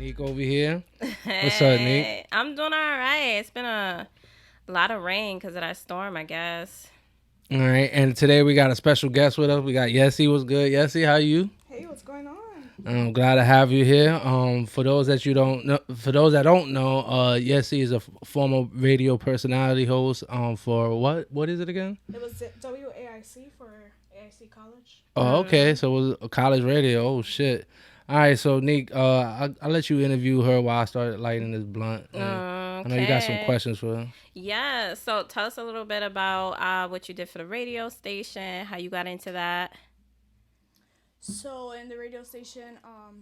Nick over here. What's up, Nick? I'm doing all right. It's been a lot of rain because of that storm, I guess. All right, and today we got a special guest with us. We got Yeci. What's good, Yeci? How you? Hey, what's going on? I'm glad to have you here. For those that don't know, Yeci is a former radio personality host. For what is it again? It was WAIC for AIC College. Oh, okay. So it was a college radio. Oh shit. All right, so Nick, I'll let you interview her while I start lighting this blunt. Okay. I know you got some questions for her. Yeah. So tell us a little bit about what you did for the radio station, how you got into that. So in the radio station,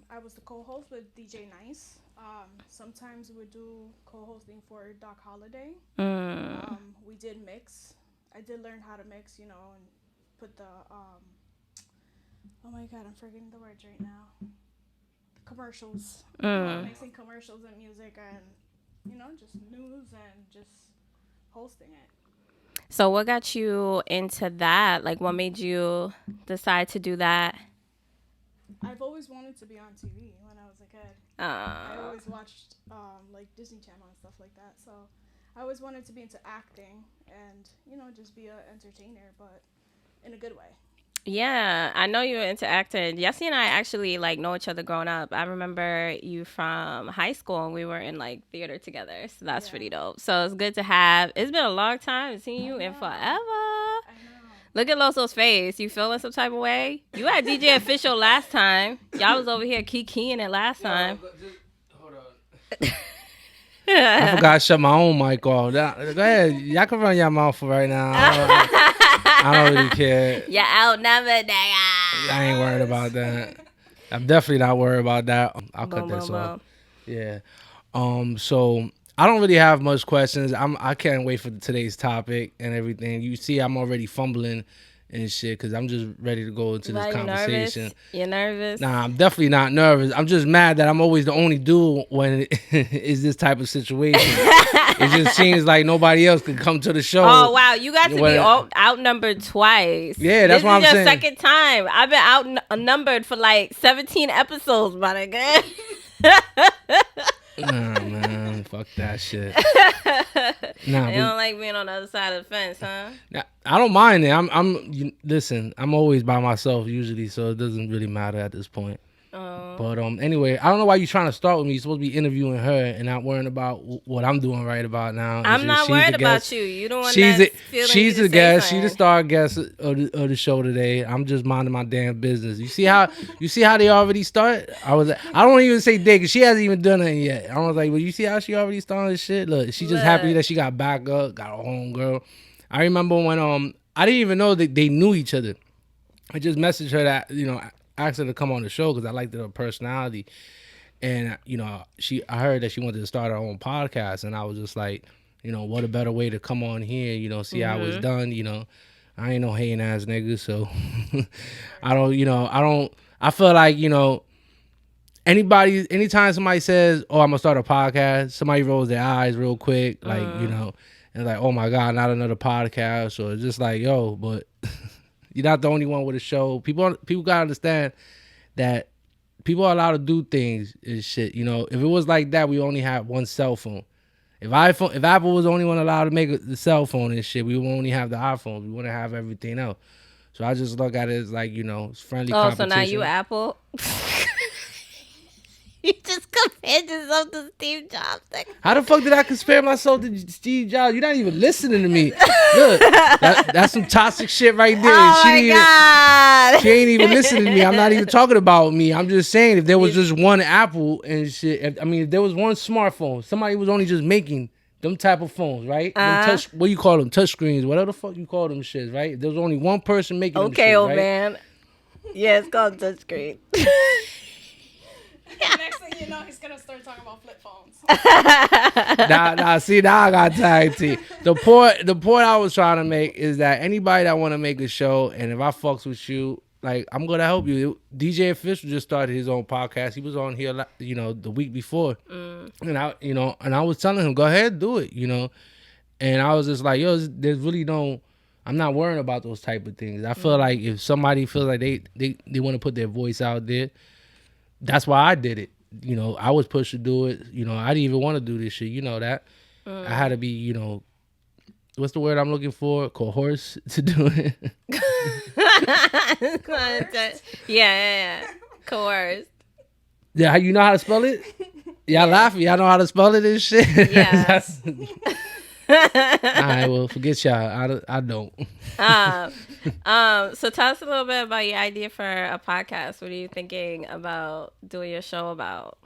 I was the co-host with DJ Nice. Sometimes we would do co-hosting for Doc Holiday. We did mix. I did learn how to mix, and put the oh my god, I'm forgetting the words right now. Commercials. Mixing commercials and music and just news and just hosting it. So what got you into that? Like, what made you decide to do that? I've always wanted to be on TV when I was a kid. I always watched like Disney Channel and stuff like that. So I always wanted to be into acting and, just be an entertainer, but in a good way. Yeah, I know you're into acting. Yessie and I actually know each other growing up. I remember you from high school and we were in theater together. So that's pretty dope. So it's good to have. It's been a long time seeing you in forever. I know. Look at Loso's face. You feeling some type of way? You had DJ Official last time. Y'all was over here keying it last time. Hold on. I forgot to shut my own mic off. Go ahead. Y'all can run your mouth for right now. I don't really care. You're outnumbered, nigga. I ain't worried about that. I'm definitely not worried about that. I'll cut this off. Yeah. So I don't really have much questions. I can't wait for today's topic and everything. You see, I'm already fumbling and shit because I'm just ready to go into this conversation. You're nervous? Nah, I'm definitely not nervous. I'm just mad that I'm always the only dude when it's this type of situation. It just seems like nobody else could come to the show. Oh, wow. You got to be outnumbered twice. Yeah, that's what I'm saying. This is your second time. I've been outnumbered for 17 episodes, my nigga. Nah, man. Fuck that shit. Nah, you don't like being on the other side of the fence, huh? Nah, I don't mind it. Listen, I'm always by myself usually, so it doesn't really matter at this point. But anyway, I don't know why you're trying to start with me. You're supposed to be interviewing her and not worrying about what I'm doing right about now. I'm not worried about you. You don't want that feeling. She's the guest. She's the star guest of the show today. I'm just minding my damn business. You see how they already start? I don't even say dick. She hasn't even done it yet. I was like, well, you see how she already started this shit? Look, she's just happy that she got back up, got a home girl. I remember when I didn't even know that they knew each other. I just messaged her that asked her to come on the show because I liked her personality, and I heard that she wanted to start her own podcast, and I was just like, what a better way to come on here, see how it's done. I ain't no hating ass nigga, so I feel like anytime somebody says, oh, I'm gonna start a podcast, somebody rolls their eyes real quick, and like, oh my god, not another podcast, or just like, yo, but you're not the only one with a show. People gotta understand that people are allowed to do things and shit. If it was like that, we only have one cell phone. If Apple was the only one allowed to make the cell phone and shit, we would only have the iPhone. We wouldn't have everything else. So I just look at it as like, it's friendly competition. Oh, so now you Apple? You just compared yourself to Steve Jobs. How the fuck did I compare myself to Steve Jobs? You're not even listening to me. Look, that's some toxic shit right there. Oh my God. She ain't even listening to me. I'm not even talking about me. I'm just saying if there was just one Apple and shit. If there was one smartphone, somebody was only just making them type of phones, right? What do you call them? Touch screens, whatever the fuck you call them shits, right? If there was only one person making them shit, okay, old right? man. Yeah, it's called touch screen. Next thing you know, he's gonna start talking about flip phones. Now I got tag team. The point I was trying to make is that anybody that want to make a show, and if I fucks with you, like, I'm gonna help you. DJ Official just started his own podcast. He was on here, the week before, and I was telling him, go ahead, do it, and I was just like, yo, there's really no. I'm not worrying about those type of things. I feel like if somebody feels like they want to put their voice out there, that's why I did it. you know, I was pushed to do it. You know, I didn't even want to do this shit. You know that. I had to be, you know, what's the word I'm looking for? Coerced to do it. Yeah. Coerced. Yeah, you know how to spell it? Y'all laughing. Y'all know how to spell it and shit? Yeah. All right, well, forget y'all. I don't. So tell us a little bit about your idea for a podcast. What are you thinking about doing your show about?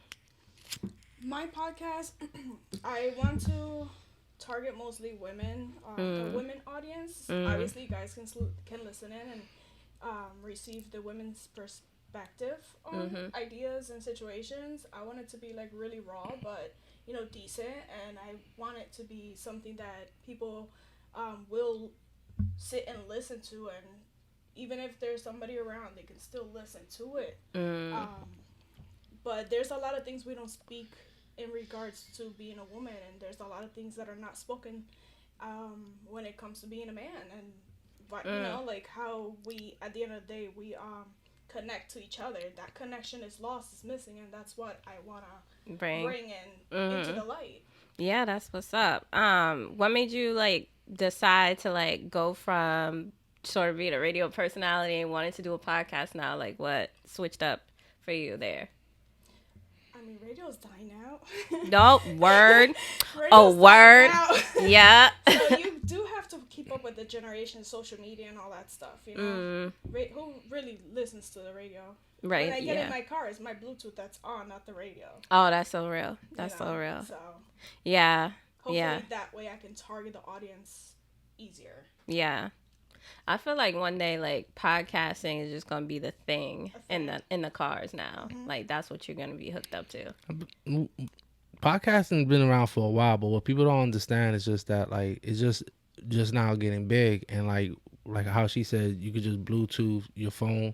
My podcast, I want to target mostly women, the women audience. Obviously, you guys can listen in and receive the women's perspective on ideas and situations. I want it to be like really raw, but you know, decent, and I want it to be something that people will sit and listen to, and even if there's somebody around, they can still listen to it. But there's a lot of things we don't speak in regards to being a woman, and there's a lot of things that are not spoken when it comes to being a man, and but you know, like how we at the end of the day we connect to each other. That connection is lost, is missing, and that's what I wanna bring in into the light. Yeah, that's what's up. What made you like decide to like go from sort of being a radio personality and wanting to do a podcast now? Like, what switched up for you there? I mean, radio's dying out. Nope, word. Word. Yeah. So you do have to keep up with the generation, social media, and all that stuff. You know, who really listens to the radio? Right. When I get in my car, it's my Bluetooth that's on, not the radio. Oh, that's so real. That's so real. So yeah. Hopefully that way I can target the audience easier. Yeah. I feel like one day, like, podcasting is just gonna be the thing in the cars now. Like, that's what you're gonna be hooked up to. Podcasting's been around for a while, but what people don't understand is just that, like, it's just now getting big, and like how she said, you could just Bluetooth your phone.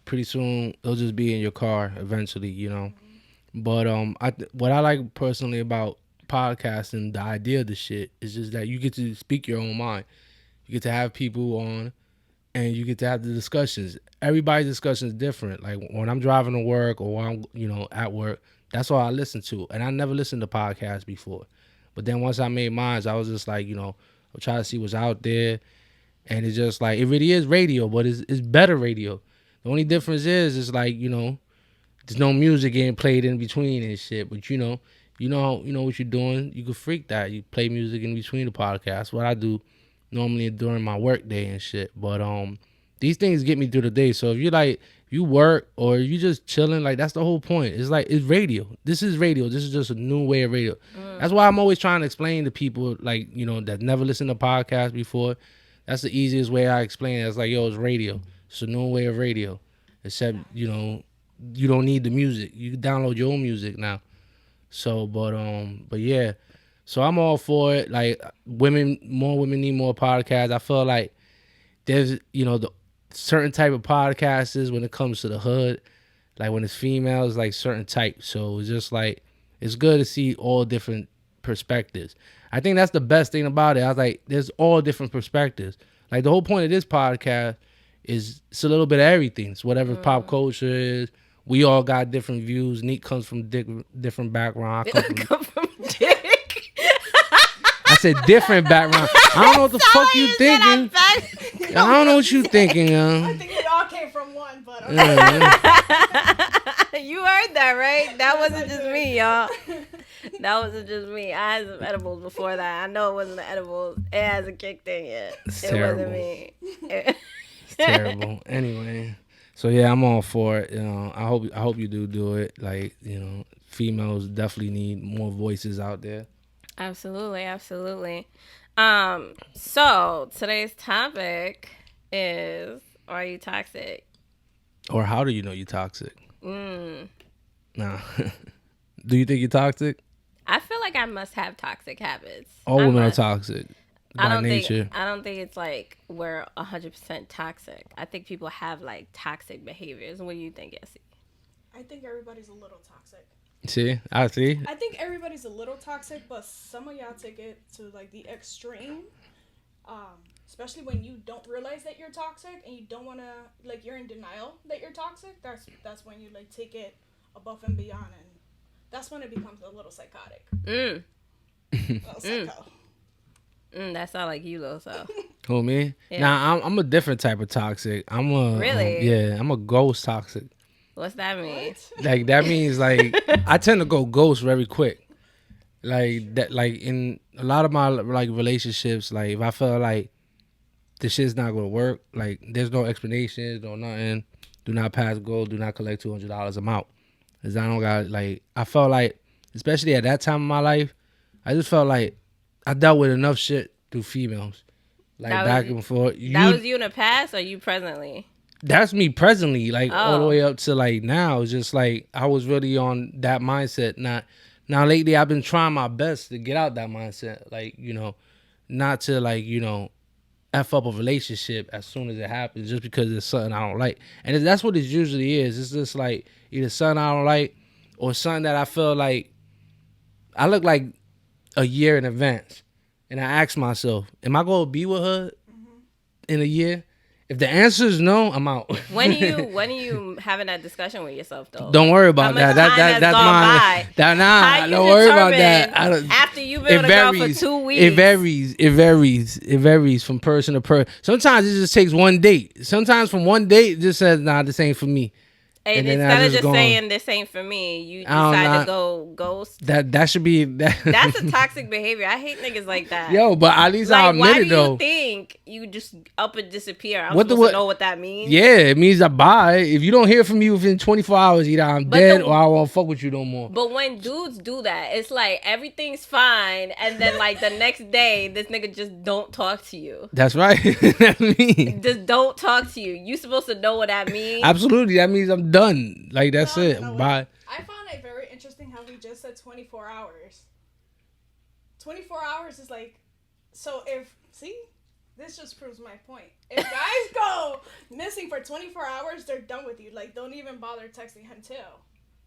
Pretty soon, it'll just be in your car eventually, you know. But what I like personally about podcasting, the idea of the shit, is just that you get to speak your own mind. You get to have people on, and you get to have the discussions. Everybody's discussion is different. Like when I'm driving to work or when I'm, you know, at work, that's all I listen to. And I never listened to podcasts before. But then once I made mine, I was just like, you know, I'll try to see what's out there. And it's just like, it really is radio, but it's better radio. The only difference is like, you know, there's no music getting played in between and shit. But you know what you're doing. You can freak that. You play music in between the podcasts. What I do normally during my work day and shit. But these things get me through the day. So if you work or you just chilling, like that's the whole point. It's like, it's radio. This is radio. This is just a new way of radio. That's why I'm always trying to explain to people, like, you know, that never listened to podcasts before. That's the easiest way I explain it. It's like, yo, it's radio. It's a new way of radio. Except, you know, you don't need the music. You can download your own music now. So, but yeah. So I'm all for it. Like, more women need more podcasts. I feel like there's, you know, the certain type of podcasts when it comes to the hood. Like when it's females, like certain type. So it's just like, it's good to see all different perspectives. I think that's the best thing about it. I was like, there's all different perspectives. Like the whole point of this podcast is it's a little bit of everything. It's whatever pop culture is. We all got different views. Neat comes from different background. I come from Dick. I said different background. I don't know what the fuck you thinking. I don't know what you thinking. I think it all came from one, but okay. You heard that, right? That wasn't just me, y'all. That wasn't just me. I had some edibles before that. I know it wasn't the edibles. It hasn't kicked in yet. It's it terrible. Wasn't me. It's terrible. Anyway, so yeah, I'm all for it. You know, I hope you do it. Like, you know, females definitely need more voices out there. Absolutely. So today's topic is, are you toxic? Or how do you know you're toxic? Nah. Do you think you're toxic? I feel like I must have toxic habits. All women are toxic by nature. I don't think it's like we're 100% toxic. I think people have like toxic behaviors. What do you think, Yeci? I think everybody's a little toxic. See? I see. I think everybody's a little toxic, but some of y'all take it to like the extreme. Especially when you don't realize that you're toxic and you don't want to, like, you're in denial that you're toxic. That's when you like take it above and beyond and that's when it becomes a little psychotic. Mm. Little psycho. That sound like you though. So. Who, me? Yeah. Nah, I'm a different type of toxic. I'm a Really? yeah, I'm a ghost toxic. What's that mean? Like that means like I tend to go ghost very quick. Like that, like in a lot of my like relationships, like if I feel like the shit's not gonna work, like there's no explanations, no nothing. Do not pass go. Do not collect $200. I'm out. Cause I don't got like I felt like, especially at that time of my life, I just felt like I dealt with enough shit through females, like back and forth. That was you in the past, or you presently? That's me presently, like all the way up to like now. It's just like I was really on that mindset. Now lately I've been trying my best to get out that mindset. Like, you know, not to like, you know, F up a relationship as soon as it happens just because it's something I don't like. And that's what it usually is. It's just like either something I don't like or something that I feel like I look like a year in advance. And I ask myself, am I going to be with her in a year? If the answer is no, I'm out. When are you having that discussion with yourself though? Don't worry about that. That's mine. Don't worry about that. After you've been with a girl for 2 weeks. It varies from person to person. Sometimes it just takes one date. Sometimes from one date it just says, nah, this ain't for me. And instead of just saying this ain't for me, you decide to go ghost. That should be that. That's a toxic behavior. I hate niggas like that. Yo, but at least I'll admit it though. Why do you think you just up and disappear? I'm supposed to know what that means. Yeah, it means I bye. If you don't hear from me within 24 hours, either I'm dead or I won't fuck with you no more. But when dudes do that, it's like everything's fine, and then like the next day, this nigga just don't talk to you. That's right. That's me. Just don't talk to you. You supposed to know what that means. Absolutely, that means I'm done. Like that's it. Bye. I found it very interesting how we just said 24 hours. 24 hours is like, so this just proves my point. If guys go missing for 24 hours, they're done with you. Like, don't even bother texting him too.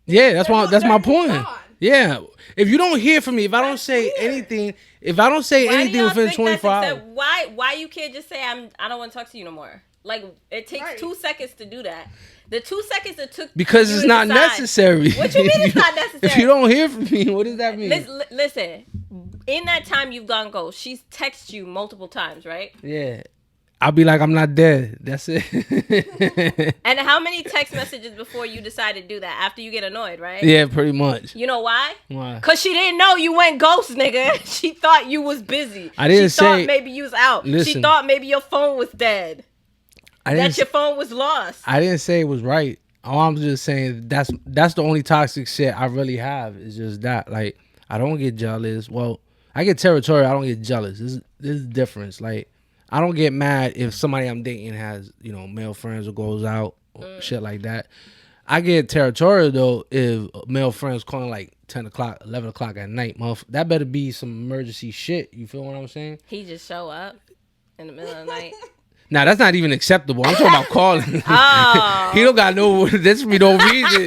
Yeah, that's my point. Yeah, if you don't hear from me, if I don't say anything within 24 hours, why you can't just say I don't want to talk to you no more? Like it takes 2 seconds to do that. The 2 seconds it took because it's not necessary. What you mean it's not necessary? If you don't hear from me, what does that mean? Listen, in that time you've gone ghost, she's texted you multiple times, right? Yeah. I'll be like, I'm not dead. That's it. And how many text messages before you decide to do that? After you get annoyed, right? Yeah, pretty much. You know why? Why? Because she didn't know you went ghost, nigga. She thought you was busy. She thought maybe you was out. Listen, she thought maybe your phone was dead. That your phone was lost. I didn't say it was right. All I'm just saying that's the only toxic shit I really have is just that. Like, I don't get jealous. Well, I get territorial. I don't get jealous. This is the difference. Like, I don't get mad if somebody I'm dating has, you know, male friends or goes out or shit like that. I get territorial though if male friends calling like 10 o'clock, 11 o'clock at night. That better be some emergency shit. You feel what I'm saying? He just show up in the middle of the night. Now that's not even acceptable. I'm talking about calling. Oh. He don't got no. That's for no reason.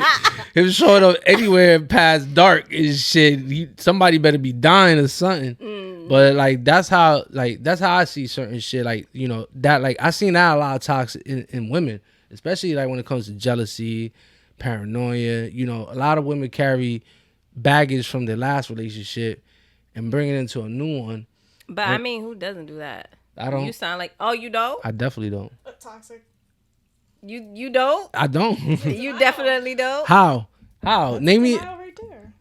Him showing up anywhere past dark is shit. Somebody better be dying or something. But like that's how I see certain shit. Like, you know, that like I seen that a lot of toxic in women, especially like when it comes to jealousy, paranoia. You know, a lot of women carry baggage from their last relationship and bring it into a new one. But I mean, who doesn't do that? I don't. You sound like, you don't? I definitely don't. Toxic. You don't? I don't. You definitely don't? How? Name me. Right there.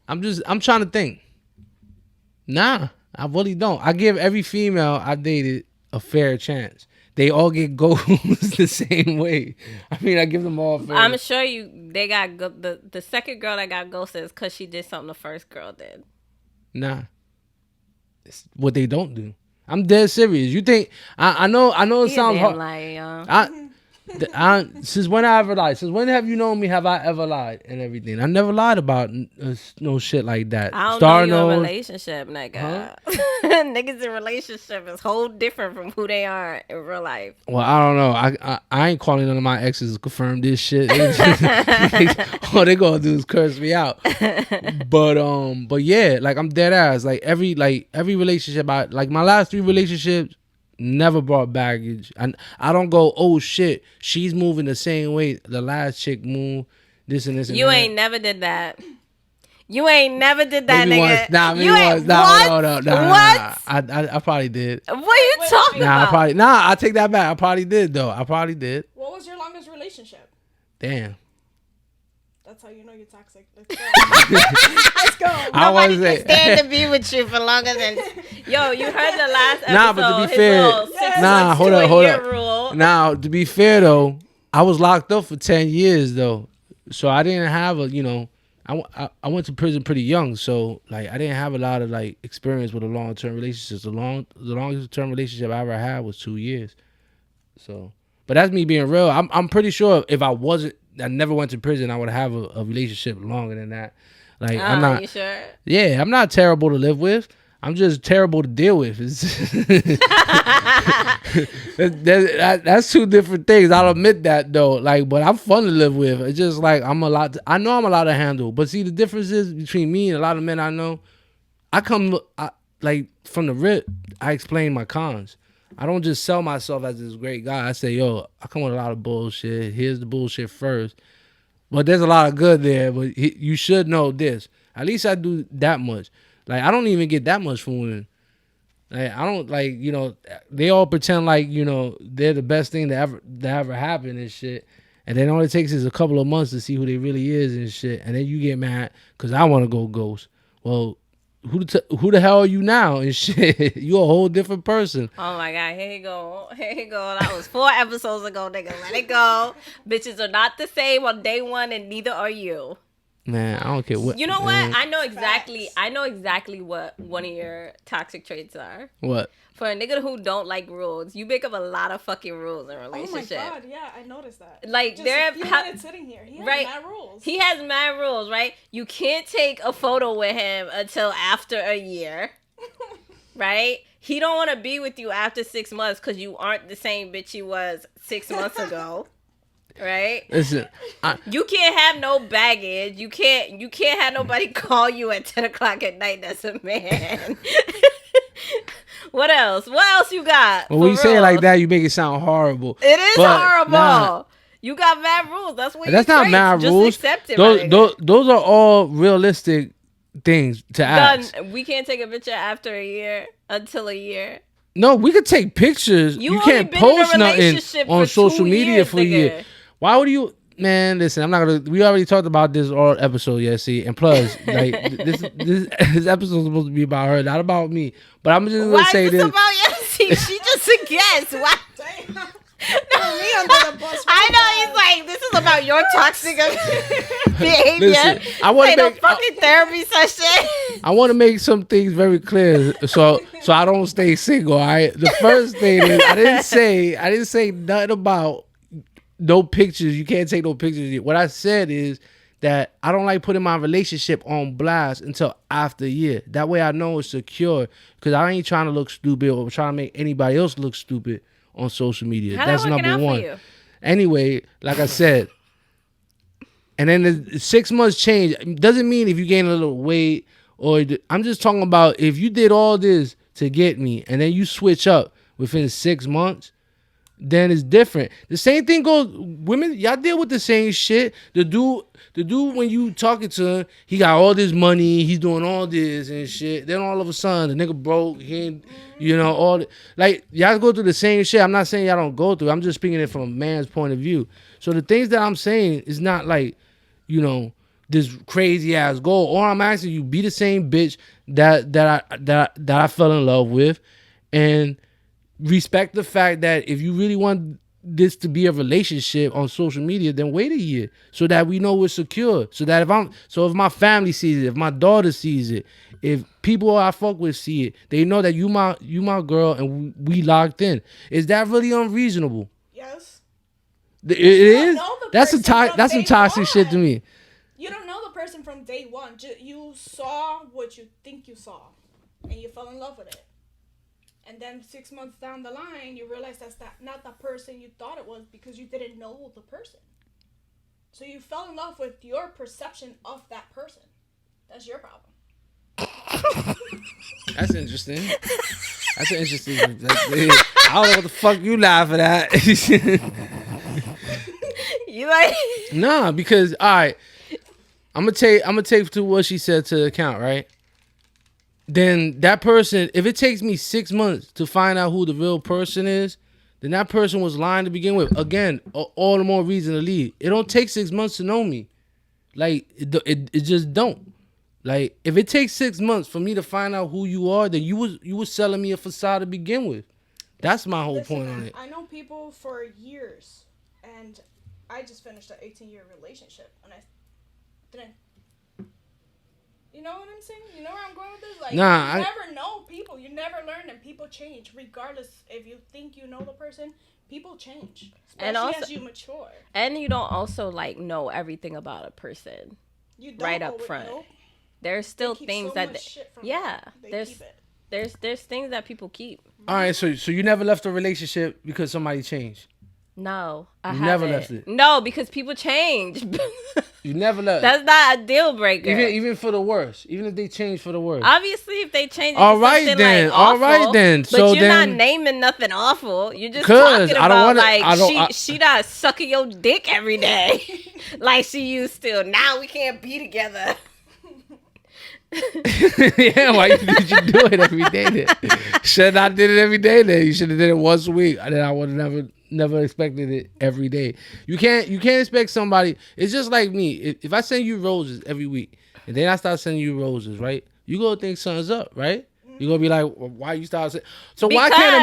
I'm trying to think. Nah, I really don't. I give every female I dated a fair chance. They all get ghosts the same way. I mean, I give them all fair. I'm sure they got the second girl that got ghosted is because she did something the first girl did. Nah. It's what they don't do. I'm dead serious. You think I know it sounds hard. Since when I ever lied? Since when have you known me? Have I ever lied and everything? I never lied about no shit like that. I don't know you in a relationship, nigga. Huh? Niggas in relationship is whole different from who they are in real life. Well, I don't know. I ain't calling none of my exes to confirm this shit. All they gonna do is curse me out. But yeah, like I'm dead ass. Like every relationship my last 3 relationships never brought baggage. And I don't go, oh shit, she's moving the same way the last chick moved. This and this and you that. ain't never did that. You ain't never did that, maybe nigga. once. Nah, maybe you once. ain't, Nah, what? no. What? I probably did. What are you talking about? I take that back. I probably did though. I probably did. What was your longest relationship? Damn. That's how you know you're toxic. Let's go. Let's go. Nobody can stand to be with you for longer than. Yo, you heard the last episode. Nah, but to be fair, hold up. Rule. Now, to be fair though, I was locked up for 10 years though, so I didn't have I went to prison pretty young, so like I didn't have a lot of like experience with a long-term relationship. The longest term relationship I ever had was 2 years. So, but that's me being real. I'm pretty sure if I never went to prison, I would have a relationship longer than that. Like I'm not. You sure? Yeah, I'm not terrible to live with. I'm just terrible to deal with. That's two different things. I'll admit that though. Like, but I'm fun to live with. It's just like I know I'm a lot to handle. But see, the difference is between me and a lot of men I know. Like from the rip, I explain my cons. I don't just sell myself as this great guy. I say, yo, I come with a lot of bullshit. Here's the bullshit first. But there's a lot of good there. But you should know this. At least I do that much. Like, I don't even get that much from women. Like, I don't, like, they all pretend like, they're the best thing that ever happened and shit. And then all it takes is a couple of months to see who they really is and shit. And then you get mad because I want to go ghost. Well, who the hell are you now and shit? You a whole different person. Oh my God, here you go. That was 4 episodes ago, nigga. Let it go. Bitches are not the same on day one, and neither are you. Man, I don't care what. You know what? I know exactly what one of your toxic traits are. What? For a nigga who don't like rules, you make up a lot of fucking rules in a relationship. Oh my God, yeah, I noticed that. Like, just there a few minutes sitting here, he has mad rules. He has mad rules, right? You can't take a photo with him until after a year, right? He don't want to be with you after 6 months because you aren't the same bitch you was 6 months ago. Right? Listen, you can't have no baggage. You can't have nobody call you at 10 o'clock at night. That's a man. What else? What else you got? Well, when you say it like that, you make it sound horrible. It is horrible. Nah, you got mad rules. That's not mad rules. Just accept it. Those are all realistic things to ask. We can't take a picture after a year until a year. No, we could take pictures. You can't post nothing on social media for a year. Why would you? Man, listen, I'm not gonna. We already talked about this all episode, Yeci, and plus, like this episode is supposed to be about her, not about me. But I'm just gonna say this. Why is this about Yeci? She just a guest. Why? I know he's like, this is about your toxic behavior. Listen, I want to make fucking therapy session. I want to make some things very clear, so I don't stay single. All right. The first thing is, I didn't say nothing about no pictures. You can't take no pictures. What I said is that I don't like putting my relationship on blast until after a year. That way I know it's secure, because I ain't trying to look stupid or trying to make anybody else look stupid on social media. That's number one. Anyway, like I said, and then the 6 months change doesn't mean if you gain a little weight, or I'm just talking about if you did all this to get me and then you switch up within 6 months, then it's different. The same thing goes, women, y'all deal with the same shit. The dude when you talking to him, he got all this money, he's doing all this and shit. Then all of a sudden, the nigga broke, he ain't, like, y'all go through the same shit. I'm not saying y'all don't go through it. I'm just speaking it from a man's point of view. So the things that I'm saying is not like, this crazy ass goal. Or I'm asking you, be the same bitch that I fell in love with, and respect the fact that if you really want this to be a relationship on social media, then wait a year so that we know we're secure. So that if my family sees it, if my daughter sees it, if people I fuck with see it, they know that you my girl and we locked in. Is that really unreasonable? Yes. It is. That's some toxic shit to me. You don't know the person from day one. You saw what you think you saw, and you fell in love with it. And then 6 months down the line, you realize that's not the person you thought it was, because you didn't know the person. So you fell in love with your perception of that person. That's your problem. That's interesting. That's an interesting. I don't know what the fuck you laughing at. You like? Nah, because all right. I'm gonna take to what she said to account, right? Then that person, if it takes me 6 months to find out who the real person is, then that person was lying to begin with. Again, all the more reason to leave. It don't take 6 months to know me. Like it just don't. Like if it takes 6 months for me to find out who you are, then you was selling me a facade to begin with. That's my whole point on it. I know people for years, and I just finished an 18-year relationship, and I didn't. You know what I'm saying? You know where I'm going with this? Like, you never know people. You never learn, and people change. Regardless if you think you know the person, people change. Especially and also, as you mature. And you don't also, like, know everything about a person. You don't right up front. There's still things that... There's things that people keep. All right, so you never left a relationship because somebody changed? No, I haven't. Never left it? No, because people change. You never left. That's not a deal breaker. Even for the worse. Even if they change for the worse. Obviously, if they change all right then. Like awful, all right then. So but you're then, not naming nothing awful. You're just talking about she not sucking your dick every day like she used to. Now we can't be together. Yeah, why did you do it every day then? Should I did it every day then? You should have did it once a week. And then I would have never expected it every day. You can't expect somebody. It's just like me. If I send you roses every week and then I start sending you roses, right? You gonna think something's up, right? You gonna be like, well, why you start saying? So why can't a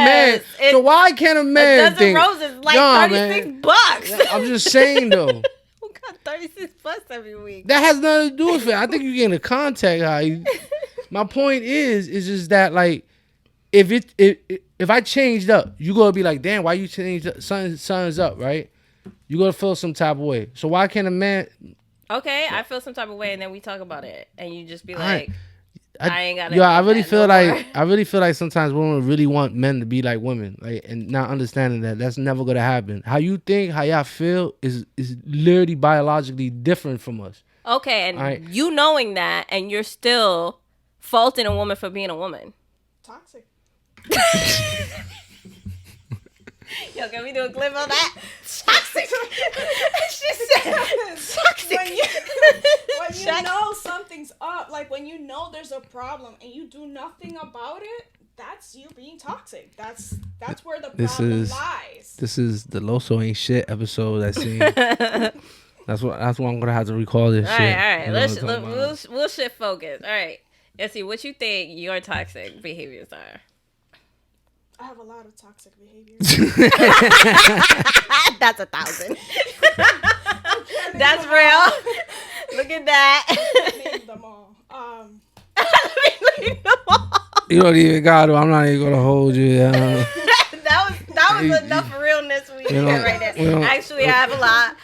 man? A dozen roses like $36. I'm just saying though. 36 plus every week. That has nothing to do with it. I think you get into contact. My point is just that like, if I changed up, you gonna be like, damn, why you changed up? Something's up, right? You gonna feel some type of way. So why can't a man? Okay, I feel some type of way, and then we talk about it, and you just be like, I ain't got. I really feel like sometimes women really want men to be like women, like, and not understanding that that's never gonna happen. How you think, how y'all feel is literally biologically different from us. Okay, and you knowing that, and you're still faulting a woman for being a woman. Toxic. Yo, can we do a clip on that? Toxic. She said toxic. When you know something's up, like when you know there's a problem and you do nothing about it, that's you being toxic. That's where the problem lies. This is the Loso Ain't Shit episode. That's what I'm gonna have to recall this shit. All right. We'll shift focus. All right. Yeci, what you think your toxic behaviors are? I have a lot of toxic behaviors. That's 1,000. That's real. Look at that. Name them all. You don't even got to. I'm not even gonna hold you. That was enough realness we had right there. Actually, I have a lot.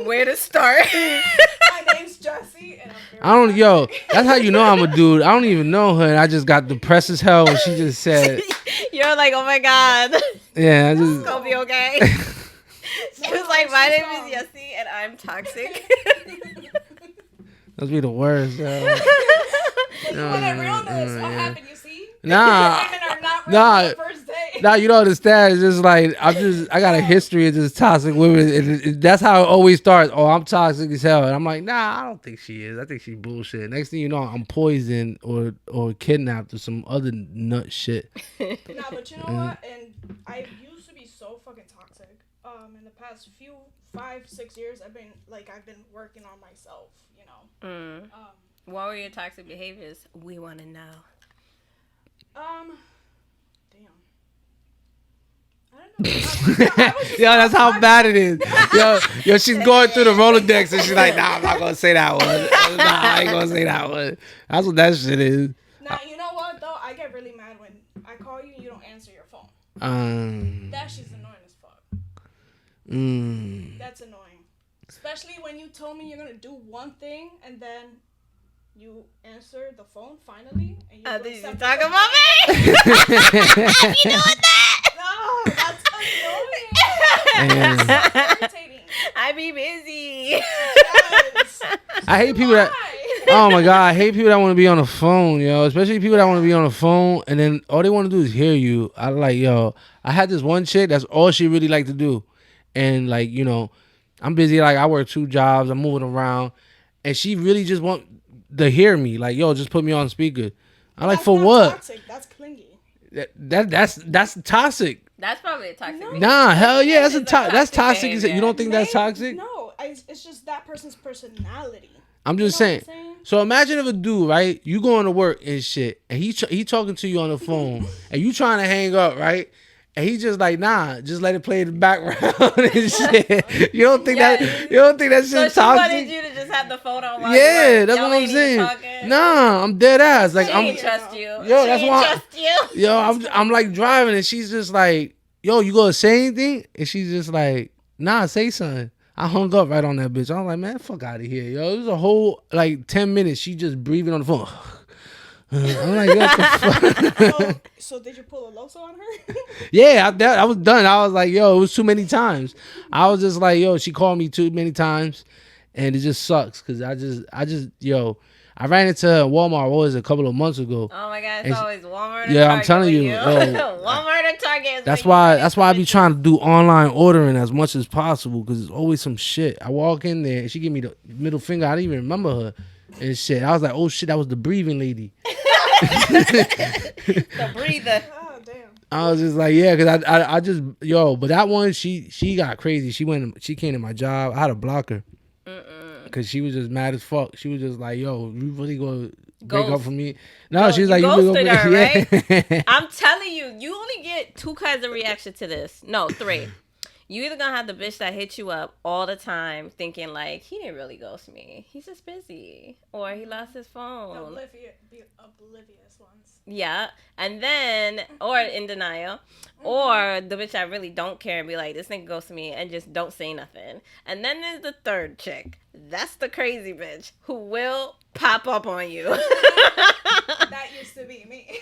Where to start? My name's Jessie, and that's how you know I'm a dude. I don't even know her, and I just got depressed as hell when she just said. You're like, oh my god. Yeah, it's gonna be okay. She was like, my name is Yeci, and I'm toxic. That'd be the worst. When you want a realness, what happened? You see? Women are not real on the first day. Nah, you don't understand. It's just like I got a history of just toxic women. That's how it always starts. Oh, I'm toxic as hell, and I'm like, nah, I don't think she is. I think she's bullshit. Next thing you know, I'm poisoned or kidnapped or some other nut shit. Nah, but you know what? And I used to be so fucking toxic. In the past 5-6 years, I've been working on myself. You know. What were your toxic behaviors? We want to know. Damn. I don't know. Yo, that's how bad it is. Yo, she's going through the Rolodex and she's like, nah, I'm not gonna say that one. Nah, I ain't gonna say that one. That's what that shit is. Nah, you know what though? I get really mad when I call you and you don't answer your phone. That shit's annoying as fuck. That's annoying. Especially when you told me you're gonna do one thing and then you answer the phone finally and you did you talk about me? You doing that? No, that's annoying. That's irritating. I be busy. Yes. I hate people that. Oh my god, I hate people that want to be on the phone, yo. Especially people that want to be on the phone and then all they want to do is hear you. I had this one chick. That's all she really liked to do, and like I'm busy. Like I work 2 jobs. I'm moving around. and she really just want to hear me. Like, yo, just put me on speaker. I'm like, That's for not what? Toxic. That's clingy. That's toxic. That's probably a toxic. No. Nah, hell yeah, that's It's toxic. behavior. You don't think that's Maybe- toxic? No, it's just that person's personality. I'm just You know saying. what I'm saying? So imagine if a dude, right? You going to work and shit, and he talking to you on the phone, and you trying to hang up, right? And he just like, nah, just let it play in the background and shit. You don't think that So shit's she wanted toxic? you to just have the phone on while Yeah, you work. that's Y'all what I'm ain't even saying. talking. Nah, I'm dead ass. Like She I'm, ain't trust you. Yo, She that's ain't why- trust you. yo, I'm like driving, and she's just like, yo, you gonna say anything? And she's just like, nah, say something. I hung up right on that bitch. I was like, man, fuck out of here, yo. It was a whole like 10 minutes. She just breathing on the phone. I'm like, what the fuck? So did you pull a Loso on her? Yeah, I was done. I was like, yo, it was too many times. I was just like, yo, she called me too many times, and it just sucks because yo, I ran into her at Walmart. What was it, a couple of months ago? Oh my god, And it's she- always Walmart. Yeah, and I'm Target telling with you, yo. Walmart and Target. That's why I be trying to do online ordering as much as possible because it's always some shit. I walk in there and she give me the middle finger. I didn't even remember her and shit. I was like, oh shit, that was the breathing lady. The breather. Oh damn. I was just like, yeah, because I just, yo, but that one, she got crazy. She came to my job. I had to block her because she was just mad as fuck. She was just like, yo, you really gonna break up Ghost. for me? No, Yo, she was you like, you really ghosted gonna her, break? Yeah. I'm telling you, you only get two kinds of reaction to this. No, three. You either gonna have the bitch that hits you up all the time thinking like, he didn't really ghost me. He's just busy. Or he lost his phone. Oblivious ones. Yeah. And then, or in denial. Or the bitch that really don't care and be like, this nigga ghosted me and just don't say nothing. And then there's the third chick. That's the crazy bitch who will pop up on you. That used to be me.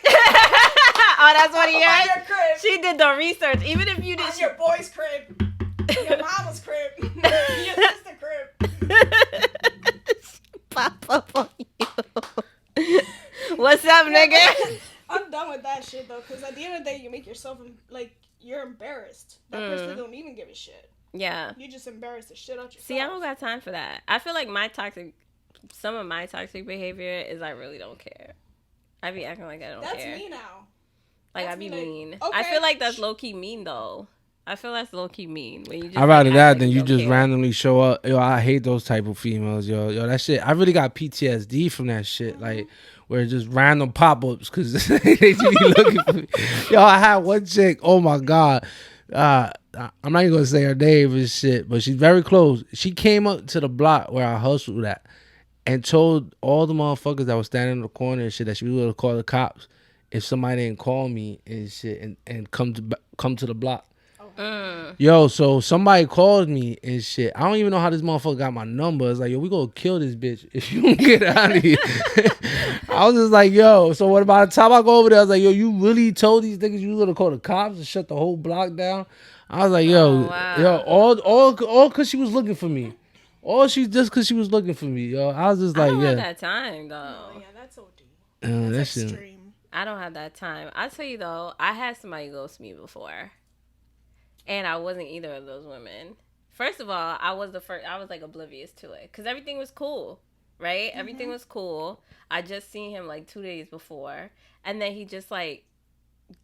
Oh, that's what he On had? your crib. She did the research. Even if you did On your boy's crib. Your mama's crib. Your sister's crib. pop up on you. What's up, nigga? I'm done with that shit though, because at the end of the day, you make yourself like you're embarrassed. That person don't even give a shit. Yeah. You just embarrass the shit out yourself. See, I don't got time for that. I feel like some of my toxic behavior is I really don't care. I be acting like I don't That's care. me now. Like That's I be me, like, mean. okay, I feel like that's low key mean though. I feel that's low key mean when you just. I'd rather like, that act than like you don't just care. randomly show up. Yo, I hate those type of females, yo. Yo, that shit. I really got PTSD from that shit. Like, where it's just random pop-ups because they just be looking for me. Yo, I had one chick. Oh my God. I'm not even gonna say her name and shit, but she's very close. She came up to the block where I hustled at and told all the motherfuckers that was standing in the corner and shit that she was gonna call the cops if somebody didn't call me and shit and come to the block. Yo, so somebody called me and shit. I don't even know how this motherfucker got my number. It's like, yo, we gonna kill this bitch if you don't get out of here. I was just like, yo, so what by the time I go over there, I was like, yo, you really told these niggas you was gonna call the cops and shut the whole block down? I was like, yo, wow. yo, all cause she was looking for me. Just cause she was looking for me, yo. I was just I like, don't yeah. have that time though. Oh yeah, that's OD. that That's shit. extreme. I don't have that time. I tell you though, I had somebody ghost me before, and I wasn't either of those women. First of all, I was like oblivious to it because everything was cool, right? Everything was cool. I just seen him like 2 days before, and then he just like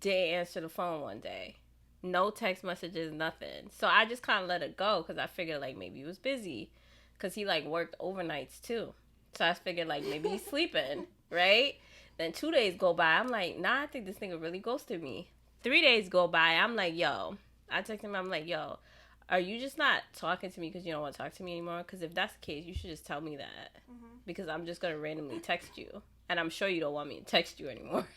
didn't answer the phone one day. No text messages, nothing. So I just kind of let it go because I figured like maybe he was busy because he like worked overnights too. So I figured like maybe he's sleeping, right? Then 2 days go by. I'm like, nah, I think this nigga really ghosted me. 3 days go by. I'm like, yo. I text him. I'm like, yo, are you just not talking to me because you don't want to talk to me anymore? Because if that's the case, you should just tell me that. Because I'm just going to randomly text you. And I'm sure you don't want me to text you anymore.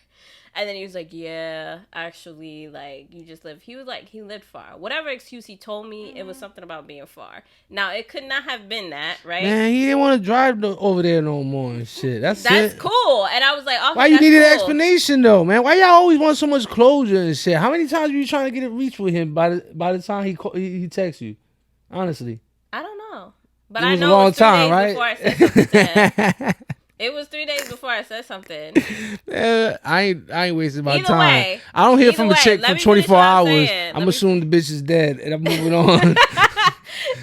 And then he was like, yeah, actually, like, you just live. He was like, he lived far. Whatever excuse he told me, it was something about being far. Now, it could not have been that, right? Man, he didn't want to drive over there no more and shit. That's it. cool. And I was like, oh, Why you that's needed an cool. explanation though, man? Why y'all always want so much closure and shit? How many times were you trying to get it reached with him by the time he texts you? Honestly, I don't know. But it I was a know long it was 3 time, days right? before I said something to him. It was 3 days before I said something. I ain't wasting my Either time. way. I don't hear Either from a way, chick let for me 24 finish what I'm hours. saying. I'm Let me- assuming the bitch is dead and I'm moving on.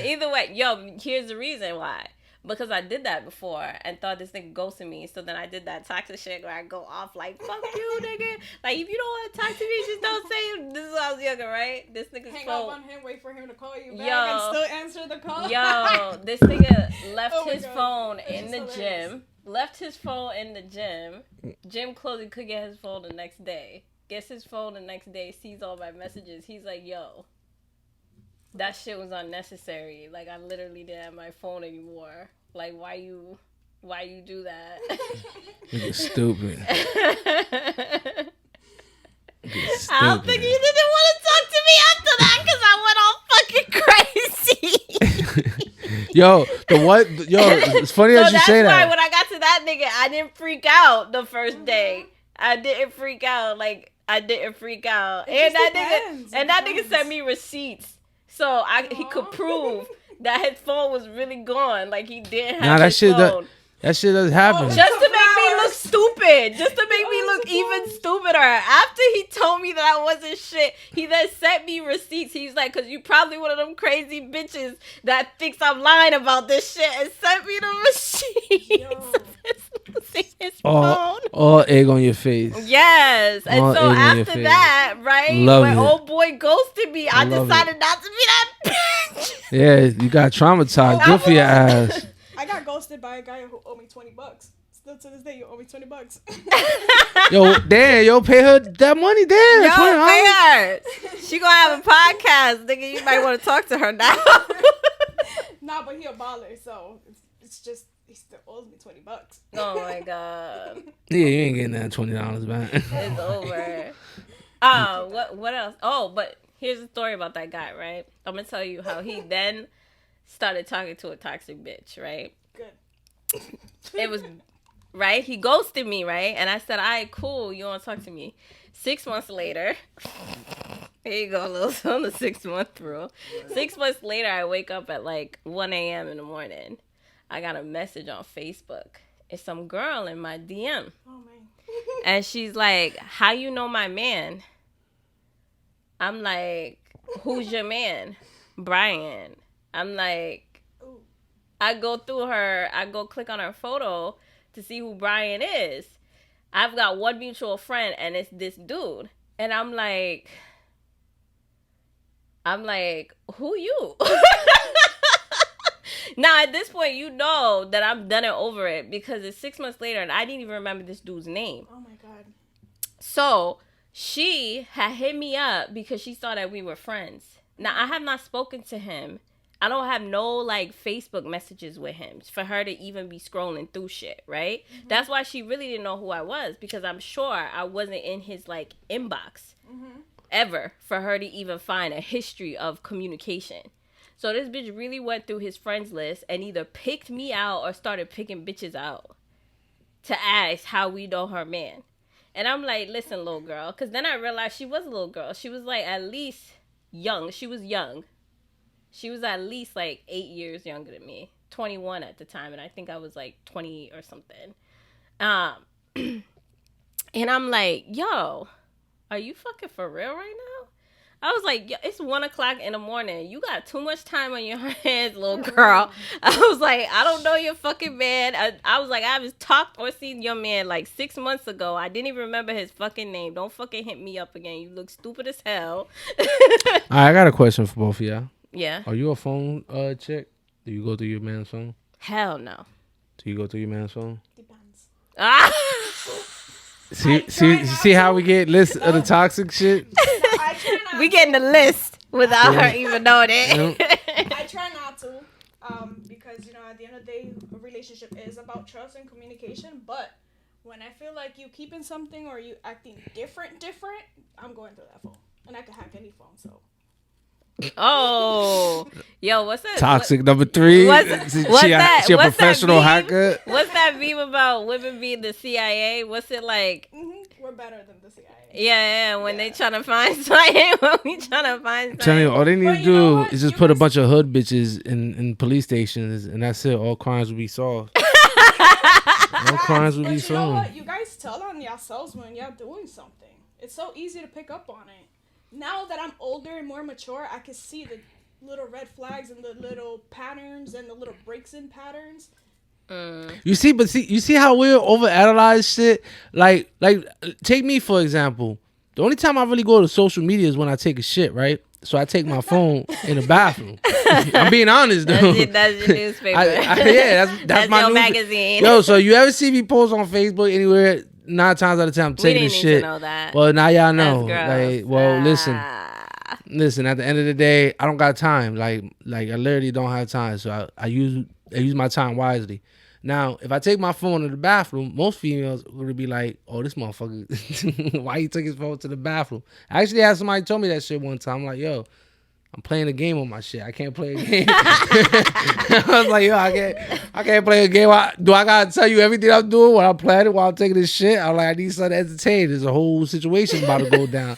Either way, yo, here's the reason why. because I did that before and thought this nigga ghosted me. So then I did that toxic shit where I go off like, fuck you, nigga. Like, if you don't want to talk to me, just don't say it. This is when I was younger, right? This nigga's Hang phone. up on him, wait for him to call you back and still answer the call. Yo, this nigga left his God. phone That's in the hilarious. gym. Left his phone in the gym. Gym closed, he could get his phone the next day. Gets his phone the next day, sees all my messages. He's like, yo, that shit was unnecessary. Like, I literally didn't have my phone anymore. Like, why you do that? You're stupid. I don't think he didn't want to talk to me after that because I went all fucking crazy. Yo, it's funny that you say that. So that's why when I got to that nigga, I didn't freak out the first day. I didn't freak out. Like, I didn't freak out. And that nigga sent me receipts. So he could prove that his phone was really gone. Like, he didn't have his phone. That shit doesn't happen. Just to make me look stupid. Just to make me look even stupider. After he told me that I wasn't shit, he then sent me receipts. He's like, because you probably one of them crazy bitches that thinks I'm lying about this shit, and sent me the receipts. His phone. All egg on your face. Yes. And all so after that, right, when old boy ghosted me, I decided not to be that bitch. Yeah, you got traumatized. Good for your ass. I got ghosted by a guy who owed me $20. Still to this day, you owe me $20. Yo, pay her that money, damn. Yo, pay her. She gonna have a podcast, nigga. You might want to talk to her now. Nah, but he a baller, so it's just he still owes me $20. Oh my god. Yeah, you ain't getting that $20 back. It's over. What else? Oh, but here's a story about that guy, right? I'm gonna tell you how he then started talking to a toxic bitch, right? Good. It was right. He ghosted me, right? And I said, "All right, cool. You want to talk to me?" 6 months later, here you go, little on the 6 month rule. 6 months later, I wake up at like 1 a.m. in the morning. I got a message on Facebook. It's some girl in my DM. Oh man. And she's like, "How you know my man?" I'm like, "Who's your man?" "Brian." I'm like, I go click on her photo to see who Brian is. I've got one mutual friend, and it's this dude. And I'm like, who you? Now, at this point, you know that I'm done and over it because it's 6 months later, and I didn't even remember this dude's name. Oh, my God. So, she had hit me up because she saw that we were friends. Now, I have not spoken to him. I don't have no, like, Facebook messages with him for her to even be scrolling through shit, right? Mm-hmm. That's why she really didn't know who I was, because I'm sure I wasn't in his, like, inbox ever for her to even find a history of communication. So this bitch really went through his friends list and either picked me out or started picking bitches out to ask how we know her man. And I'm like, listen, little girl, because then I realized she was a little girl. She was, like, at least young. She was young. She was at least, like, 8 years younger than me. 21 at the time, and I think I was, like, 20 or something. And I'm like, yo, are you fucking for real right now? I was like, yo, it's 1 o'clock in the morning. You got too much time on your hands, little girl. I was like, I don't know your fucking man. I was like, I haven't talked or seen your man, like, 6 months ago. I didn't even remember his fucking name. Don't fucking hit me up again. You look stupid as hell. All right, I got a question for both of y'all. Yeah. Are you a phone chick? Do you go through your man's phone? Hell no. Do you go through your man's phone? Depends. Ah! See how we get lists of the toxic shit? We getting the list without her even knowing it. I try not to, because, you know, at the end of the day, a relationship is about trust and communication. But when I feel like you keeping something or you acting different, I'm going through that phone. And I can hack any phone, so. Oh, yo, what's that? Toxic number 3. She a professional hacker. What's that meme about women being the CIA? What's it like? Mm-hmm. We're better than the CIA. Yeah, when they trying to find something, when we trying to find something. Tell you, all they need to do is just put a bunch of hood bitches in police stations, and that's it. All crimes will be solved. All crimes will be solved. You know what? You guys tell on yourselves when y'all doing something. It's so easy to pick up on it. Now that I'm older and more mature, I can see little red flags and the little patterns and the little breaks in patterns. You see how we overanalyze shit. Like, take me for example. The only time I really go to social media is when I take a shit, right? So I take my phone in the bathroom. I'm being honest, though. That's your newspaper. That's my your newspaper. magazine. Yo, so you ever see me post on Facebook anywhere? 9 times out of 10, I'm taking the shit. We didn't need to know that. Well, now y'all know. That's gross. Like, listen. At the end of the day, I don't got time. Like I literally don't have time. So I use my time wisely. Now, if I take my phone to the bathroom, most females are gonna be like, "Oh, this motherfucker, why he took his phone to the bathroom?" I actually had somebody tell me that shit one time. I'm like, "Yo, I'm playing a game on my shit. I can't play a game." I was like, "Yo, I can't play a game. Do I gotta tell you everything I'm doing while I'm planning, while I'm taking this shit?" I'm like, "I need something to entertain. There's a whole situation about to go down."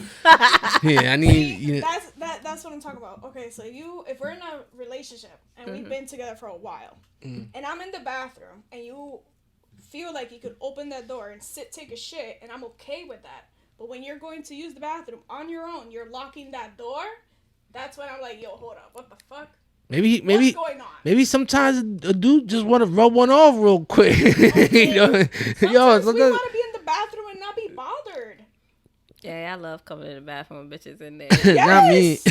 Yeah, I need. That's what I'm talking about. Okay, so if we're in a relationship and we've been together for a while, and I'm in the bathroom and you feel like you could open that door and take a shit, and I'm okay with that. But when you're going to use the bathroom on your own, you're locking that door. That's when I'm like, yo, hold up, what the fuck? What's going on? Maybe sometimes a dude just want to rub one off real quick. Okay. You know? We want to be in the bathroom and not be bothered. Yeah, I love coming in the bathroom with bitches in there. Yes.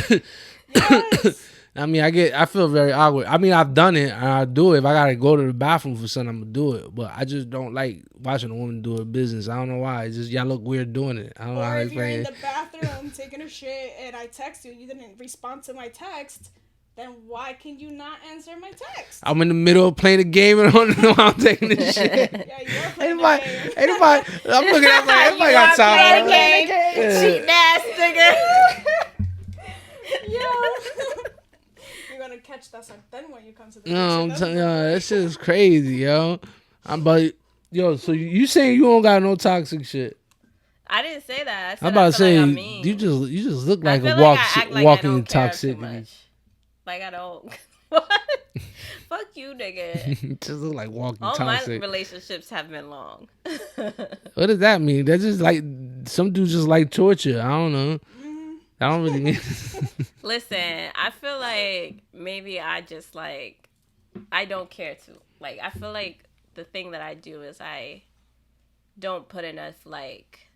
Yes. I feel very awkward. I mean, I've done it and I do it. If I gotta go to the bathroom for something, I'm gonna do it. But I just don't like watching a woman do her business. I don't know why. It's just y'all look weird doing it. I don't know how to Or if you're explain in it. the bathroom taking a shit and I text you, you didn't respond to my text, then why can you not answer my text? I'm in the middle of playing a game and I don't know I'm taking this shit. Yeah, you're playing Anybody, I'm looking at like, everybody got time. Cheat ass nigga. Yo. You're gonna catch that then when you come to the No, I'm telling you, that shit is crazy, yo. So you saying you don't got no toxic shit? I didn't say that. I'm about to say like I'm mean. you just look like I a feel like I act like walking I don't care toxicity. too much. Like I don't. What? Fuck you, nigga. You just look like walking All toxic. my relationships have been long. What does that mean? That's just like some dudes just like torture. I don't know. I don't really mean. Listen, I feel like maybe I just like I don't care to. Like I feel like the thing that I do is I don't put enough like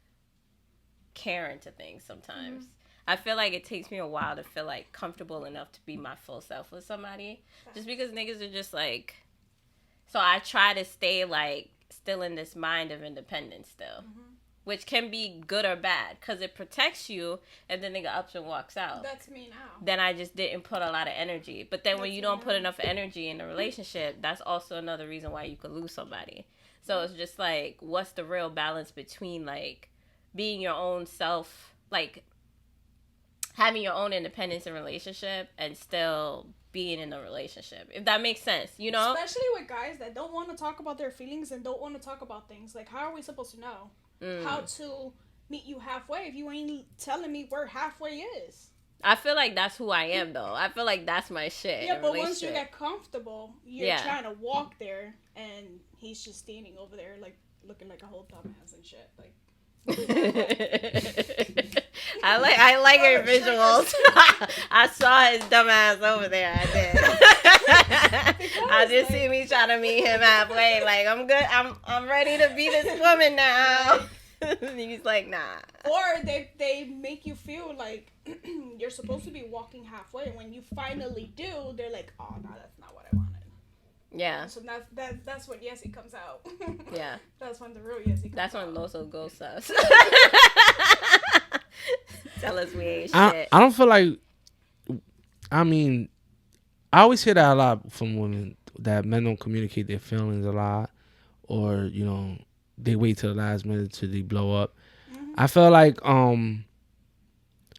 care into things sometimes. I feel like it takes me a while to feel like comfortable enough to be my full self with somebody. Just because niggas are just like, so I try to stay like still in this mind of independence still. Which can be good or bad because it protects you and then nigga ups and walks out. That's me now. Then I just didn't put a lot of energy. But then when you don't put enough energy in a relationship, that's also another reason why you could lose somebody. So it's just like, what's the real balance between like being your own self, like having your own independence in a relationship and still being in a relationship, if that makes sense, you know? Especially with guys that don't want to talk about their feelings and don't want to talk about things. Like, how are we supposed to know how to meet you halfway if you ain't telling me where halfway is? I feel like that's who I am, though. I feel like that's my shit. Yeah, but once you get comfortable, you're trying to walk there, and he's just standing over there, like, looking like a whole dumbass and shit. Like, I like her visuals. I saw his dumbass over there. I did. I just see me trying to meet him halfway. Like, I'm good. I'm ready to be this woman now. He's like, nah. Or they make you feel like you're supposed to be walking halfway. When you finally do, they're like, oh, no, that's not what I wanted. Yeah. So that's when Yeci comes out. Yeah. That's when the real Yeci comes That's out. when Loso goes sus. Tell us we ain't shit. I don't feel like. I mean, I always hear that a lot from women, that men don't communicate their feelings a lot, or they wait till the last minute till they blow up. I feel like I don't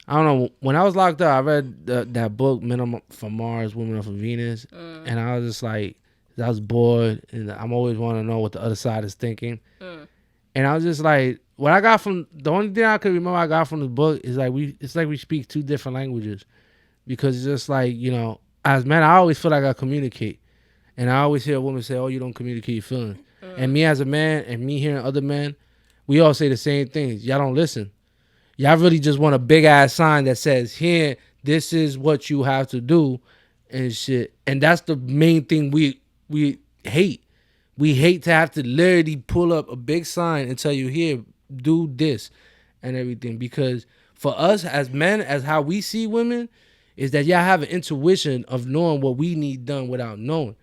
know. When I was locked up, I read that book, Men Are From Mars, Women Are From Venus, and I was just like, I was bored, and I'm always want to know what the other side is thinking. And I was just like, what I got from the only thing I could remember I got from the book is like it's like we speak two different languages, because it's just like, as men, I always feel like I communicate, and I always hear a woman say, "Oh, you don't communicate your feelings," and me as a man and me hearing other men, we all say the same things. Y'all don't listen. Y'all really just want a big ass sign that says, "Here, this is what you have to do and shit. And that's the main thing we hate. We hate to have to literally pull up a big sign and tell you, here, do this and everything. Because for us as men, as how we see women, is that y'all have an intuition of knowing what we need done without knowing.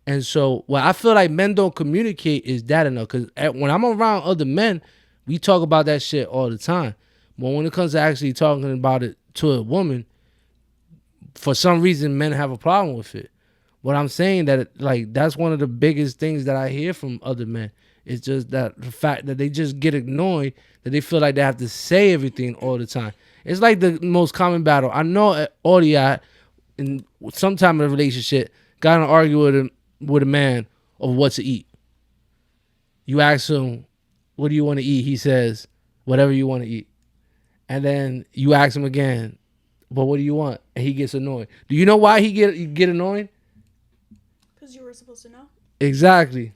And so what I feel like men don't communicate is that enough. Because when I'm around other men, we talk about that shit all the time. But when it comes to actually talking about it to a woman, for some reason, men have a problem with it. What I'm saying that like that's one of the biggest things that I hear from other men. It's just that the fact that they just get annoyed that they feel like they have to say everything all the time. It's like the most common battle. I know all of y'all in some time in a relationship got to argue with a man of what to eat. You ask him, what do you want to eat? He says, whatever you want to eat. And then you ask him again, but what do you want? And he gets annoyed. Do you know why he get annoyed? Because you were supposed to know. Exactly.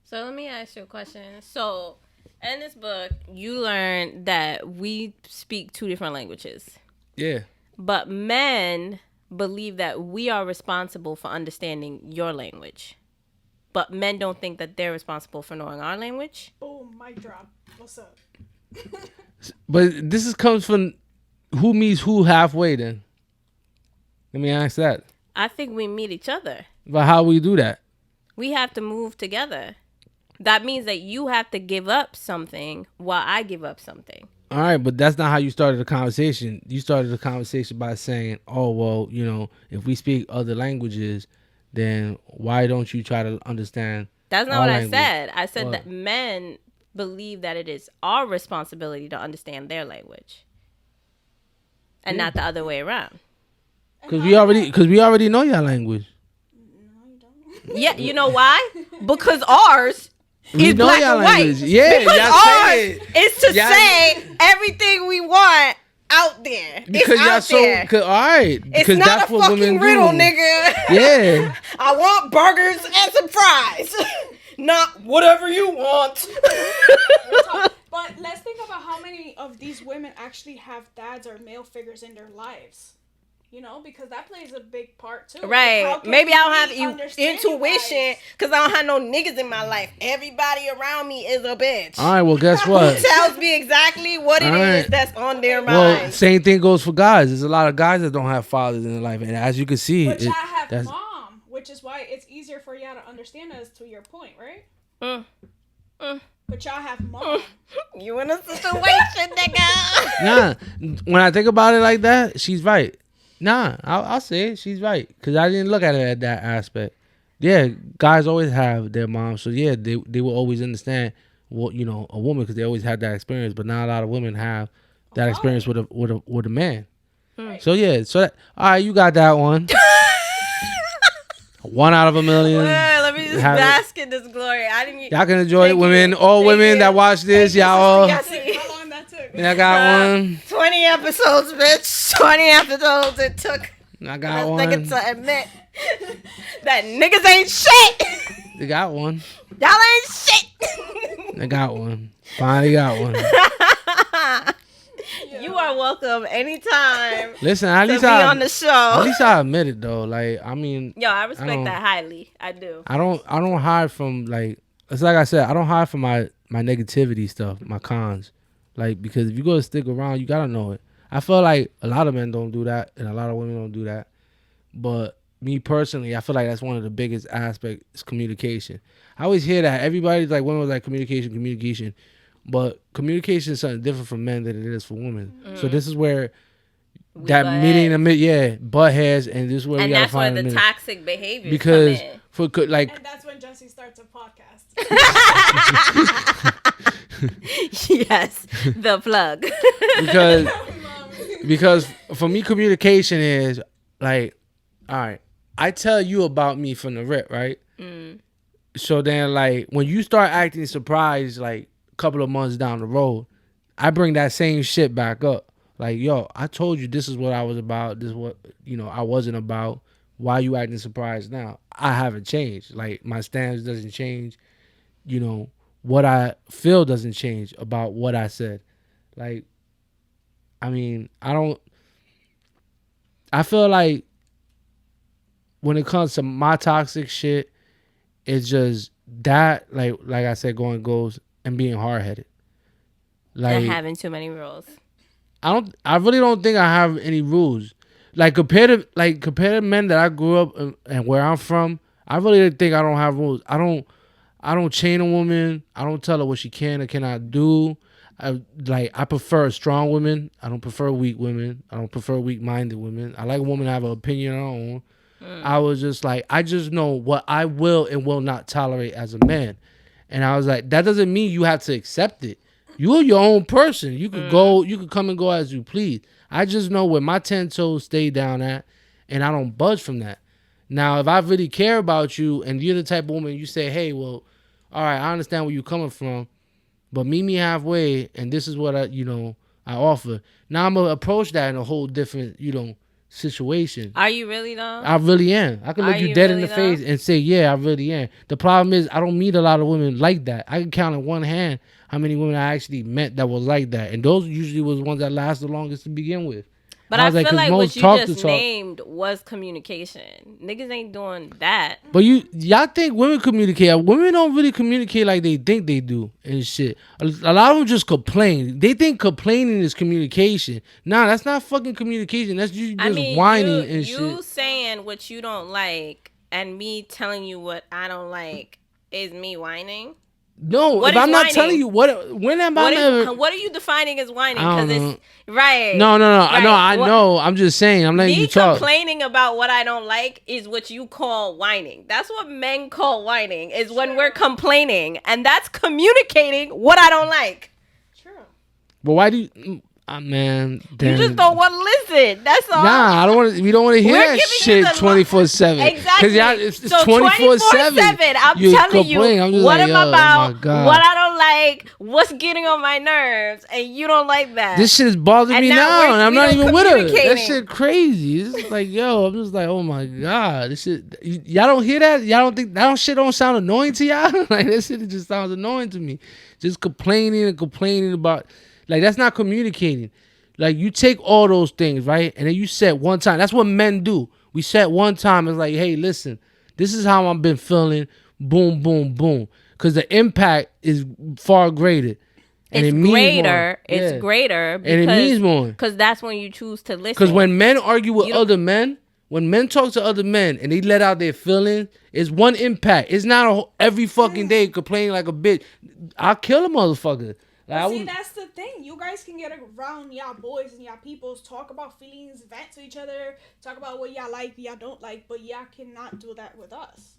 So let me ask you a question. So in this book, you learn that we speak 2 different languages. Yeah. But men believe that we are responsible for understanding your language. But men don't think that they're responsible for knowing our language. Boom, mic drop. What's up? But this comes from who meets who halfway then? Let me ask that. I think we meet each other. But how we do that? We have to move together. That means that you have to give up something while I give up something. All right, but that's not how you started the conversation. You started the conversation by saying, oh, well, you know, if we speak other languages, then why don't you try to understand? That's not what language? I said. I said what? That men believe that it is our responsibility to understand their language. And not the other way around. Because we already know your language. No, you don't. Yeah, you know why? Because ours is black and white. Yeah, because ours is to say everything we want out there. Because y'all there. All right. It's not that's a what fucking riddle, nigga. Yeah. I want burgers and some fries. Not whatever you want. But let's think about how many of these women actually have dads or male figures in their lives. You know, because that plays a big part too. Right. Like, maybe I don't have intuition because I don't have no niggas in my life. Everybody around me is a bitch. All right, well, guess what? Who tells me exactly what it is that's on their mind. Well, same thing goes for guys. There's a lot of guys that don't have fathers in their life. And as you can see, but y'all have mom, which is why it's easier for y'all to understand us to your point, right? But y'all have mom. You in a situation, nigga. Nah, when I think about it like that, she's right. Nah, I'll say it. She's right. Because I didn't look at it at that aspect. Yeah, guys always have their moms. So, yeah, they will always understand what, you know, a woman because they always had that experience. But not a lot of women have that experience with a man. Right. So, yeah. So, all right, you got that one. 1 out of a million. Well, let me just bask in this glory. Y'all can enjoy it, women. All women that watch this, y'all. How long that took? I got one. 20 episodes, bitch. 20 episodes it took. I got one. Niggas to admit that niggas ain't shit. They got one. Y'all ain't shit. They got one. Finally got one. You are welcome anytime. Listen, at least be on the show. At least I admit it though. Like, I mean, yo, I respect that highly. I do. I don't hide from, like, it's like I said, I don't hide from my negativity stuff, my cons. Like, because if you go to stick around, you gotta know it. I feel like a lot of men don't do that, and a lot of women don't do that. But me personally, I feel like that's one of the biggest aspects is communication. I always hear that everybody's like, women was like communication. But communication is something different for men than it is for women. So this is where that meeting, butt heads, and this is where we gotta find the toxic behavior. Because for like, and that's when Jesse starts a podcast. Yes, the plug. because for me, communication is like, all right, I tell you about me from the rip, right? So then, like, when you start acting surprised, like, couple of months down the road, I bring that same shit back up. Like, yo, I told you this is what I was about. This is what, you know, I wasn't about. Why you acting surprised now? I haven't changed. Like, my stance doesn't change. You know, what I feel doesn't change about what I said. Like, I mean, I don't. I feel like when it comes to my toxic shit, it's just that, like I said, going goes and being hard headed. Like And having too many rules. I really don't think I have any rules. Like compared to men that I grew up and where I'm from, I really think I don't have rules. I don't chain a woman. I don't tell her what she can or cannot do. I prefer strong women. I don't prefer weak women. I don't prefer weak-minded women. I like a woman to have an opinion on her own. I was just like, I just know what I will and will not tolerate as a man. And I was like, that doesn't mean you have to accept it. You're your own person. You could go, you could come and go as you please. I just know where my 10 toes stay down at, and I don't budge from that. Now, if I really care about you and you're the type of woman you say, hey, well, all right, I understand where you're coming from, but meet me halfway, and this is what I offer. Now I'm going to approach that in a whole different, situation. Are you really though? I really am. I can look you dead in the face and say, yeah, I really am. The problem is I don't meet a lot of women like that. I can count on one hand how many women I actually met that was like that. And those usually was the ones that last the longest to begin with. But I feel like what you just named was communication. Niggas ain't doing that. But y'all think women communicate. Women don't really communicate like they think they do and shit. A lot of them just complain. They think complaining is communication. Nah, that's not fucking communication. That's you just whining and shit. You saying what you don't like and me telling you what I don't like is me whining? No, what if I'm not telling you what are you defining as whining? Because it's right. No. Right. No, I know. I'm just saying. I'm letting you talk. Me complaining about what I don't like is what you call whining. That's what men call whining. Is when we're complaining, and that's communicating what I don't like. True. But why do you? Man, damn. You just don't want to listen. That's all. Nah, I don't want. We don't want to hear that shit 24/7. Exactly. Because it's 24/7. I'm telling you what I'm about, oh what I don't like, what's getting on my nerves, and you don't like that. This shit's bothering me now, and I'm not even with her. That shit crazy. It's like, yo, I'm just like, oh my god, this shit. Y'all don't hear that? Y'all don't think that shit don't sound annoying to y'all? Like that shit just sounds annoying to me. Just complaining about. Like, that's not communicating. Like, you take all those things, right? And then you set one time. That's what men do. We set one time. It's like, hey, listen, this is how I've been feeling. Boom, boom, boom. Because the impact is far greater. And it's greater. It's greater. And it means more. Because that's when you choose to listen. Because when men argue with other men, when men talk to other men and they let out their feelings, it's one impact. It's not every fucking day complaining like a bitch. I'll kill a motherfucker. See, that's the thing. You guys can get around y'all boys and y'all peoples, talk about feelings, vent to each other, talk about what y'all like, y'all don't like, but y'all cannot do that with us.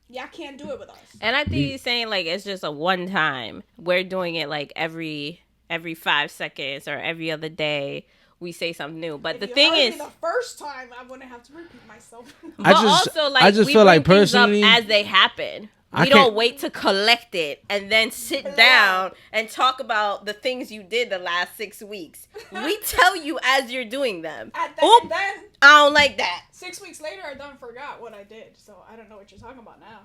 Y'all can't do it with us. And I think he's saying like it's just a one time. We're doing it like every 5 seconds or every other day. We say something new, but the thing is, the first time I wouldn't have to repeat myself. But also, like, I just feel like personally, as they happen. We don't wait to collect it and then sit down and talk about the things you did the last 6 weeks. We tell you as you're doing them. Then, I don't like that. 6 weeks later, I done forgot what I did, so I don't know what you're talking about now.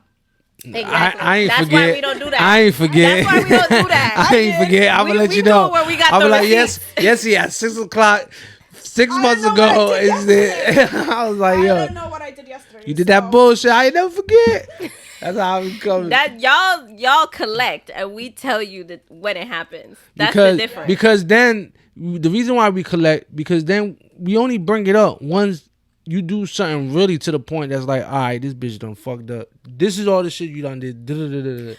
Exactly. I ain't That's forget. why we don't do that. I ain't forget. That's why we don't do that. I ain't forget. I'm gonna let you know. Where we got I'm the like, yes, at 6 o'clock. 6 months ago, is it? I was like, yo, I don't know what I did yesterday. You did that bullshit. I ain't never forget. That's how I was coming. That y'all collect, and we tell you that when it happens. That's the difference. Because then the reason why we collect, because then we only bring it up once you do something really to the point that's like, all right, this bitch done fucked up. This is all the shit you done did.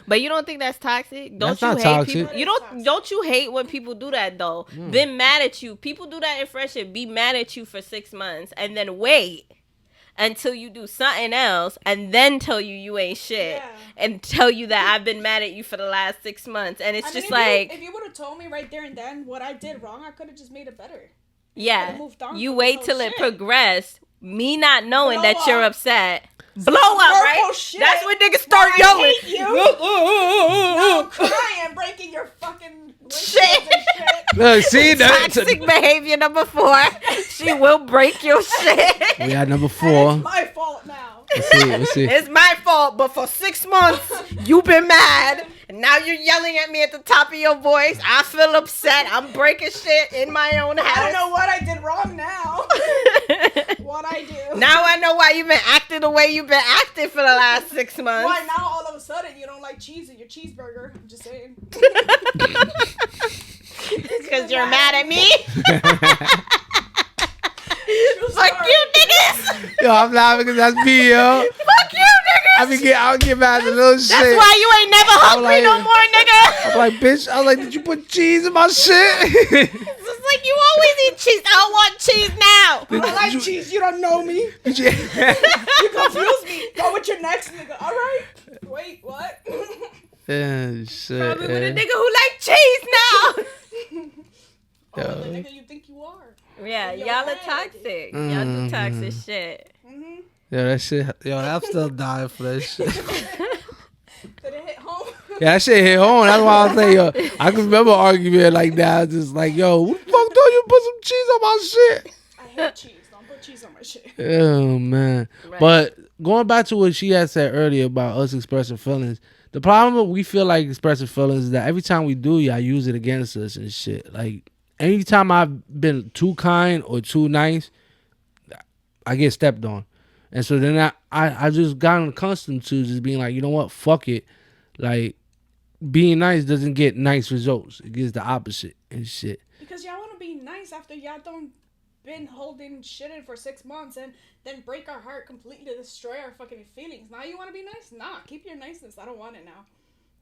But you don't think that's toxic? That's not toxic. People? Don't you hate when people do that though? Been mad at you. People do that in friendship. Be mad at you for 6 months and then wait until you do something else and then tell you ain't shit and tell you that I've been mad at you for the last 6 months. And it's just like, if you would have told me right there and then what I did wrong, I could have just made it better. Yeah, you wait till it progressed. Me not knowing that you're upset. Blow up, right? Shit. That's when niggas start yelling. I hate you. No, I'm crying, breaking your fucking shit. Look, see toxic behavior number 4. She will break your shit. We got number 4. It's my fault now. Let's see. It's my fault, but for 6 months you've been mad Now you're yelling at me at the top of your voice. I feel upset. I'm breaking shit in my own house. I don't know what I did wrong now. What I do. Now I know why you've been acting the way you've been acting for the last 6 months. Why now all of a sudden you don't like cheese in your cheeseburger? I'm just saying. Because you're mad at me? Fuck you, niggas! Yo, I'm laughing because that's me, yo. Fuck you, niggas! I'll get mad at the little shit. That's why you ain't never hungry like, no more, nigga! I'm like, bitch, I was like, did you put cheese in my shit? It's just like, you always eat cheese. I don't want cheese now. I don't like cheese. You don't know me. You confuse me. Go with your next nigga. All right. Wait, what? Yeah, shit. Probably with a nigga who like cheese now. Oh, the nigga you think you are. Yeah, y'all are toxic. Y'all do toxic shit. Mm-hmm. Yo, that shit. Yo, I'm still dying for that shit. Did it hit home? Yeah, that shit hit home. That's why I was saying, yo, I can remember an argument like that. Just like, yo, who the fuck told you to put some cheese on my shit? I hate cheese. Don't put cheese on my shit. Oh, man. Right. But going back to what she had said earlier about us expressing feelings, the problem with we feel like expressing feelings is that every time we do, y'all use it against us and shit. Like, anytime I've been too kind or too nice, I get stepped on. And so then I just gotten accustomed to just being like, you know what, fuck it. Like, being nice doesn't get nice results. It gets the opposite and shit. Because y'all want to be nice after y'all done been holding shit in for 6 months and then break our heart completely, destroy our fucking feelings. Now you want to be nice? Nah, keep your niceness. I don't want it now.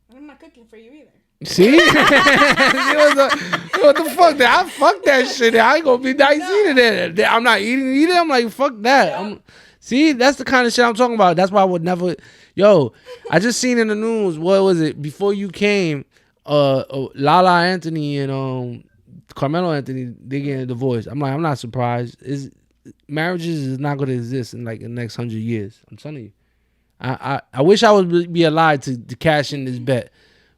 And I'm not cooking for you either. See? what the fuck? I fuck that shit. I ain't gonna be nice eating it. I'm not eating it either. I'm like, fuck that. Yeah. See, that's the kind of shit I'm talking about. That's why I would never. Yo, I just seen in the news. What was it? Before you came, Lala Anthony and Carmelo Anthony, they getting a divorce. I'm like, I'm not surprised. Marriages is not gonna exist in like the next 100 years. I'm telling you. I wish I would be alive to cash in this bet.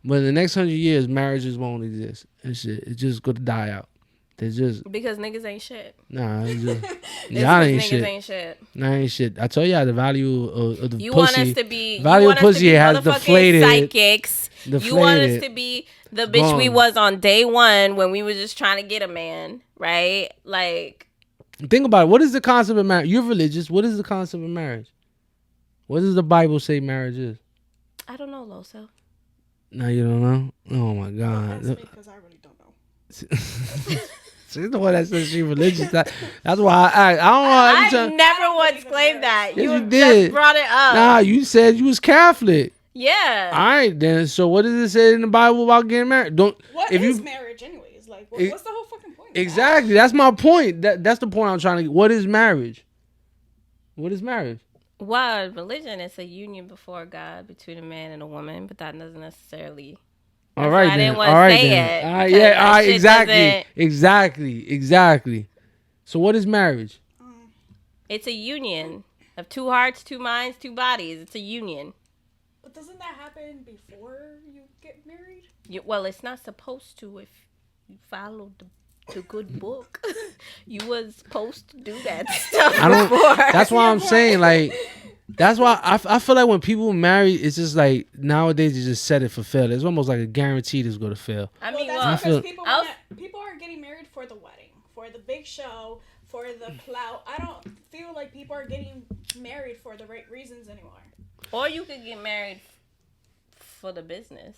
But in the next 100 years, marriages won't exist and shit. It's just gonna die out. They just Because niggas ain't shit. nah. It's just, It's y'all ain't niggas shit. ain't shit. Nah, ain't shit. I told y'all the value of the You pussy. want us to be value you of want us to pussy be has motherfucking deflated. psychics. You want us Deflated. to be the bitch we Gone. was on day one when we were just trying to get a man, right? Like, Think about it. What is the concept of marriage? You're religious. What is the concept of marriage? What does the Bible say marriage is? I don't know, Loso. No, you don't know? Oh, my That's God. me because I really don't know. She's the one that says she's religious. That's why I asked. I don't know. Every I time, never once claimed that. Yes, You you just did. brought it up. nah, you said you was Catholic. Yeah. All right, then. So what does it say in the Bible about getting married? What if is you marriage anyways? Like, It- what's the whole fucking point? exactly. That's my point. That's the point I'm trying to get. What is marriage? What is marriage? Well, religion is a union before God between a man and a woman, but that doesn't necessarily. All That's right why I then. didn't want All to right say then. it. All right, because yeah. that All right. shit doesn't- Exactly. So what is marriage? It's a union of two hearts, two minds, two bodies. It's a union. But doesn't that happen before you get married? Well, it's not supposed to if you follow the good book. You was supposed to do that stuff I don't. before. That's why I'm saying like. That's why I feel like when people marry, it's just like nowadays you just set it for failure. It's almost like a guarantee it's going to fail. I mean, Well, well, that's feel- because people are getting married for the wedding, for the big show, for the clout. I don't feel like people are getting married for the right reasons anymore. or you could get married for the business,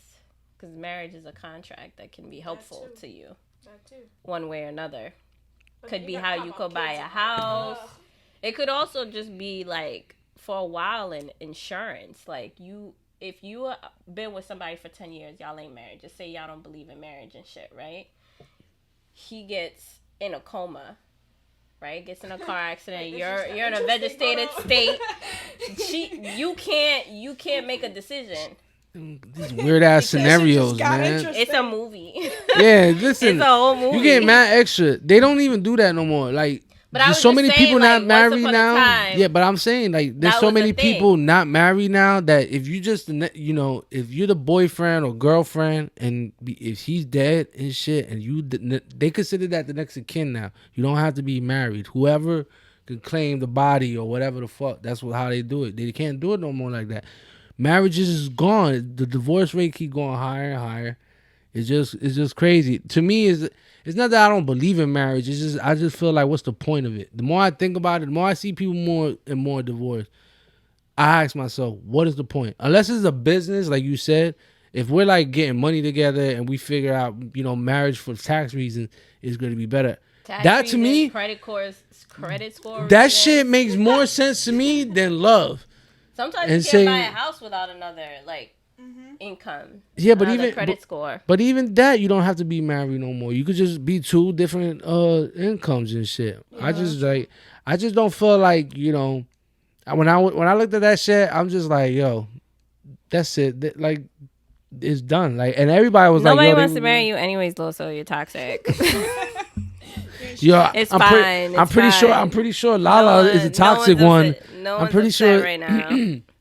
because marriage is a contract that can be helpful too. to you That too. one way or another. But Could then be gotta how talk you about could buy kids a and- house. Ugh. It could also just be like for a while in insurance. Like if you been with somebody for 10 years, y'all ain't married. Just say y'all don't believe in marriage and shit, right? He gets in a coma, right? Gets in a car accident. Like, you're this is in a interesting, vegetated but, state. You can't make a decision. These weird ass scenarios, got man. interesting. It's a movie. Yeah, listen. It's a whole movie. You get mad extra. They don't even do that no more. Like, But I there's was so just many saying, people like, not once married upon a now. time, Yeah, but I'm saying like there's that so was many the thing. people not married now that if you just if you're the boyfriend or girlfriend and if he's dead and shit and they consider that the next of kin now. You don't have to be married. Whoever can claim the body or whatever the fuck. That's how they do it. They can't do it no more like that. marriages is gone. The divorce rate keep going higher and higher. It's just crazy. To me, it's not that I don't believe in marriage. It's just I just feel like what's the point of it? The more I think about it, the more I see people more and more divorced. I ask myself, what is the point? Unless it's a business, like you said, if we're like getting money together and we figure out, marriage for tax reasons is going to be better. That to me, credit score. That shit makes more sense to me than love. Sometimes you can't buy a house without another income. Yeah, but even credit score. But even that, you don't have to be married no more. You could just be two different incomes and shit. Yeah. I just don't feel like when I looked at that shit, I'm just like, yo, that's it. Like, it's done. Like, and everybody was nobody like, wants to marry you anyways, though. So you're toxic. Yo, it's fine. I'm pretty sure Lala is a toxic one. I'm pretty sure right now.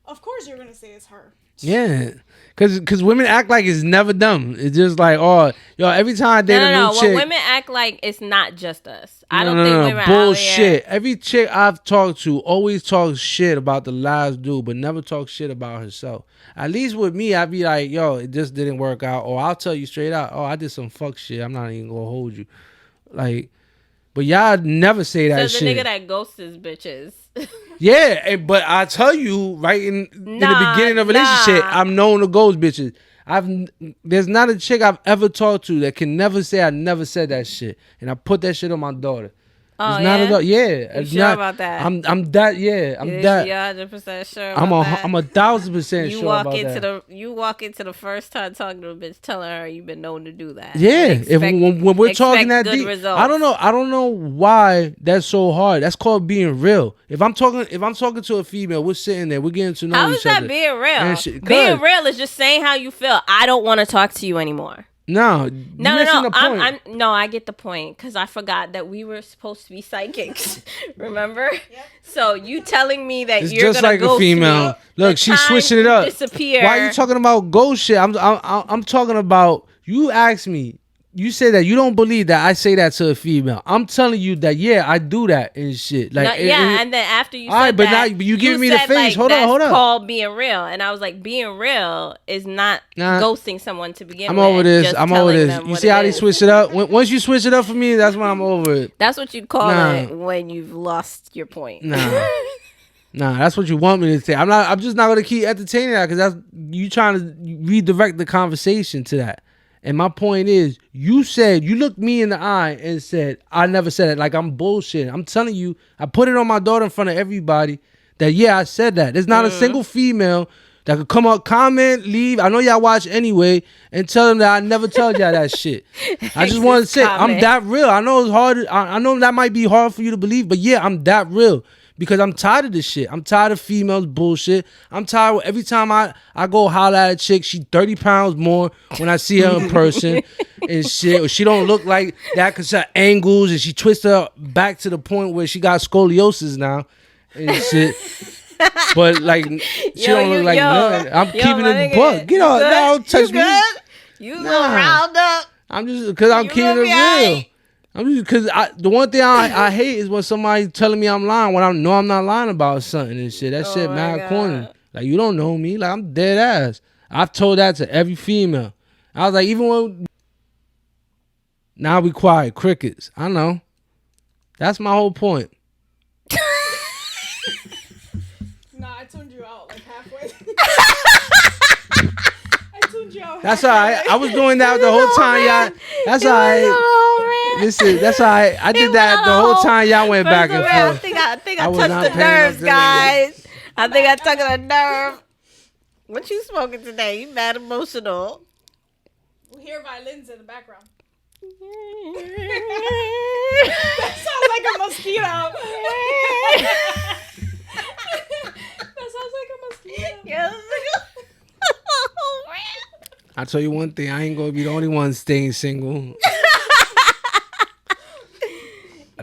Of course, you're gonna say it's her. Yeah. Cause women act like it's never them. It's just like, oh, yo, every time I date a new chick. Well, women act like it's not just us. I don't think women bullshit. Every chick I've talked to always talks shit about the last dude, but never talks shit about herself. At least with me, I'd be like, yo, it just didn't work out. Or I'll tell you straight out, oh, I did some fuck shit. I'm not even gonna hold you. Like, but y'all never say that shit. So the nigga that ghosts his bitches. Yeah, but I tell you, right in the beginning of a relationship, I'm known to ghost bitches. There's not a chick I've ever talked to that can never say I never said that shit, and I put that shit on my daughter. Oh, it's not about, yeah. You sure about that? I'm that, yeah. I'm that. You're 100% sure about that? I'm 1,000% sure about that. You walk into the first time talking to a bitch, telling her you've been known to do that. Yeah. When we're talking that deep, results. I don't know why that's so hard. That's called being real. If I'm talking to a female, we're sitting there, we're getting to know each other. How is that being real? Being real is just saying how you feel. I don't want to talk to you anymore. No. I get the point because I forgot that we were supposed to be psychics. Remember? Yep. So you telling me that it's you're just gonna like a female. Look, she's switching it up. Disappear. Why are you talking about ghost shit? I'm talking about. You asked me. You say that you don't believe that I say that to a female. I'm telling you that I do that and shit. Like and then after you said all right, but now you give me the face. Hold on. That's called being real, and I was like, being real is not ghosting someone to begin with. I'm over this. You see how they switch it up? Once you switch it up for me, that's when I'm over it. That's what you call it when you've lost your point. Nah, that's what you want me to say. I'm just not gonna keep entertaining that because that's you trying to redirect the conversation to that. And my point is, you looked me in the eye and said, I never said it. Like I'm bullshitting. I'm telling you, I put it on my daughter in front of everybody that, I said that. There's not a single female that could come up, comment, leave. I know y'all watch anyway and tell them that I never tell y'all that shit. I just want to say, I'm that real. I know it's hard. I know that might be hard for you to believe, but I'm that real. Because I'm tired of this shit. I'm tired of females bullshit. I'm tired of every time I go holler at a chick, she 30 pounds more when I see her in person and shit. Or she don't look like that because her angles and she twists her back to the point where she got scoliosis now and shit. But like, she don't look like nothing. I'm keeping it buck. Get on, don't touch me. You gonna round up. I'm just, because I'm keeping it real. Because the one thing I hate is when somebody telling me I'm lying when I know I'm not lying about something and shit. That shit mad corny. Like, you don't know me. Like, I'm dead ass. I've told that to every female. I was like, even when... Now we quiet. Crickets. I know. That's my whole point. Nah, I tuned you out like halfway. I tuned you out. That's all right. I was doing that the whole time, y'all. That's all right. Listen, that's all right. I did that the whole time y'all went back and forth. I think I touched the nerves, guys. I think I touched a nerve. What you smoking today? You mad emotional. We hear violins in the background. That sounds like a mosquito. That sounds like a mosquito. Yes. I'll tell you one thing. I ain't going to be the only one staying single. I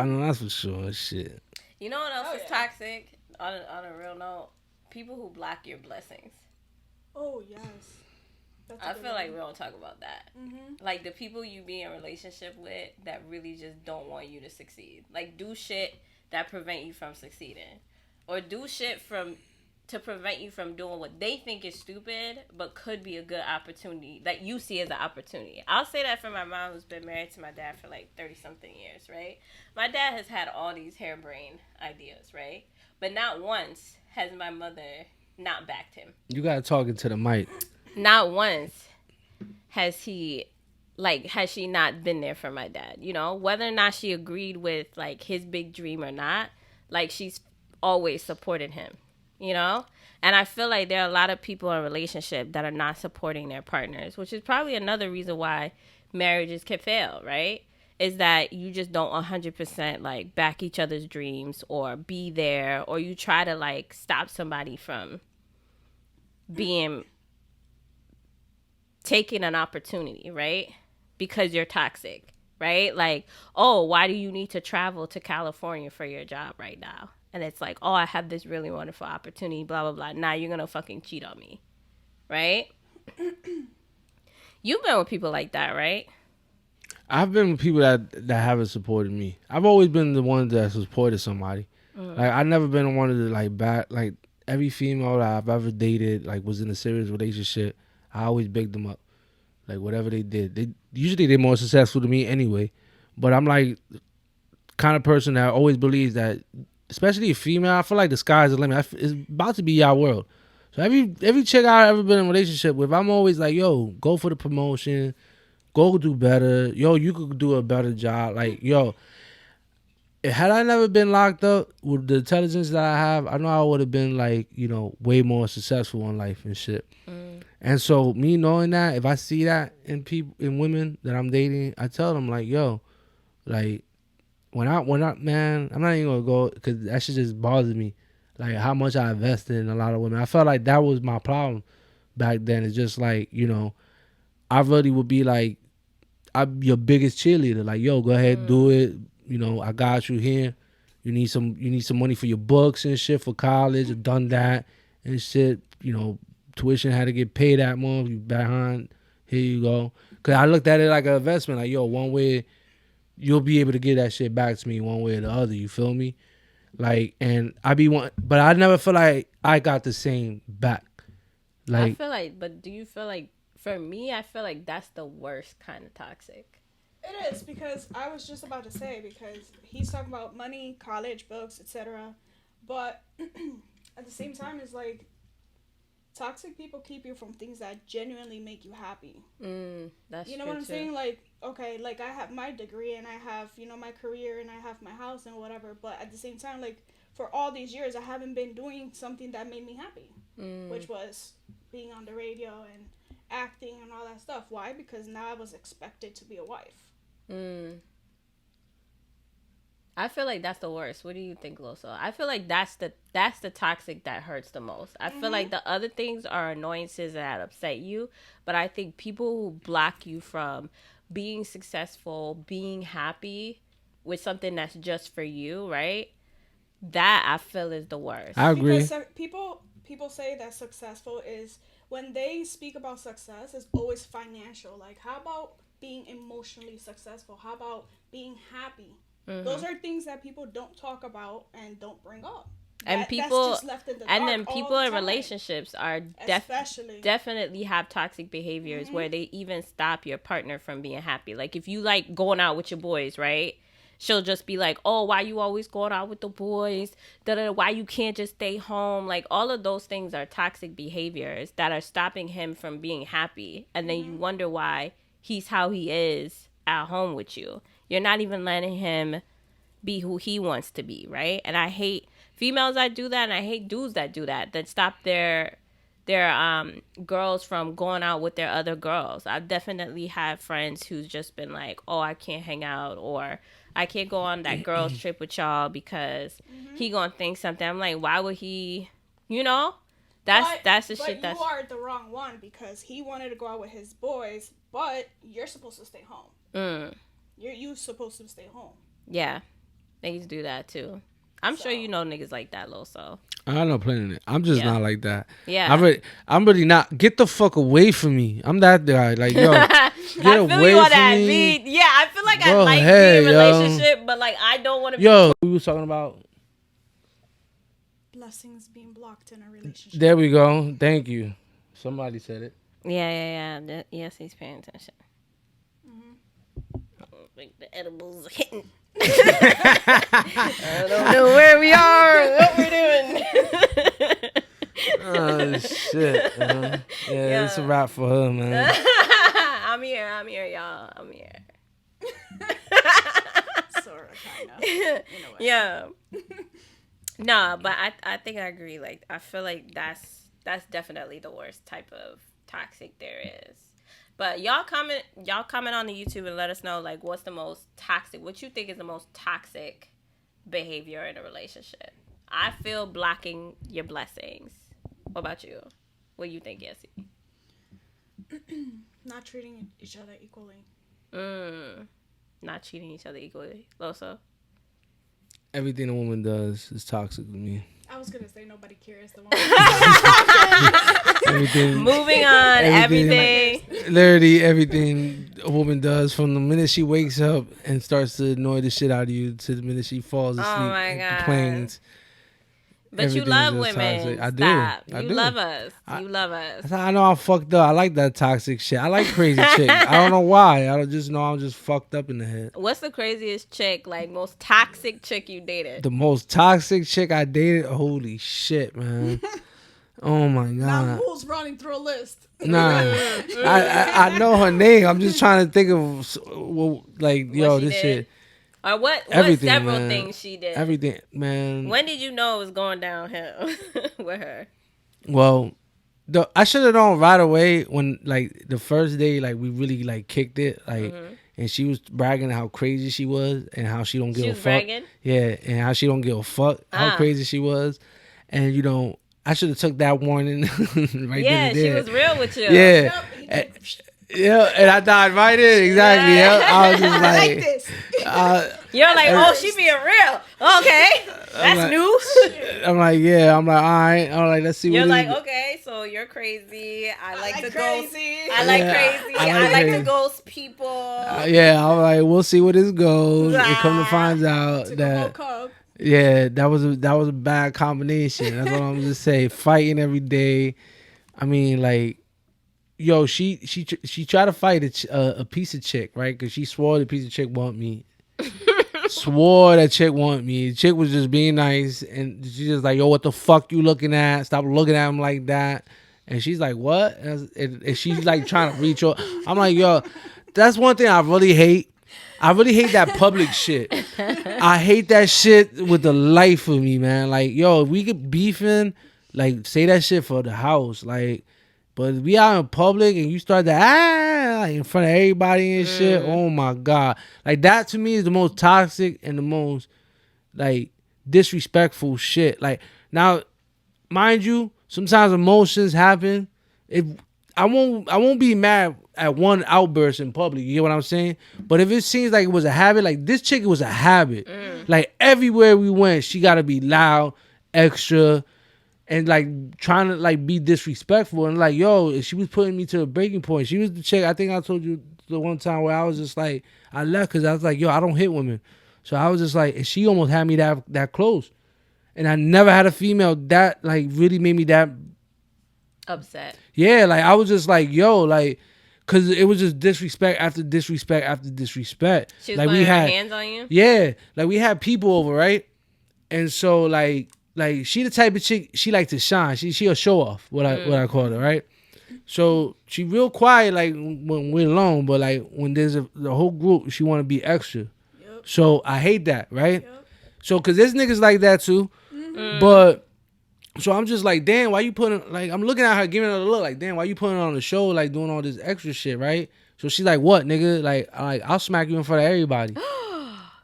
know that's for sure. Shit. You know what else is toxic? On a real note, people who block your blessings. Oh yes. I feel like we don't talk about that. Mm-hmm. Like the people you be in a relationship with that really just don't want you to succeed. Like do shit that prevent you from succeeding, or do shit to prevent you from doing what they think is stupid, but could be a good opportunity that you see as an opportunity. I'll say that for my mom, who's been married to my dad for like 30-something years, right? My dad has had all these harebrained ideas, right? But not once has my mother not backed him. You gotta talk into the mic. Not once has she not been there for my dad, you know? Whether or not she agreed with, like, his big dream or not, like, she's always supported him, you know? And I feel like there are a lot of people in a relationship that are not supporting their partners, which is probably another reason why marriages can fail, right? Is that you just don't 100%, like, back each other's dreams or be there, or you try to, like, stop somebody from taking an opportunity, right? Because you're toxic, right? Like, oh, why do you need to travel to California for your job right now? And it's like, oh, I have this really wonderful opportunity, blah, blah, blah. Now you're going to fucking cheat on me, right? You've been with people like that, right? I've been with people that haven't supported me. I've always been the one that supported somebody. Like, I've never been one of the, like, bad, like, every female that I've ever dated, like, was in a serious relationship. I always bigged them up. Like, whatever they did. Usually they're more successful than me anyway. But I'm, like, kind of person that always believes that, especially a female, I feel like the sky's the limit. It's about to be y'all world. So every chick I've ever been in a relationship with, I'm always like, yo, go for the promotion. Go do better. Yo, you could do a better job. Like, yo, had I never been locked up with the intelligence that I have, I know I would have been, like, you know, way more successful in life and shit. And so me knowing that, if I see that in people, in women that I'm dating, I tell them, like, yo, like, when I man, I'm not even gonna go, because that shit just bothers me. Like, how much I invested in a lot of women. I felt like that was my problem back then. It's just like, you know, I really would be like, I'm your biggest cheerleader. Like, yo, go ahead, do it. You know, I got you here. You need some money for your books and shit for college. I've done that and shit. You know, tuition had to get paid that month. You behind. Here you go. Cause I looked at it like an investment. Like, yo, one way you'll be able to get that shit back to me one way or the other. You feel me? Like, and I be one, but I never feel like I got the same back. Like, I feel like, but do you feel like, for me, I feel like that's the worst kind of toxic. It is, because I was just about to say, because he's talking about money, college, books, etc. But at the same time, it's like, toxic people keep you from things that genuinely make you happy. That's you know what I'm saying? Like, okay, like, I have my degree and I have, you know, my career and I have my house and whatever. But at the same time, like, for all these years, I haven't been doing something that made me happy, which was being on the radio and acting and all that stuff. Why? Because now I was expected to be a wife. I feel like that's the worst. What do you think, Loso? I feel like that's the toxic that hurts the most. I feel like the other things are annoyances that upset you, but I think people who block you from being successful, being happy with something that's just for you, right? That I feel is the worst. I agree. Because people say that successful is, when they speak about success, it's always financial. Like, how about being emotionally successful? How about being happy? Those are things that people don't talk about and don't bring up. And people, that's just left in the dark, and then people in relationships are definitely have toxic behaviors where they even stop your partner from being happy. Like, if you like going out with your boys, right? She'll just be like, oh, why you always going out with the boys? Why you can't just stay home? Like, all of those things are toxic behaviors that are stopping him from being happy. And then you wonder why he's how he is at home with you. You're not even letting him be who he wants to be, right? And I hate females that do that, and I hate dudes that do that stop their girls from going out with their other girls. I've definitely had friends who's just been like, oh, I can't hang out, or I can't go on that girls trip with y'all because he gonna think something. I'm like, why would he, you know? That's the shit that's... But you are the wrong one, because he wanted to go out with his boys, but you're supposed to stay home. You're supposed to stay home. Yeah. Niggas do that too. I'm sure you know niggas like that, Loso. I know plenty of it. I'm just not like that. Yeah. I'm really not. Get the fuck away from me. I'm that guy. Like, yo, get away from me. Yeah, I feel like I like being in a relationship, but like I don't want to be. Yo, we was talking about blessings being blocked in a relationship. There we go. Thank you. Somebody said it. Yeah. Yes, he's paying attention. I don't think the edibles are hitting. I don't know where we are, what we're doing. Oh shit. Yeah, it's a wrap for her, man. I'm here, y'all. I'm here. Sort of, kind of. Yeah. No, but I think I agree. Like, I feel like that's definitely the worst type of toxic there is. But y'all comment on the YouTube and let us know, like, what's the most toxic, what you think is the most toxic behavior in a relationship. I feel blocking your blessings. What about you? What do you think, Yeci? Not treating each other equally. Not treating each other equally. Loso? Everything a woman does is toxic to me. I was gonna say nobody cares. The one. Everything. Moving on. Everything. Literally everything a woman does, from the minute she wakes up and starts to annoy the shit out of you to the minute she falls asleep my and God. complains. But you Everything love is just women. toxic. I do. Stop. I You do. love us. You love us. That's how I know I'm fucked up. I like that toxic shit. I like crazy chicks. I don't know why. I don't just know I'm just fucked up in the head. What's the craziest chick, like most toxic chick you dated? The most toxic chick I dated? Holy shit, man. Oh my Now God. who's running through a list? Nah. I know her name. I'm just trying to think of, well, like, yo, she this did? shit. Or what Everything, several man. things she did? Everything, man. When did you know it was going downhill with her? Well, I should have known right away when, like, the first day, like, we really, like, kicked it, like, and she was bragging how crazy she was and how she don't give She a was fuck. bragging? Yeah, and how she don't give a fuck how crazy she was, and you know, I should have took that warning right Yeah, then and she there. was real with you. Yeah. Yeah, and I died right in. Exactly. Yeah. I was just I like like, this. You're like, oh, she being real. Okay, that's like- new. I'm like, yeah. I'm like, all right. I'm like, let's see You're what like, this- okay, so you're crazy. I like to crazy. ghost. I like Yeah, crazy. I I like like crazy. to ghost people. Yeah, I'm like, we'll see where this goes. And come to find out Took a whole that, cup. yeah, that was a bad combination. That's what I'm just saying. Fighting every day. I mean, like, yo, she tried to fight a piece of chick, right? Because she swore the piece of chick want me. Swore that chick want me. The chick was just being nice, and she just like, yo, what the fuck you looking at? Stop looking at him like that. And she's like, what? And she's like trying to reach her. I'm like, yo, that's one thing I really hate. I really hate that public shit. I hate that shit with the life of me, man. Like, yo, if we get beefing, like, say that shit for the house. Like, but if we out in public and you start to like, in front of everybody and shit, oh my God. Like, that to me is the most toxic and the most, like, disrespectful shit. Like, now, mind you, sometimes emotions happen. I won't be mad at one outburst in public. You get what I'm saying? But if it seems like it was a habit, like this chick, it was a habit. Like everywhere we went, she got to be loud, extra, and like trying to like be disrespectful. And like, yo, she was putting me to a breaking point. She was the chick. I think I told you the one time where I was just like, I left because I was like, yo, I don't hit women. So I was just like, and she almost had me that close. And I never had a female that like really made me that Upset. yeah, like I was just like, yo, like, cause it was just disrespect after disrespect after disrespect. She was like putting her hands on you? Yeah, like we had people over, right? And so like she the type of chick, she like to shine. She a show off, what I call her, right? So she real quiet like when we're alone, but like when there's the whole group, she want to be extra. Yep. So I hate that, right? Yep. So cause there's niggas like that too, but. So I'm just like, damn, why you putting, like, I'm looking at her, giving her a look, like, damn, why you putting her on the show, like, doing all this extra shit, right? So she's like, what, nigga? Like, I'll smack you in front of everybody.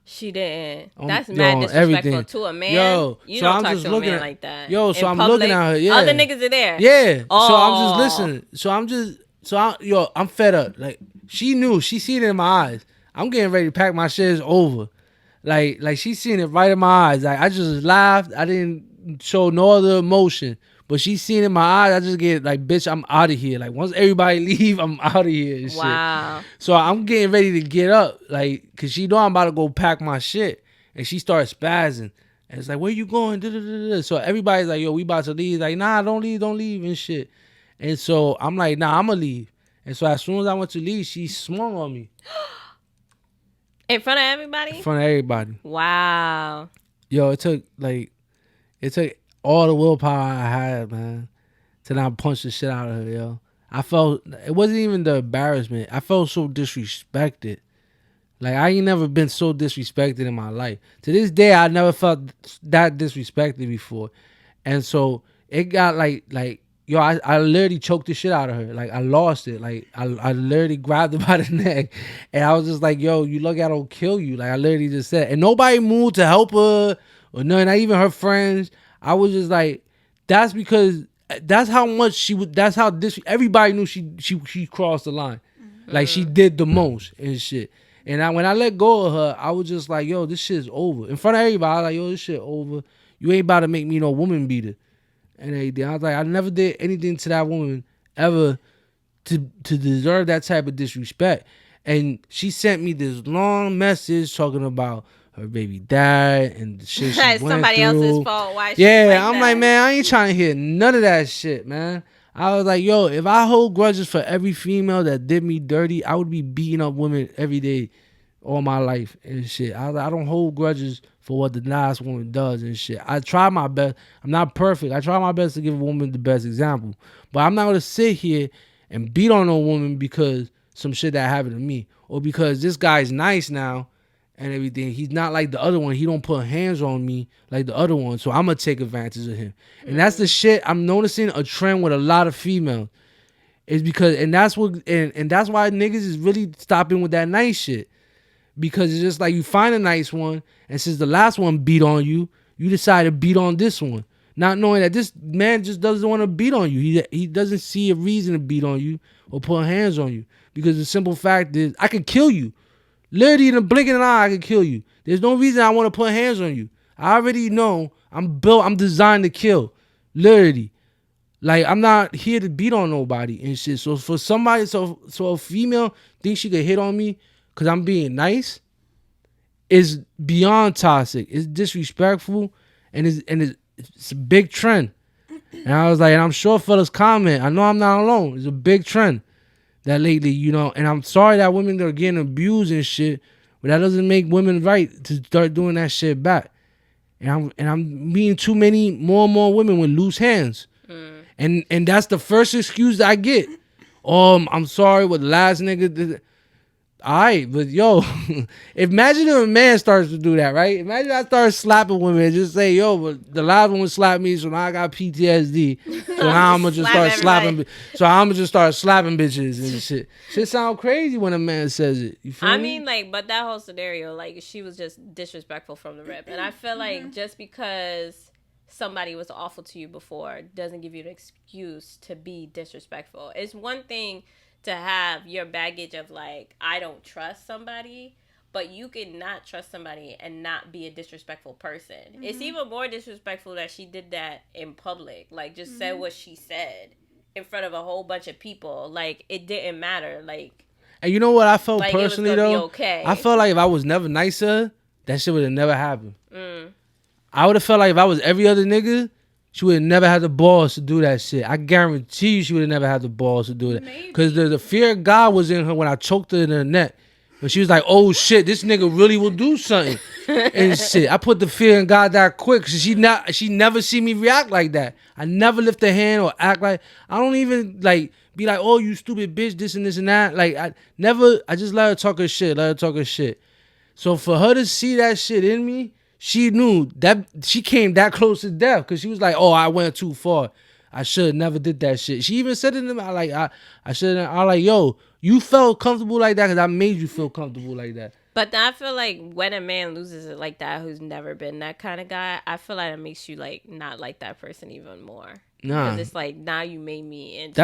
She didn't. On- That's yo, mad on disrespectful everything. to a man. Yo, You so don't I'm talk just to a looking man at- like that. Yo, so In I'm public, looking at her, yeah. Other niggas are there. Yeah. So I'm Oh. just listening. So I'm fed up. Like, she knew. She seen it in my eyes. I'm getting ready to pack my shit. It's over. Like she seen it right in my eyes. Like, I just laughed. I didn't show no other emotion. But she seen it in my eyes. I just get like, bitch, I'm out of here. Like, once everybody leave, I'm out of here and shit. Wow. So I'm getting ready to get up. Like, cause she know I'm about to go pack my shit. And she starts spazzing. And it's like, where you going? Da-da-da-da. So everybody's like, yo, we about to leave. Like, nah, don't leave and shit. And so I'm like, nah, I'm going to leave. And so as soon as I went to leave, she swung on me. In front of everybody? In front of everybody. Wow. Yo, it took all the willpower I had, man, to not punch the shit out of her, yo. I felt, it wasn't even the embarrassment. I felt so disrespected. Like, I ain't never been so disrespected in my life. To this day, I never felt that disrespected before. And so it got like yo, I literally choked the shit out of her. Like, I lost it. Like, I literally grabbed her by the neck. And I was just like, yo, you look at her, I'll kill you. Like, I literally just said. And nobody moved to help her or nothing, not even her friends. I was just like, that's because that's how much she would, that's how this, everybody knew she crossed the line. Like, she did the most and shit. And when I let go of her, I was just like, yo, this shit's over. In front of everybody, I was like, yo, this shit over. You ain't about to make me no woman beater. And everything. I was like, I never did anything to that woman ever to deserve that type of disrespect. And she sent me this long message talking about her baby dad and the shit she went somebody through. Else's fault. Why she I'm that? like, man, I ain't trying to hear none of that shit, man. I was like, yo, if I hold grudges for every female that did me dirty, I would be beating up women every day all my life and shit. I was like, I don't hold grudges for what the last woman does and shit. I try my best. I'm not perfect. I try my best to give a woman the best example. But I'm not going to sit here and beat on no woman because some shit that happened to me. Or because this guy's nice now and everything. He's not like the other one. He don't put hands on me like the other one. So I'm going to take advantage of him. And that's the shit I'm noticing a trend with a lot of females. Is because, and that's what, and that's why niggas is really stopping with that nice shit. Because it's just like you find a nice one, and since the last one beat on you, you decide to beat on this one. Not knowing that this man just doesn't want to beat on you. He doesn't see a reason to beat on you or put hands on you. Because the simple fact is, I could kill you. Literally in a blink of an eye, I could kill you. There's no reason I want to put hands on you. I already know I'm designed to kill. Literally. Like, I'm not here to beat on nobody and shit. So for somebody, so a female thinks she could hit on me because I'm being nice, is beyond toxic. It's disrespectful, and it's a big trend. And I was like, and I'm sure fellas comment, I know I'm not alone. It's a big trend that lately, you know, and I'm sorry that women are getting abused and shit, but that doesn't make women right to start doing that shit back. And I'm meeting too many more and more women with loose hands. And that's the first excuse that I get. I'm sorry what the last nigga did. Alright, but yo, imagine if a man starts to do that, right? Imagine I start slapping women and just say, yo, but the last one slapped me, so now I got PTSD. So now I'm gonna just start slapping. So I'm gonna just start slapping bitches and shit. Shit sound crazy when a man says it. You feel me? I mean, like, but that whole scenario, like, she was just disrespectful from the rip. And I feel like just because somebody was awful to you before doesn't give you an excuse to be disrespectful. It's one thing to have your baggage of, like, I don't trust somebody, but you can not trust somebody and not be a disrespectful person. It's even more disrespectful that she did that in public. Like, just said what she said in front of a whole bunch of people. Like, it didn't matter. Like, and you know what I felt like, personally, it was gonna though? be okay. I felt like if I was never nicer, that shit would have never happened. I would have felt like if I was every other nigga, she would have never had the balls to do that shit. I guarantee you she would have never had the balls to do that. Because the fear of God was in her when I choked her in her neck. But she was like, oh shit, this nigga really will do something. And shit. I put the fear in God that quick. She never see me react like that. I never lift a hand or act like, I don't even like be like, oh, you stupid bitch, this and this and that. Like, I just let her talk her shit. So for her to see that shit in me, she knew that she came that close to death because she was like, oh, I went too far. I should have never did that shit. She even said it to me, I should have, I like, yo, you felt comfortable like that because I made you feel comfortable like that. But I feel like when a man loses it like that, who's never been that kind of guy, I feel like it makes you, like, not like that person even more. Nah. Because it's like, now you made me into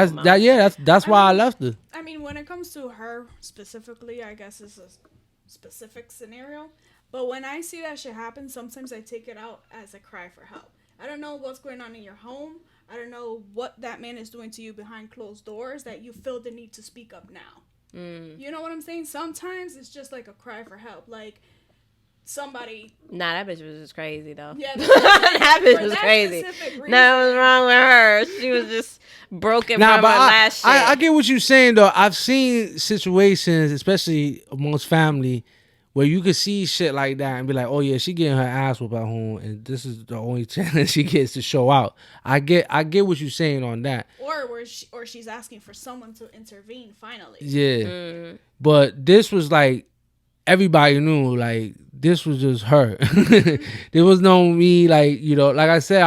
that's why I left her. I mean, when it comes to her specifically, I guess it's a specific scenario. But when I see that shit happen, sometimes I take it out as a cry for help. I don't know what's going on in your home. I don't know what that man is doing to you behind closed doors that you feel the need to speak up now. You know what I'm saying? Sometimes it's just like a cry for help. Like, somebody. Nah, that bitch was just crazy though. Yeah, that bitch was that crazy. specific reason. Nothing was wrong with her. She was just broken from her last shit. I get what you're saying though. I've seen situations, especially amongst family, where you could see shit like that and be like, oh yeah, she getting her ass whooped at home, and this is the only chance she gets to show out. I get what you're saying on that. Or she's asking for someone to intervene finally. Yeah, but this was like everybody knew, like this was just her. There was no me, like, you know, like I said,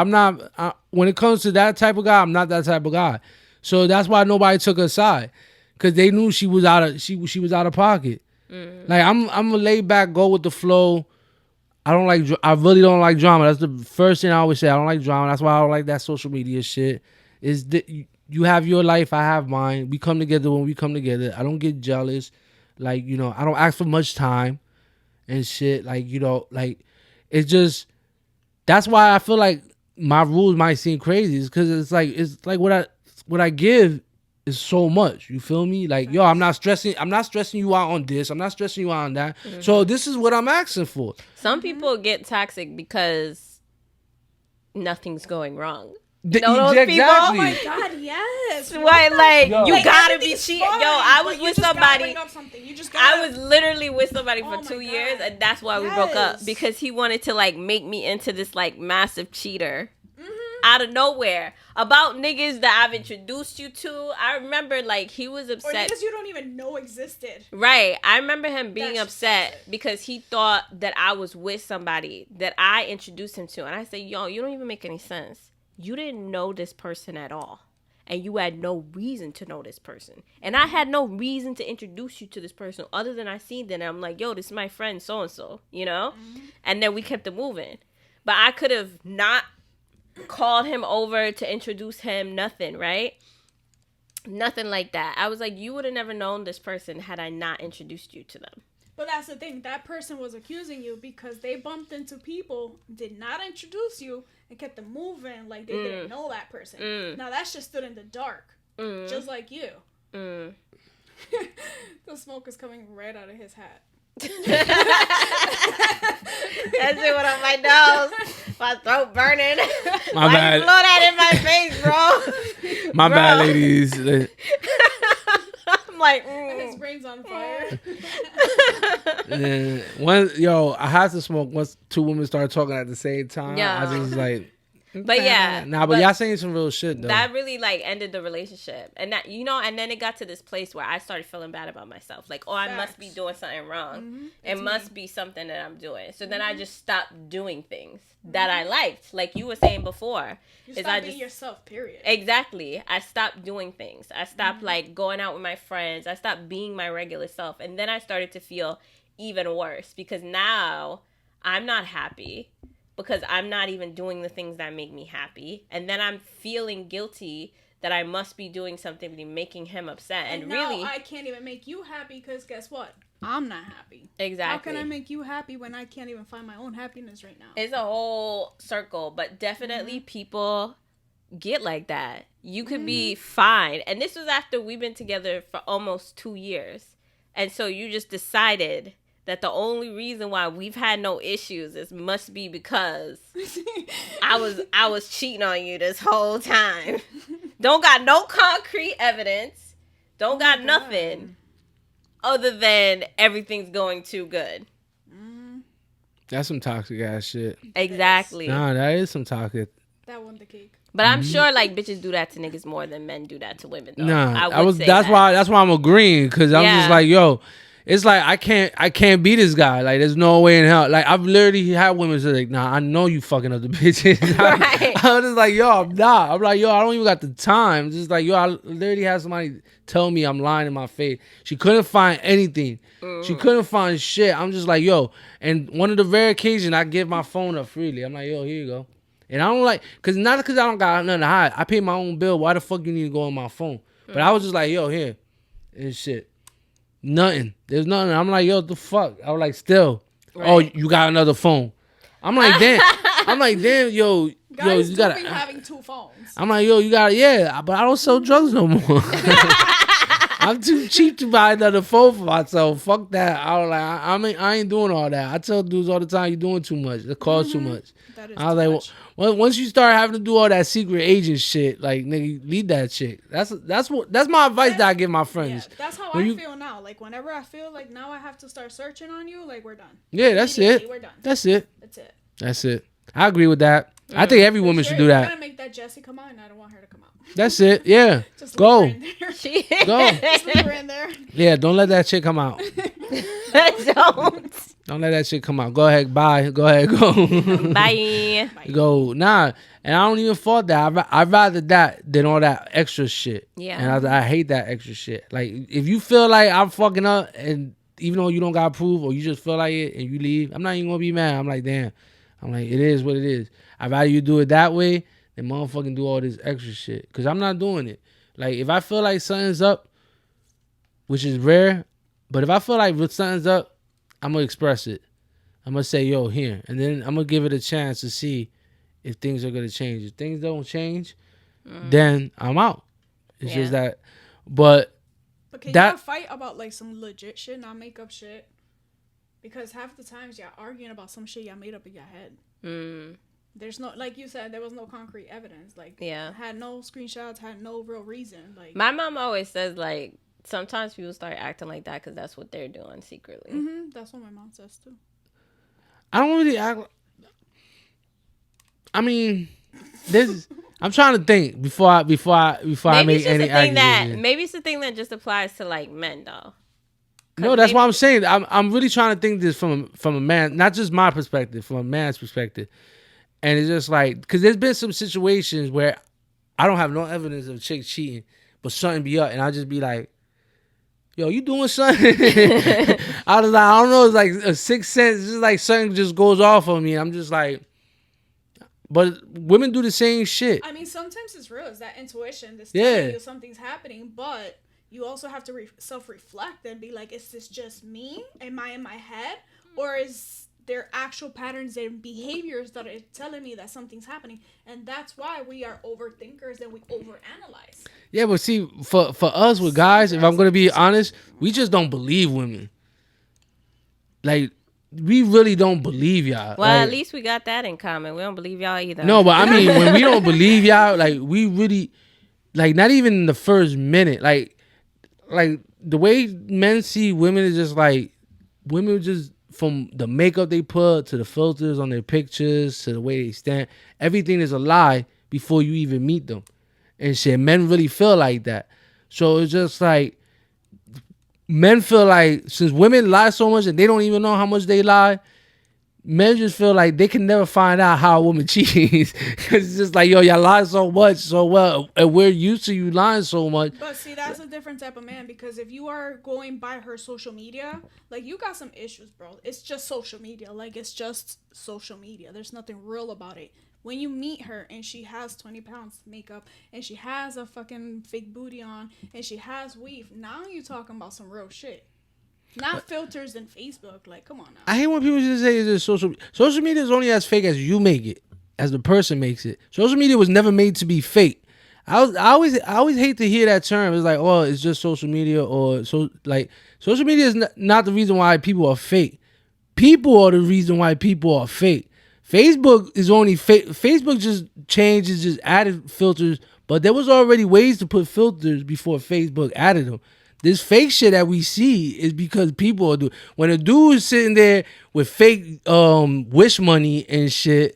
when it comes to that type of guy, I'm not that type of guy. So that's why nobody took her side, because they knew she was out of pocket. Like I'm a laid back, go with the flow. I really don't like drama. That's the first thing I always say. I don't like drama. That's why I don't like that social media shit. Is that you have your life, I have mine. We come together when we come together. I don't get jealous. Like, you know, I don't ask for much time and shit. Like, you know, like it's just, that's why I feel like my rules might seem crazy. It's because it's like what I give is so much. You feel me? Like, yo, I'm not stressing you out on this. I'm not stressing you out on that. So this is what I'm asking for. Some people get toxic because nothing's going wrong. You know those Exactly. people? Oh my God, yes. Why, like, Yo. you Like, gotta be everything's cheating. fine, Yo, I was but you with just gotta somebody. bring up something. You just I gotta- was literally with somebody for Oh my 2 years, God. and that's why we broke up. Yes. Because he wanted to, like, make me into this, like, massive cheater. Out of nowhere. About niggas that I've introduced you to. I remember, like, he was Or upset. niggas you don't even know existed. Right. I remember him being That's upset toxic. because he thought that I was with somebody that I introduced him to. And I said, yo, you don't even make any sense. You didn't know this person at all. And you had no reason to know this person. And I had no reason to introduce you to this person other than I seen them. And I'm like, yo, this is my friend so-and-so, you know? And then we kept it moving. But I could have not called him over to introduce him, nothing, right? Nothing like that. I was like, you would have never known this person had I not introduced you to them. But that's the thing. That person was accusing you because they bumped into people, did not introduce you, and kept them moving like they didn't know that person. Now that's just stood in the dark, just like you. The smoke is coming right out of his hat. That shit went on my nose. My throat burning. My Why bad. you blow that in my face, bro? My bad, ladies. I'm like, His brain's on fire. I had to smoke once two women started talking at the same time. Yeah. I just was like, But yeah. but y'all saying some real shit though. That really like ended the relationship. And that, you know, and then it got to this place where I started feeling bad about myself. Like, oh, I must be doing something wrong. It must be something that I'm doing. So then I just stopped doing things that I liked. Like you were saying before. You stop being yourself, period. Exactly. I stopped doing things. I stopped like going out with my friends. I stopped being my regular self. And then I started to feel even worse because now I'm not happy because I'm not even doing the things that make me happy. And then I'm feeling guilty that I must be doing something to be making him upset. And now really, I can't even make you happy because guess what? I'm not happy. Exactly. How can I make you happy when I can't even find my own happiness right now? It's a whole circle, but definitely people get like that. You could be fine. And this was after we've been together for almost 2 years. And so you just decided that the only reason why we've had no issues must be because I was cheating on you this whole time. Don't got no concrete evidence. Don't got nothing other than everything's going too good. That's some toxic ass shit. Exactly. Nah, that is some toxic. That won the cake. But I'm sure like bitches do that to niggas more than men do that to women though. Nah, I would say that's that. why I'm agreeing, because I'm just like, yo, it's like I can't be this guy. Like, there's no way in hell. Like, I've literally had women say like, nah, I know you fucking other bitches. Right. I'm just like, yo, I'm not. I'm like, yo, I don't even got the time. Just like, yo, I literally had somebody tell me I'm lying in my face. She couldn't find anything. She couldn't find shit. I'm just like, yo. And one of the rare occasions I give my phone up freely. I'm like, yo, here you go. And I don't like, not because I don't got nothing to hide. I pay my own bill. Why the fuck you need to go on my phone? But I was just like, yo, here. And shit. Nothing. There's nothing. I'm like, yo, what the fuck? I was like, still. Right. Oh, you got another phone. I'm like, damn. Yo, Guys you do gotta be having two phones. I'm like, yo, you gotta, yeah, but I don't sell drugs no more. I I'm too cheap to buy another phone for myself. Fuck that. I was like, I ain't doing all that. I tell dudes all the time, you're doing too much. It costs too much. That is I was too like, much. well, once you start having to do all that secret agent shit, like nigga, leave that shit. That's my advice that I give my friends. Yeah, that's how When I you- feel now. Like whenever I feel like now I have to start searching on you, like we're done. Yeah, that's Immediately, it. We're done. That's it. That's it. That's it. I agree with that. I think every woman should do You're that. gonna make that Jessie come out, and I don't want her to come out. That's it. Yeah. Just Go. leave her in there. She Go. Just leave her in there. Yeah, don't let that shit come out. don't. Don't let that shit come out. Go ahead. Bye. Go ahead. Go. Bye. Go. Nah. And I don't even fault that. I'd rather that than all that extra shit. Yeah. And I hate that extra shit. Like, if you feel like I'm fucking up and even though you don't got proof or you just feel like it and you leave, I'm not even going to be mad. I'm like, damn. I'm like, it is what it is. I'd rather you do it that way than motherfucking do all this extra shit. Because I'm not doing it. Like, if I feel like something's up, which is rare, but if I feel like something's up, I'm going to express it. I'm going to say, yo, here. And then I'm going to give it a chance to see if things are going to change. If things don't change, then I'm out. It's just that. But can that, y'all fight about like some legit shit, not make up shit? Because half the times y'all arguing about some shit y'all made up in your head. There's no, like you said, there was no concrete evidence. Like, had no screenshots, had no real reason. Like, My mom always says, like, sometimes people start acting like that because that's what they're doing secretly. That's what my mom says too. I don't really act. I mean, this. I'm trying to think before I make any accusations. Maybe it's the thing that just applies to like men though. No, that's what I'm saying. I'm really trying to think this from a man, not just my perspective, from a man's perspective. And it's just like, because there's been some situations where I don't have no evidence of a chick cheating, but something be up, and I'll just be like, yo, you doing something? I was like, I don't know, it's like a sixth sense. It's just like something just goes off on me. I'm just like, but women do the same shit. I mean, sometimes it's real. It's that intuition that's Yeah. telling you something's happening, but you also have to self-reflect and be like, is this just me? Am I in my head? Or is there actual patterns and behaviors that are telling me that something's happening? And that's why we are overthinkers and we overanalyze. Yeah, but see, for us with guys, if I'm going to be honest, we just don't believe women. Like, we really don't believe y'all. Well, like, at least we got that in common. We don't believe y'all either. No, but I mean, when we don't believe y'all, like, we really, like, not even in the first minute. Like the way men see women is just like, women just, from the makeup they put to the filters on their pictures to the way they stand, everything is a lie before you even meet them. And shit, men really feel like that. So it's just like, men feel like, since women lie so much and they don't even know how much they lie, men just feel like they can never find out how a woman cheats. Because it's just like, yo, y'all lie so much, so well, and we're used to you lying so much. But see, that's a different type of man, because if you are going by her social media, like, you got some issues, bro. It's just social media. Like, it's just social media. There's nothing real about it. When you meet her and she has 20 pounds makeup and she has a fucking fake booty on and she has weave, now you talking about some real shit. Not filters and Facebook. Like, come on now. I hate when people just say it's just social media is only as fake as you make it, as the person makes it. Social media was never made to be fake. I always hate to hear that term. It's like, oh, it's just social media, or so, like, social media is not the reason why people are fake. People are the reason why people are fake. Facebook is only fake. Facebook just changed, just added filters, but there was already ways to put filters before Facebook added them. This fake shit that we see is because people are doing. When a dude is sitting there with fake wish money and shit,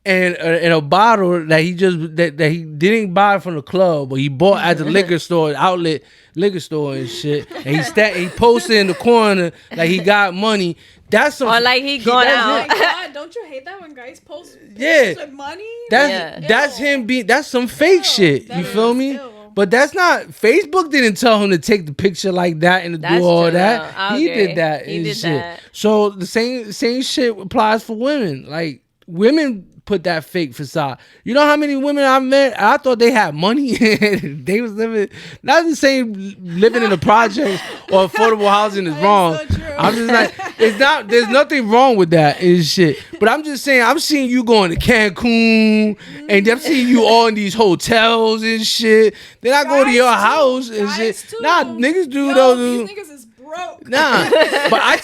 and a bottle that he he didn't buy from the club, but he bought at the liquor store, outlet liquor store and shit, and he posted in the corner like he got money. That's some, or like he going out. Oh my God, don't you hate that when guys post Yeah. with money? That's him being. That's some fake shit. You feel me? Ew. But that's not. Facebook didn't tell him to take the picture like that and to That's do all true, that. though. I He agree. did that. He and did shit. that. So the same shit applies for women. Like, women put that fake facade. You know how many women I met? I thought they had money. They was living. Not the same living in the projects or affordable housing is That wrong. is so true. I'm just like, it's not. There's nothing wrong with that and shit. But I'm just saying, I'm seeing you going to Cancun, and I'm seeing you all in these hotels and shit. Then I go to your house and shit. Too. Nah, niggas do Yo, though. These niggas is broke. Nah, but I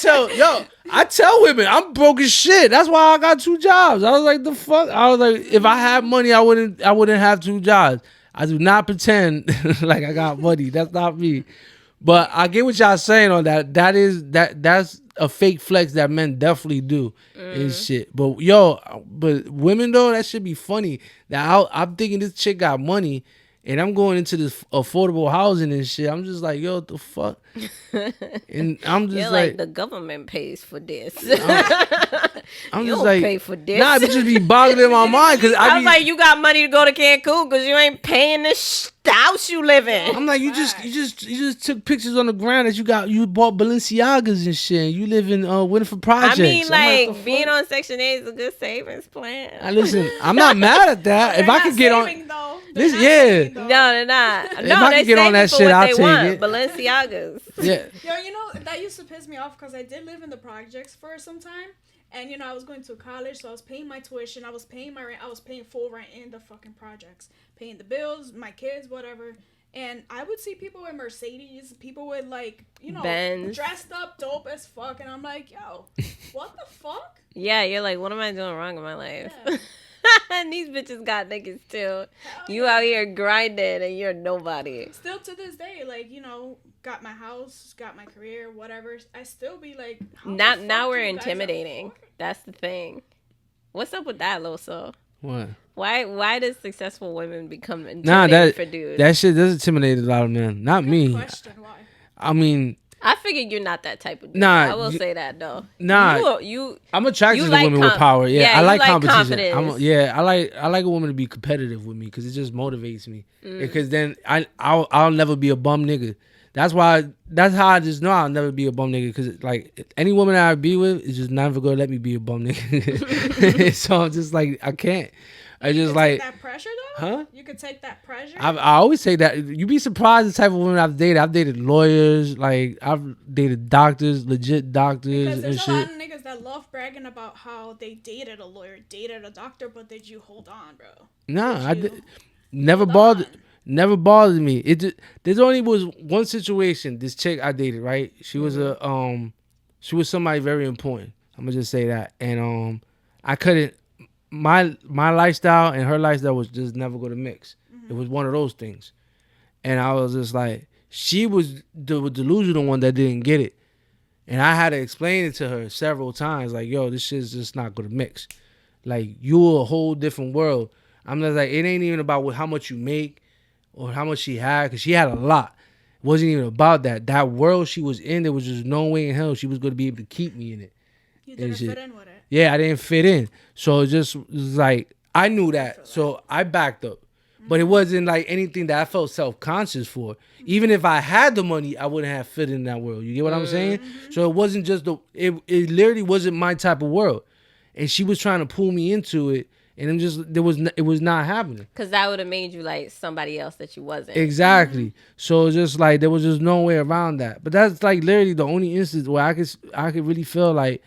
tell women I'm broke as shit. That's why I got 2 jobs. I was like, the fuck. I was like, if I had money, I wouldn't have 2 jobs. I do not pretend like I got money. That's not me. But I get what y'all saying on that. That's a fake flex that men definitely do and shit. But but women though, that should be funny. Now I'm thinking this chick got money, and I'm going into this affordable housing and shit. I'm just like, yo, what the fuck? And I'm just like, the government pays for this. I'm you just don't like, pay for this. nah, it just be boggling in my mind because I was like, you got money to go to Cancun because you ain't paying the house you live in. I'm like, you just took pictures on the ground that you bought Balenciagas and shit. And you live in Winford Projects. I mean, like like being on Section 8 is a good savings plan. Listen, I'm not mad at that. If I could get on, this, yeah, no, they're not. If I could get on that shit, I'll take it. Balenciagas. Yeah. Yo, you know that used to piss me off because I did live in the projects for some time. And, you know, I was going to college, so I was paying my tuition. I was paying my rent. I was paying full rent in the fucking projects. Paying the bills, my kids, whatever. And I would see people with Mercedes, people with, like, you know, Benz. dressed up dope as fuck. And I'm like, yo, what the fuck? Yeah, you're like, what am I doing wrong in my life? Yeah. And these bitches got niggas too. You out here grinding and you're nobody. Still to this day, like, you know, got my house, got my career, whatever. I still be like, now we're intimidating. That's the thing. What's up with that, Loso? What? Why does successful women become intimidating for dudes? That shit does intimidate a lot of men. Not me. Question why. I mean, I figured you're not that type of dude. Nah, I will say that though. Nah, I'm attracted to women with power. Yeah, I like competition. I like a woman to be competitive with me because it just motivates me. Because then I'll never be a bum nigga. That's how I just know I'll never be a bum nigga. Because like any woman that I be with is just never gonna let me be a bum nigga. So I'm just like, I can't. I just like that pressure though. Huh? You could take that pressure. I always say that. You'd be surprised the type of women I've dated. I've dated lawyers, like I've dated doctors, legit doctors, because there's and a shit. lot of niggas that love bragging about how they dated a lawyer, dated a doctor, but did you hold on, bro? Nah, never bothered me. There's only was one situation. This chick I dated, right? She was she was somebody very important. I'm gonna just say that, and I couldn't. My lifestyle and her lifestyle was just never going to mix. It was one of those things. And I was just like, she was the delusional one that didn't get it. And I had to explain it to her several times. Like, yo, this shit's just not going to mix. Like, you're a whole different world. I'm just like, it ain't even about how much you make or how much she had. Because she had a lot. It wasn't even about that. That world she was in, there was just no way in hell she was going to be able to keep me in it. You didn't fit in with it. Yeah, I didn't fit in. So it just was like, I knew that. So I backed up. But it wasn't like anything that I felt self-conscious for. Even if I had the money, I wouldn't have fit in that world. You get what I'm saying? So it wasn't just it literally wasn't my type of world. And she was trying to pull me into it. And it was not happening. Because that would have made you like somebody else that you wasn't. Exactly. So it's just like, there was just no way around that. But that's like literally the only instance where I could really feel like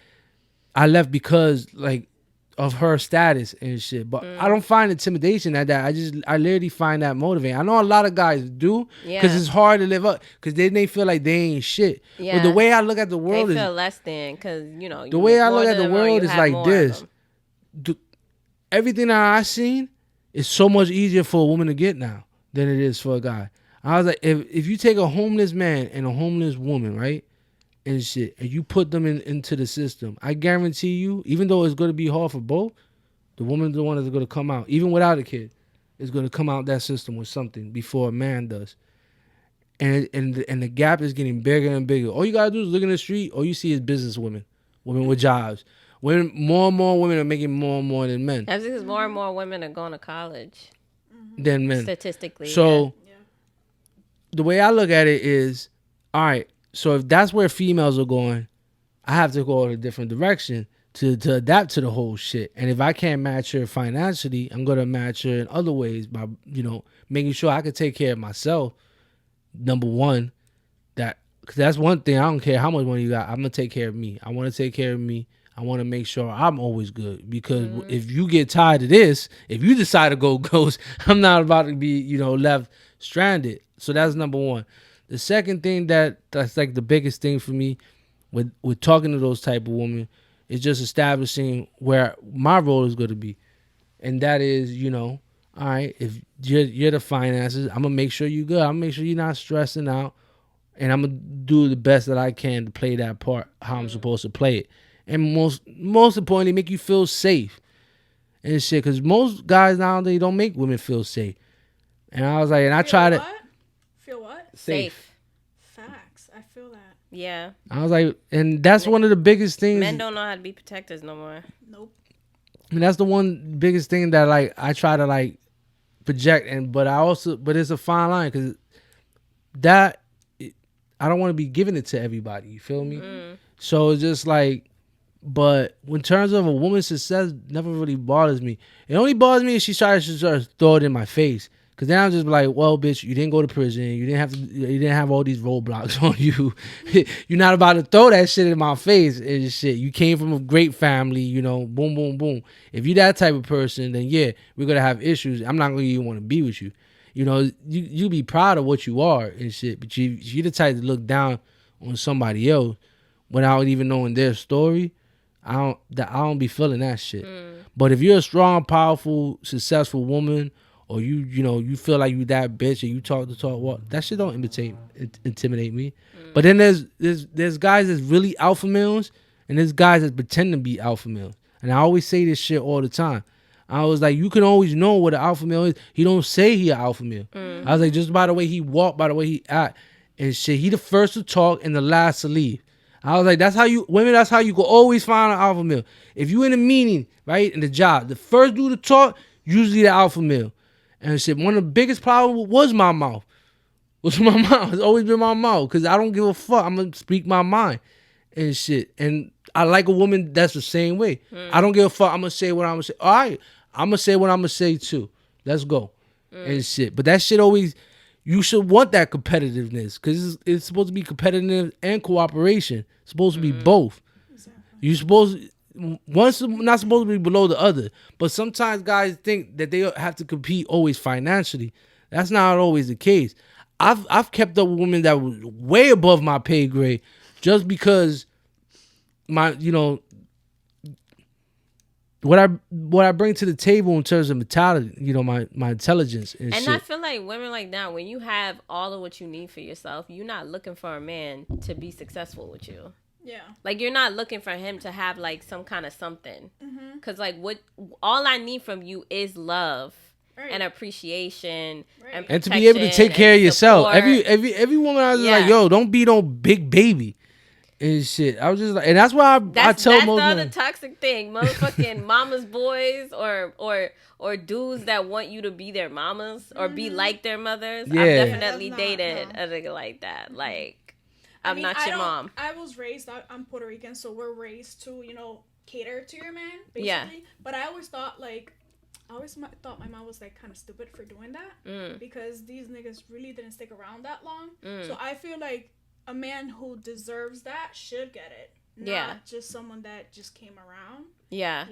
I left because like of her status and shit. But I don't find intimidation at that. I literally find that motivating. I know a lot of guys do because it's hard to live up because then they feel like they ain't shit. Yeah. But the way I look at the world they feel less than because you know the way I look at the world is like this. Everything that I seen is so much easier for a woman to get now than it is for a guy. I was like, if you take a homeless man and a homeless woman, right? And shit, and you put them into the system, I guarantee you, even though it's going to be hard for both, the woman's the one that's going to come out, even without a kid, is going to come out that system with something before a man does. And the gap is getting bigger and bigger. All you got to do is look in the street, all you see is business women with jobs. More and more women are making more and more than men. That's because more and more women are going to college. Than men. Statistically. So, the way I look at it is, all right, so if that's where females are going, I have to go in a different direction to adapt to the whole shit. And if I can't match her financially, I'm going to match her in other ways by, making sure I can take care of myself. Number one, that Cause that's one thing. I don't care how much money you got. I'm gonna take care of me. I want to take care of me. I want to make sure I'm always good. Because if you get tired of this, if you decide to go ghost, I'm not about to be, left stranded. So that's number one. The second thing that's like the biggest thing for me with talking to those type of women is just establishing where my role is going to be, and that is, all right, if you're the finances, I'm gonna make sure you good. I'm gonna make sure you're not stressing out, and I'm gonna do the best that I can to play that part how I'm supposed to play it, and most importantly, make you feel safe and shit. Because most guys nowadays don't make women feel safe, and I was like, and I try to feel what safe. Facts. I feel that. Yeah. I was like, and that's one of the biggest things. Men don't know how to be protectors no more. Nope. And that's the one biggest thing that like I try to like project, but it's a fine line because that I don't want to be giving it to everybody. You feel me? So it's just like, but in terms of a woman's success, never really bothers me. It only bothers me if she tries to just throw it in my face. Cause then I'm just like, well, bitch, you didn't go to prison. You didn't have all these roadblocks on you. You're not about to throw that shit in my face and shit. You came from a great family, boom, boom, boom. If you that type of person, then yeah, we're gonna have issues. I'm not gonna even want to be with you. You be proud of what you are and shit, but you're the type to look down on somebody else without even knowing their story. I don't be feeling that shit. But if you're a strong, powerful, successful woman, or you feel like you that bitch and you talk the talk, well, that shit don't intimidate me. But then there's guys that's really alpha males, and there's guys that pretend to be alpha males. And I always say this shit all the time. I was like, you can always know what an alpha male is. He don't say he an alpha male. I was like, just by the way he walk, by the way he act and shit, he the first to talk and the last to leave. I was like, that's how you can always find an alpha male. If you in a meeting, right, in the job, the first dude to talk, usually the alpha male. And shit, one of the biggest problems was my mouth. It's always been my mouth. Because I don't give a fuck. I'm going to speak my mind and shit. And I like a woman that's the same way. I don't give a fuck. I'm going to say what I'm going to say. All right. I'm going to say what I'm going to say too. Let's go. And shit. But that shit always, you should want that competitiveness. Because it's supposed to be competitive and cooperation. It's supposed to be both. Exactly. One's not supposed to be below the other, but sometimes guys think that they have to compete always financially. That's not always the case. I've kept up with women that was way above my pay grade just because my what I bring to the table in terms of mentality, my intelligence and shit. I feel like women like that, when you have all of what you need for yourself, you're not looking for a man to be successful with you. Yeah. Like, you're not looking for him to have, like, some kind of something. Because, like, all I need from you is love and appreciation and to be able to take care of yourself. Every woman I was like, yo, don't be no big baby and shit. I was just like, and that's why I tell most that's the other toxic thing. Motherfucking mama's boys or dudes that want you to be their mamas or be like their mothers. Yeah. I've definitely dated a nigga like that. Like, I'm not your mom. I was raised, I'm Puerto Rican, so we're raised to, cater to your man, basically. Yeah. But I always thought my mom was, like, kind of stupid for doing that. Because these niggas really didn't stick around that long. So I feel like a man who deserves that should get it. Not just someone that just came around. Yeah.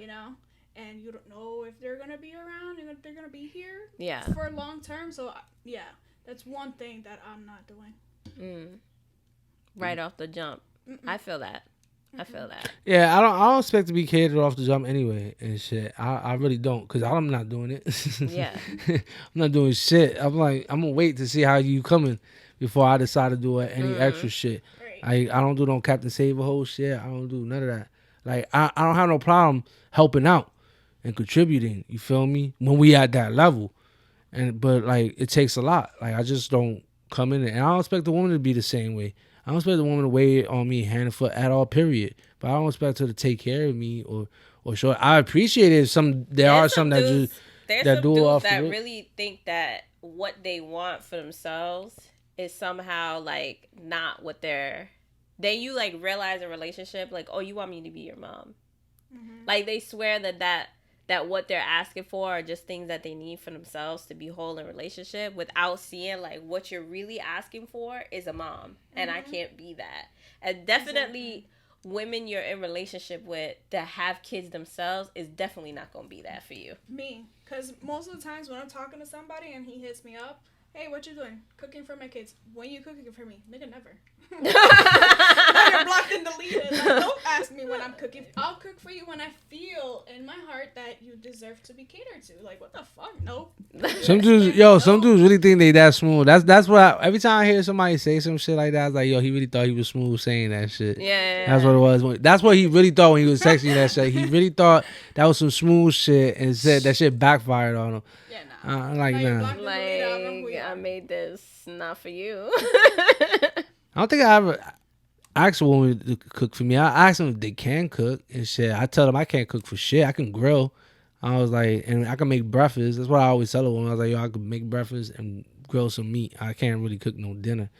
And you don't know if they're going to be around and if they're going to be here. Yeah. For a long term. So, yeah, that's one thing that I'm not doing. Right off the jump. I feel that. Yeah, I don't expect to be catered off the jump anyway and shit. I really don't, because I'm not doing it. Yeah. I'm not doing shit. I'm like, I'm gonna wait to see how you coming before I decide to do any extra shit. Right. I don't do no Captain Save a whole shit. I don't do none of that. Like, I don't have no problem helping out and contributing. You feel me? When we at that level, but like, it takes a lot. Like, I just don't come in there, and I don't expect the woman to be the same way. I don't expect the woman to wait on me hand and foot at all, period. But I don't expect her to take care of me or show. I appreciate it if there are some that do off that really think that what they want for themselves is somehow like not what they're. Then you like realize a relationship like, oh, you want me to be your mom. Like, they swear that that what they're asking for are just things that they need for themselves to be whole in relationship, without seeing like what you're really asking for is a mom, and I can't be that. And definitely women you're in relationship with that have kids themselves is definitely not gonna be that for you. Me, because most of the times when I'm talking to somebody and he hits me up, hey, what you doing? Cooking for my kids. When you cooking for me? Nigga, never. Now you're blocked and deleted. Like, don't ask me when I'm cooking. I'll cook for you when I feel in my heart that you deserve to be catered to. Like, what the fuck? Nope. Some dudes, some dudes really think they that smooth. That's what every time I hear somebody say some shit like that, I was like, yo, he really thought he was smooth saying that shit. Yeah. That's what it was. That's what he really thought when he was texting that shit. He really thought that was some smooth shit and said that shit backfired on him. Yeah, nah. Like, nah. Like, I made this not for you. I don't think I ever asked a woman to cook for me. I asked them if they can cook and shit. I tell them I can't cook for shit. I can grill. I was like, and I can make breakfast. That's what I always tell a woman. I was like, yo, I can make breakfast and grill some meat. I can't really cook no dinner.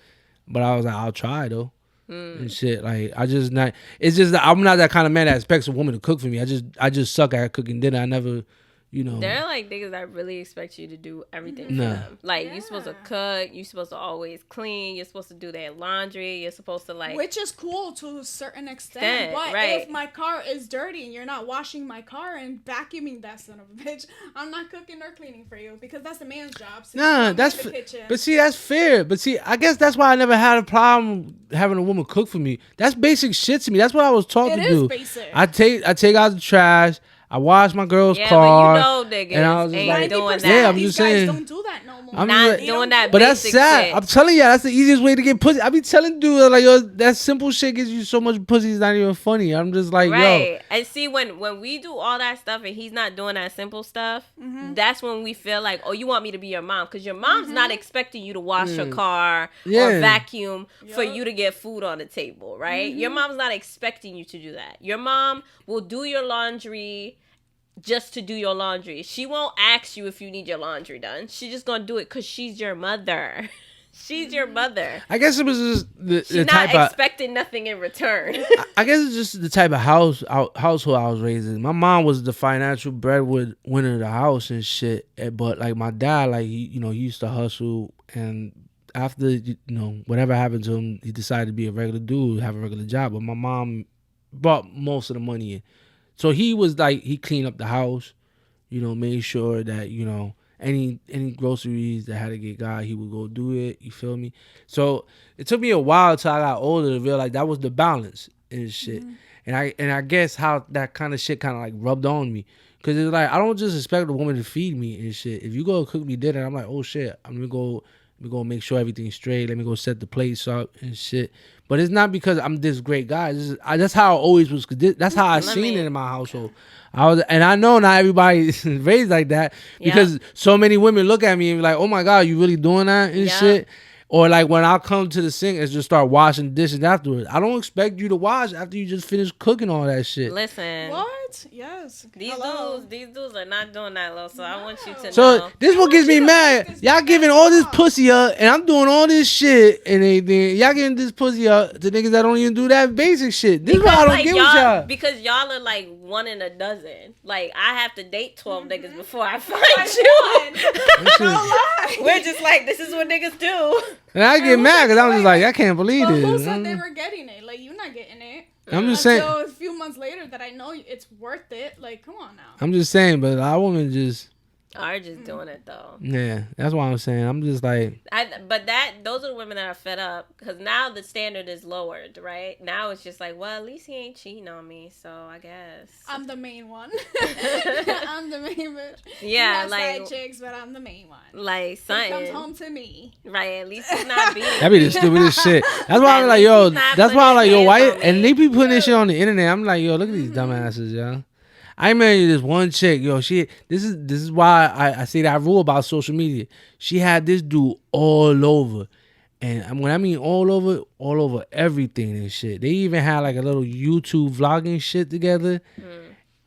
But I was like, I'll try though. And shit. Like, it's just that I'm not that kind of man that expects a woman to cook for me. I just suck at cooking dinner. I never, There are like niggas that really expect you to do everything for them. Like, you're supposed to cook, you're supposed to always clean, you're supposed to do their laundry, you're supposed to like... Which is cool to a certain extent. But if my car is dirty and you're not washing my car and vacuuming that son of a bitch, I'm not cooking or cleaning for you because that's the man's job. Nah, that's... But see, that's fair. But see, I guess that's why I never had a problem having a woman cook for me. That's basic shit to me. That's what I was taught to do. It is basic. I take out the trash. I washed my girl's car. But niggas and I was just ain't doing that. Yeah, I'm just saying. Don't do that no more. I'm not doing that. But that's sad. Shit. I'm telling you, that's the easiest way to get pussy. I be telling dudes like, yo, that simple shit gets you so much pussy. It's not even funny. I'm just like, yo. And see, when we do all that stuff and he's not doing that simple stuff, that's when we feel like, oh, you want me to be your mom, because your mom's not expecting you to wash her car or vacuum for you to get food on the table, right? Your mom's not expecting you to do that. Your mom will do your laundry just to do your laundry. She won't ask you if you need your laundry done. She's just gonna do it because she's your mother. She's your mother. I guess it was just she's not expecting nothing in return. I guess it's just the type of household I was raised in. My mom was the financial breadwinner of the house and shit. But like my dad, like he used to hustle, and after whatever happened to him, he decided to be a regular dude, have a regular job. But my mom brought most of the money in. So he was like, he cleaned up the house, made sure that, any groceries that had to get got, he would go do it. You feel me? So it took me a while till I got older to realize that was the balance and shit. And I guess how that kind of shit kind of like rubbed on me. Cause it's like, I don't just expect a woman to feed me and shit. If you go cook me dinner, I'm like, oh shit, I'm gonna go make sure everything's straight. Let me go set the plates up and shit. But it's not because I'm this great guy. That's how I always was. That's how I seen it in my household. And I know not everybody is raised like that because so many women look at me and be like, "Oh my God, you really doing that and shit." Or like when I come to the sink and just start washing dishes afterwards. I don't expect you to wash after you just finish cooking all that shit. Listen. What? Yes. These dudes are not doing that, Lo. So I want you to know. So this what gets me mad. Y'all giving all this pussy up and I'm doing all this shit and everything. Y'all giving this pussy up to niggas that don't even do that basic shit. This is why I don't give a y'all. Because y'all are like one in a dozen. Like, I have to date 12 niggas before I find you. We're just like, this is what niggas do. And I get mad because I'm just like, I can't believe this. Who said they were getting it? Like, you're not getting it. I'm just saying. Until a few months later that I know it's worth it. Like, come on now. I'm just saying, but our women just are just doing it though. Yeah, that's what I'm saying. I'm just like, those are the women that are fed up because now the standard is lowered, right? Now it's just like, well, at least he ain't cheating on me, so I guess I'm the main one. I'm the main bitch. Yeah, like side chicks, but I'm the main one. Like something comes home to me, right? At least he's not beating. That be the stupidest shit. That's why I'm like, yo. That's why I'm like, yo, why? And they be putting this shit on the internet. I'm like, yo, look at these dumbasses, yo. I married this one chick, yo. This is why I say that rule about social media. She had this dude all over, and when I mean all over everything and shit. They even had like a little YouTube vlogging shit together,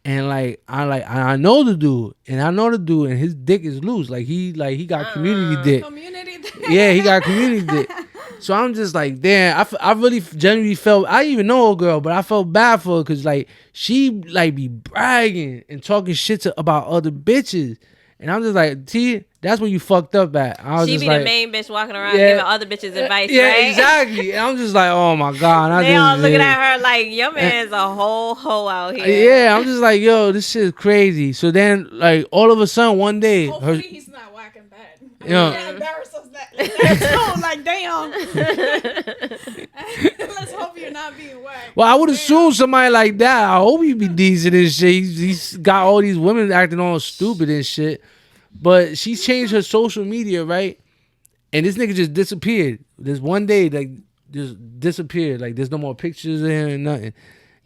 and I know the dude, and his dick is loose. Like he got community dick. Community dick. Yeah, he got community dick. So I'm just like, damn, I really genuinely felt, I didn't even know a girl, but I felt bad for her because, like, she, like, be bragging and talking shit about other bitches. And I'm just like, T, that's where you fucked up at. I was She just be like, the main bitch walking around giving other bitches advice, yeah, right? exactly. And I'm just like, oh my God. They all looking at her like, your man's a whole hoe out here. Yeah, I'm just like, yo, this shit is crazy. So then, like, all of a sudden, one day, Hopefully he's not whacking bad. I Yeah. can't embarrass us that. Like, damn. Let's hope you're not being whacked. well, I would assume somebody like that. I hope he be decent and shit. He's got all these women acting all stupid and shit. But she changed her social media, right? And this nigga just disappeared. This one day, like, just disappeared. Like, there's no more pictures of him and nothing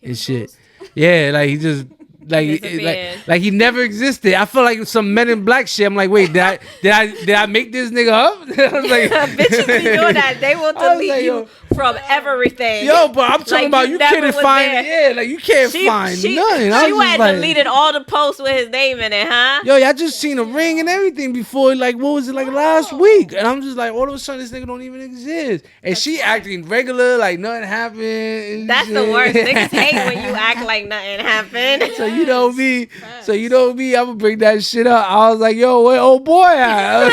and shit. Yeah, like, he just... Like he never existed. I feel like some Men in Black shit. I'm like, wait, did I make this nigga up? I was like, bitches be doing that. They will delete like, you from everything. Yo, but I'm talking Like, about you can't was find there. yeah, like you can't find She nothing. I was went just and like, deleted all the posts with his name in it, huh? yo, y'all just seen a ring and everything before, like, what was it, like, last week? And I'm just like, all of a sudden, this nigga don't even exist. And she acting regular, like nothing happened. And That's shit. the worst. Niggas hate when you act like nothing happened. So you know me. So you know me. I'm gonna bring that shit up. I was like, yo, where old boy at?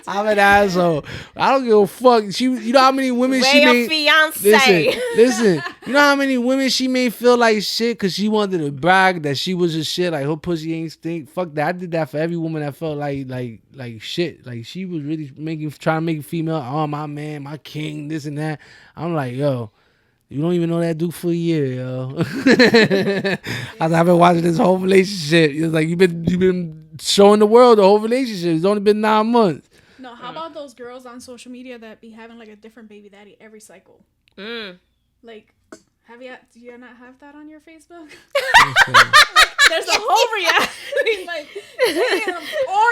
I'm an asshole. I don't give a fuck. You know how many women Where she your made. fiance? Listen. You know how many women she made feel like shit because she wanted to brag that she was a shit, like her pussy ain't stink. Fuck that. I did that for every woman that felt like shit. Like she was really trying to make a female, oh my man, my king, this and that. I'm like, yo, you don't even know that dude for a year, yo. I've been watching this whole relationship. It's like you've been showing the world the whole relationship. It's only been 9 months. No, how about those girls on social media that be having like a different baby daddy every cycle? Like, do you not have that on your Facebook? There's a whole reality. Like, damn.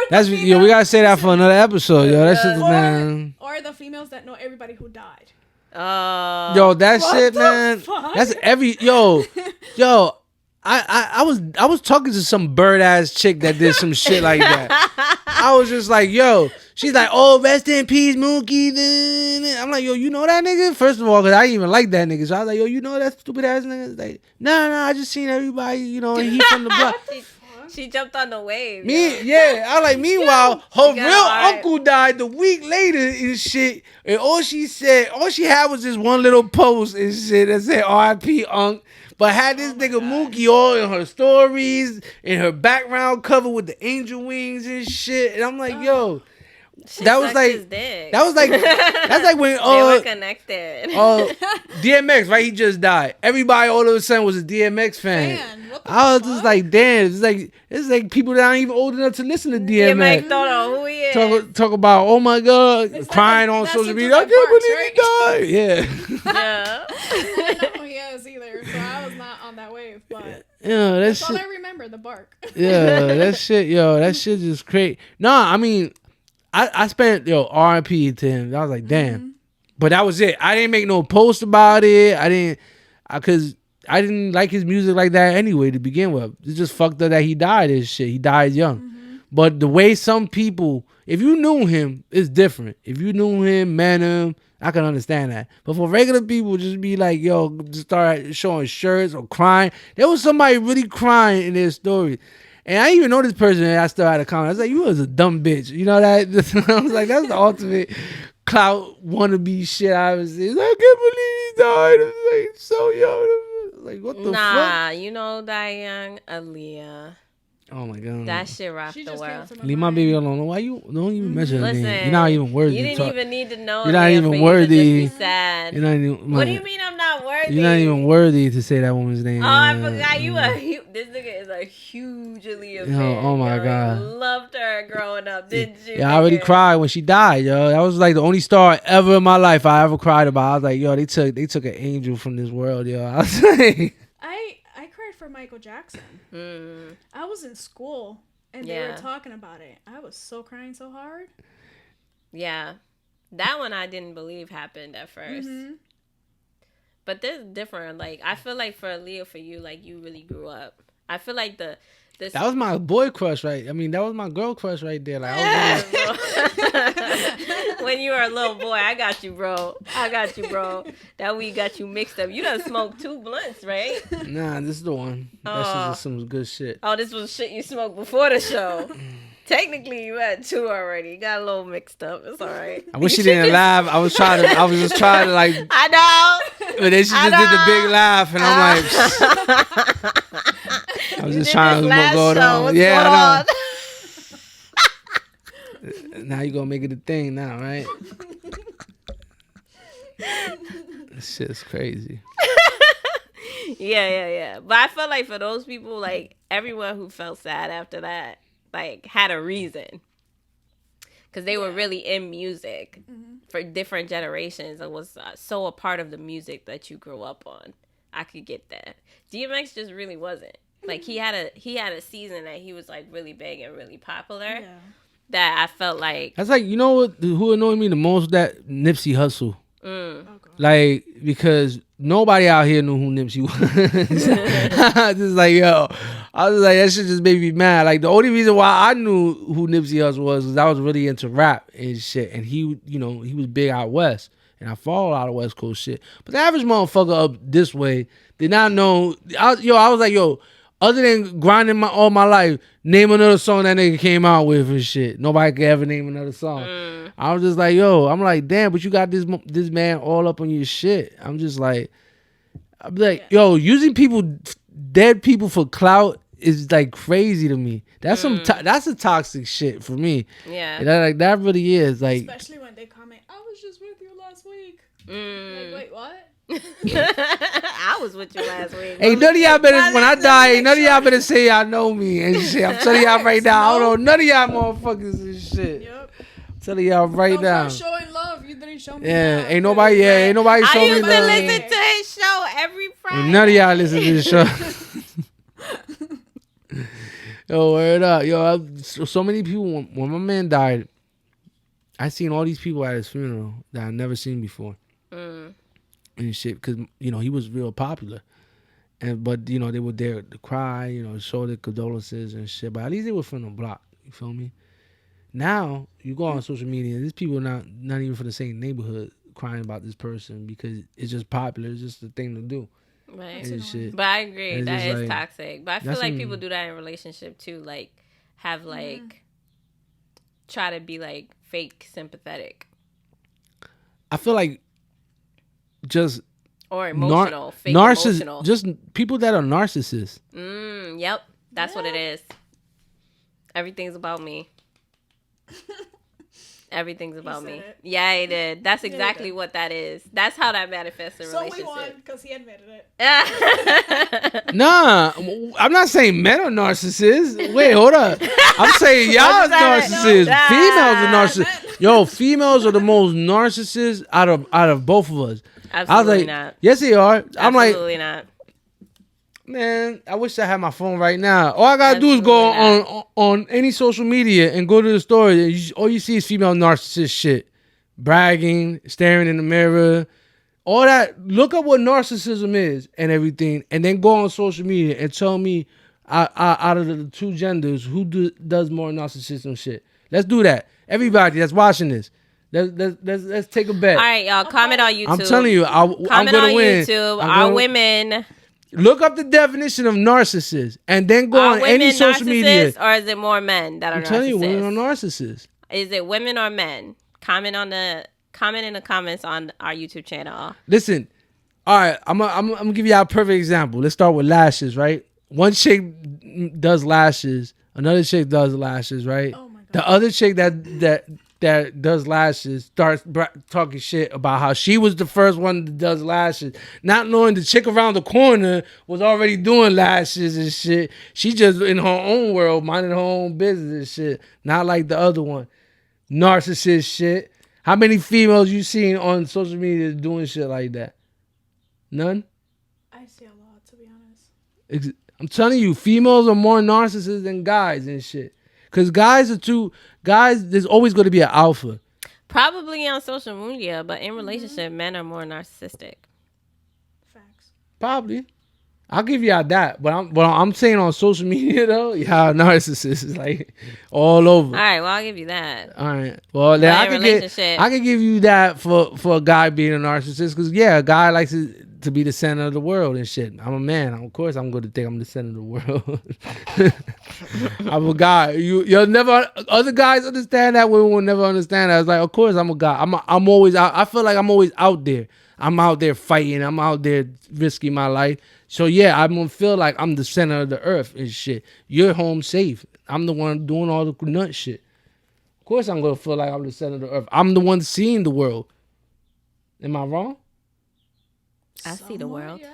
That's yo. We gotta say that for another episode, yo. That shit, man. Or the females that know everybody who died. Yo, that shit, man. Fuck? That's yo. I was talking to some bird ass chick that did some shit like that. I was just like, yo. She's like, oh, rest in peace, Mookie. I'm like, yo, you know that nigga? First of all, because I didn't even like that nigga. So I was like, yo, you know that stupid ass nigga? Like, nah, I just seen everybody, you know, and he from the block. She jumped on the wave. I like, meanwhile, her real right. uncle died the week later and shit. And all she had was this one little post and shit that said R.I.P. Unc. But had this nigga Mookie all in her stories, in her background cover with the angel wings and shit. And I'm like, yo. That's like when they were connected. DMX, right? He just died. Everybody all of a sudden was a DMX fan. Man, what the I was fuck? just like, damn, it's like people that aren't even old enough to listen to DMX. DMX don't know who he is. Talk about, oh my God, crying on that's social the media. dude I that can't believe he died. Yeah. Yeah. I don't know who he is either, so I was not on that wave. But Yeah, that's all I remember, the bark. Yeah, that shit just crazy. Nah, I mean, I spent R.I.P. to him. I was like, damn. But that was it. I didn't make no post about it. Because I didn't like his music like that anyway to begin with. It's just fucked up that he died and shit. He died young. But the way some people, if you knew him, it's different. If you knew him, met him, I can understand that. But for regular people, just be like, yo, just start showing shirts or crying. There was somebody really crying in their story. And I didn't even know this person, and I still had a comment. I was like, you was a dumb bitch. You know that? I was like, that's the ultimate clout wannabe shit I ever seen. I can't believe he died. I was like, so young. Like, what the fuck? Nah, you know that young Aaliyah. Oh my God. That shit rocked the world. Leave my baby alone. Why you don't even mention her name? Listen, You're not even worthy. You didn't even need to know. You're not even for worthy. You to just be sad. You're not even, what do you mean I'm not worthy? You're not even worthy to say that woman's name. Oh, I forgot you this nigga is a huge Aaliyah fan. Oh my God. Loved her growing up, didn't you? Yeah, I already cried when she died, yo. That was like the only star ever in my life I ever cried about. I was like, yo, they took an angel from this world, yo. I was like, I cried for Michael Jackson. I was in school and they were talking about it. I was crying so hard. Yeah, that one I didn't believe happened at first. But this is different. Like, I feel like for Aaliyah, for you, like, you really grew up. I feel like the That was my boy crush, right? I mean, that was my girl crush right there. Like, I was when you were a little boy, I got you, bro. That weed got you mixed up. You done smoked 2 blunts, right? Nah, this is the one. That's just some good shit. Oh, this was shit you smoked before the show. Technically, you had 2 already. You got a little mixed up. It's all right. I wish she didn't laugh. I was just trying to like. I know. But then she just did the big laugh, and I'm like. I was just trying to go on. Yeah, I know. Now you gonna make it a thing now, right? This shit's crazy. Yeah. But I felt like for those people, like everyone who felt sad after that, like had a reason. Because they were really in music for different generations. It was so a part of the music that you grew up on. I could get that. DMX just really wasn't. Like he had a season that he was like really big and really popular. Yeah. That I felt like that's like, you know what, who annoyed me the most? That Nipsey Hussle. Like, because nobody out here knew who Nipsey was. Just like, yo, I was like, that shit just made me mad. Like, the only reason why I knew who Nipsey Hussle was I was really into rap and shit, and he, you know, he was big out west, and I followed a lot of West Coast shit. But the average motherfucker up this way did not know. I was like, yo, other than grinding all my life, name another song that nigga came out with and shit. Nobody could ever name another song. I was just like, yo, I'm like, damn, but you got this man all up on your shit. I'm like, yo, using dead people for clout is like crazy to me. That's that's a toxic shit for me. Yeah, that really is like. Especially when they comment, I was just with you last week. Like, wait, what? I was with you last week. Hey, none of y'all better, when I die, none of y'all better say y'all know me and shit. I'm telling y'all right now, I don't know none of y'all motherfuckers and shit. Yep. I'm telling y'all right now. Showing love, you didn't show me. Yeah, ain't nobody showing me love. I used to listen to his show every Friday. None of y'all listen to this show. Yo, word up. Yo, so many people, when my man died, I seen all these people at his funeral that I never seen before. And shit, because, you know, he was real popular. But, you know, they were there to cry, you know, show their condolences and shit. But at least they were from the block, you feel me? Now, you go on social media, these people not even from the same neighborhood crying about this person because it's just popular. It's just the thing to do. Right. But I agree. That is like, toxic. But I feel like people do that in relationship too. Like, have like, try to be like fake sympathetic. I feel like just or emotional, fake emotional. Just people that are narcissists. Yep, that's what it is. Everything's about me. Everything's about me. It. Yeah, he did. That's exactly what that is. That's how that manifests in relationship. So we won because he admitted it. Nah, I'm not saying men are narcissists. Wait, hold up. I'm saying y'all narcissists. No. Females are narcissists. Yo, females are the most narcissists out of both of us. Absolutely I was like, not. Yes, they are. I'm like, absolutely not. Man, I wish I had my phone right now. All I gotta do is go on any social media and go to the story. And all you see is female narcissist shit, bragging, staring in the mirror, all that. Look up what narcissism is and everything, and then go on social media and tell me, out of the two genders, who does more narcissism shit. Let's do that. Everybody that's watching this. Let's take a bet. All right, y'all. Comment on YouTube. I'm telling you, I'm gonna win. YouTube. Are women? Look up the definition of narcissist and then go on any social media. Or is it more men that are narcissists? I'm telling you, women are narcissists. Is it women or men? Comment in the comments on our YouTube channel. Listen, all right, I'm gonna give you a perfect example. Let's start with lashes, right? One chick does lashes, another chick does lashes, right? Oh my God. The other chick that does lashes starts talking shit about how she was the first one that does lashes, not knowing the chick around the corner was already doing lashes and shit. She just in her own world, minding her own business and shit, not like the other one. Narcissist shit. How many females you seen on social media doing shit like that? None? I see a lot, to be honest. I'm telling you, females are more narcissists than guys and shit. Because guys, there's always going to be an alpha. Probably on social media, but in relationship, men are more narcissistic. Facts. Probably. I'll give y'all that, but I'm saying on social media though, y'all narcissists is like all over. All right, well I'll give you that. All right, well then I could give you that for a guy being a narcissist, because a guy likes to be the center of the world and shit. I'm a man, of course I'm going to think I'm the center of the world. I'm a guy. You'll never, other guys understand that. Women will never understand that. It's like, of course I'm a guy. I'm always out. I feel like I'm always out there. I'm out there fighting. I'm out there risking my life. So I'm gonna feel like I'm the center of the earth and shit. You're home safe. I'm the one doing all the nut shit. Of course I'm gonna feel like I'm the center of the earth. I'm the one seeing the world. Am I wrong? I see the world. Yeah.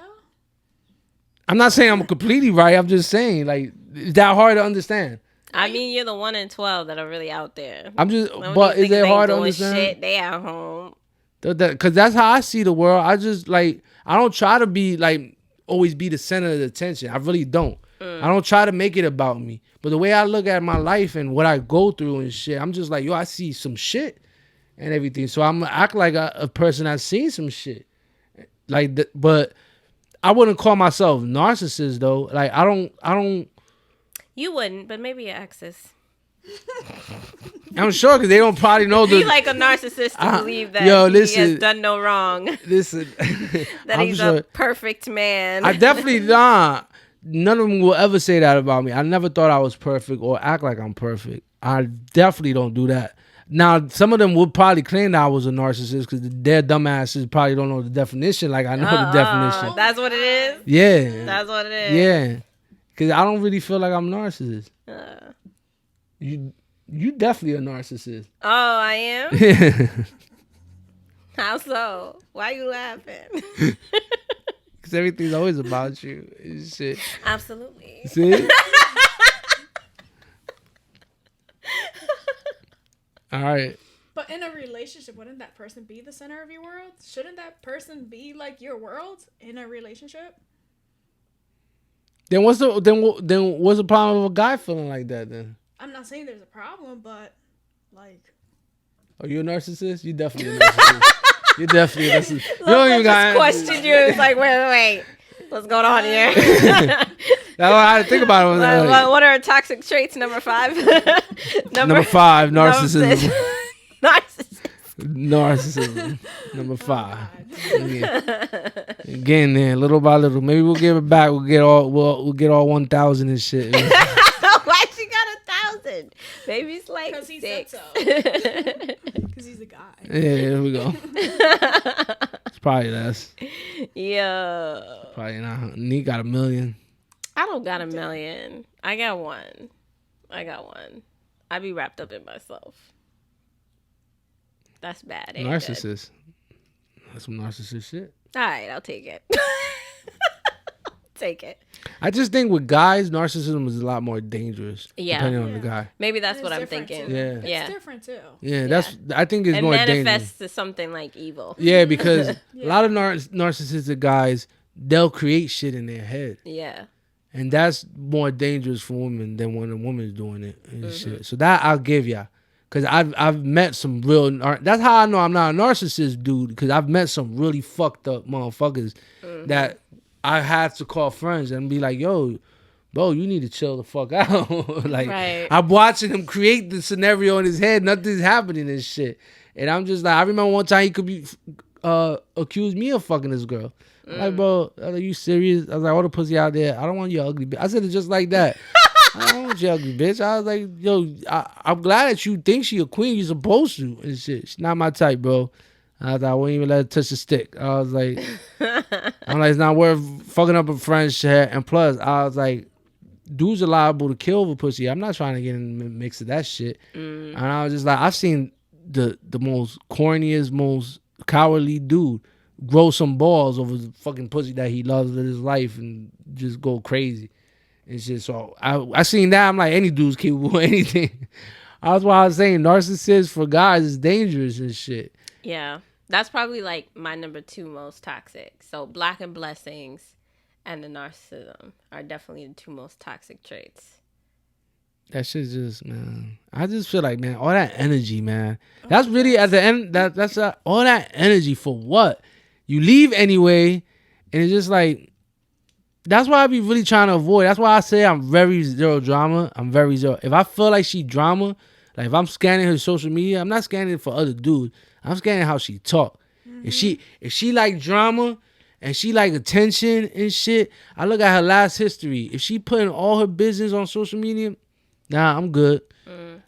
I'm not saying I'm completely right. I'm just saying, like, is that hard to understand? I mean, you're the 1 in 12 that are really out there. But is it hard to understand? Shit, they at home. Because that's how I see the world. I just I don't try to be like always be the center of the attention. I really don't. I don't try to make it about me. But the way I look at my life and what I go through and shit, I'm just like, I see some shit and everything. So I'm gonna act like a person that's seen some shit. But I wouldn't call myself narcissist though. Like I don't. You wouldn't, but maybe your exes. I'm sure because they don't probably know Be like a narcissist to believe that he has done no wrong. Listen, that he's a perfect man. I definitely not. None of them will ever say that about me. I never thought I was perfect or act like I'm perfect. I definitely don't do that. Now, some of them would probably claim that I was a narcissist because their dumbasses probably don't know the definition like I know the definition. That's what it is? Yeah. That's what it is? Yeah. Because I don't really feel like I'm a narcissist. You definitely a narcissist. Oh, I am? How so? Why you laughing? Because everything's always about you and shit. Absolutely. See? All right. But in a relationship, wouldn't that person be the center of your world? Shouldn't that person be like your world in a relationship? Then what's the problem with a guy feeling like that then? I'm not saying there's a problem, but like. Are you a narcissist? You definitely a narcissist. You definitely a narcissist. You don't even got question you. It's like, wait. What's going on here? That's what I had to think about it. What are toxic traits? Number 5. Number 5, narcissism. Narcissism. Number 5. Getting there little by little. Maybe we'll give it back. We'll get all 1,000 and shit. Why she got 1,000? Maybe it's like 'cause he 6. said so. Because he's a guy. Yeah, there we go. It's probably less. Yeah. Probably not. Neat got 1 million. I don't got 1 million. I got 1. I be wrapped up in myself. That's bad. Narcissist. That's some narcissist shit. All right, I'll take it. Take it. I just think with guys, narcissism is a lot more dangerous. Yeah. Depending on the guy. Maybe that's what I'm thinking. Too. Yeah. It's different too. Yeah, I think it's more dangerous. It manifests to something like evil. Yeah, because a lot of narcissistic guys, they'll create shit in their head. Yeah. And that's more dangerous for women than when a woman's doing it and shit. So that I'll give ya. Because I've met some real... That's how I know I'm not a narcissist, dude. Because I've met some really fucked up motherfuckers that I had to call friends and be like, yo, bro, you need to chill the fuck out. Like, right. I'm watching him create the scenario in his head. Nothing's happening and shit. And I'm just like, I remember one time he could be accused me of fucking this girl. Like, bro, are you serious? I was like, all the pussy out there. I don't want you ugly bitch. I said it just like that. I don't want you ugly bitch. I was like, yo, I'm glad that you think she a queen. You supposed to and shit. She's not my type, bro. I was like, I wouldn't even let her touch the stick. I was like, it's not worth fucking up a friend's shit. And plus, I was like, dudes are liable to kill over pussy. I'm not trying to get in the mix of that shit. And I was just like, I've seen the most corniest, most cowardly dude grow some balls over the fucking pussy that he loves in his life and just go crazy and shit. So I seen that. I'm like, any dude's capable of anything. That's why I was saying narcissists for guys is dangerous and shit. Yeah. That's probably like my number 2 most toxic. So Black and Blessings and the narcissism are definitely the 2 most toxic traits. That shit's just, man. I just feel like, man, all that energy, man. That's really at the end. That's all that energy for what? You leave anyway, and it's just like, that's why I be really trying to avoid. That's why I say I'm very zero drama. I'm very zero. If I feel like she drama, like if I'm scanning her social media, I'm not scanning it for other dudes. I'm scanning how she talk. If she like drama and she like attention and shit, I look at her last history. If she putting all her business on social media, nah, I'm good.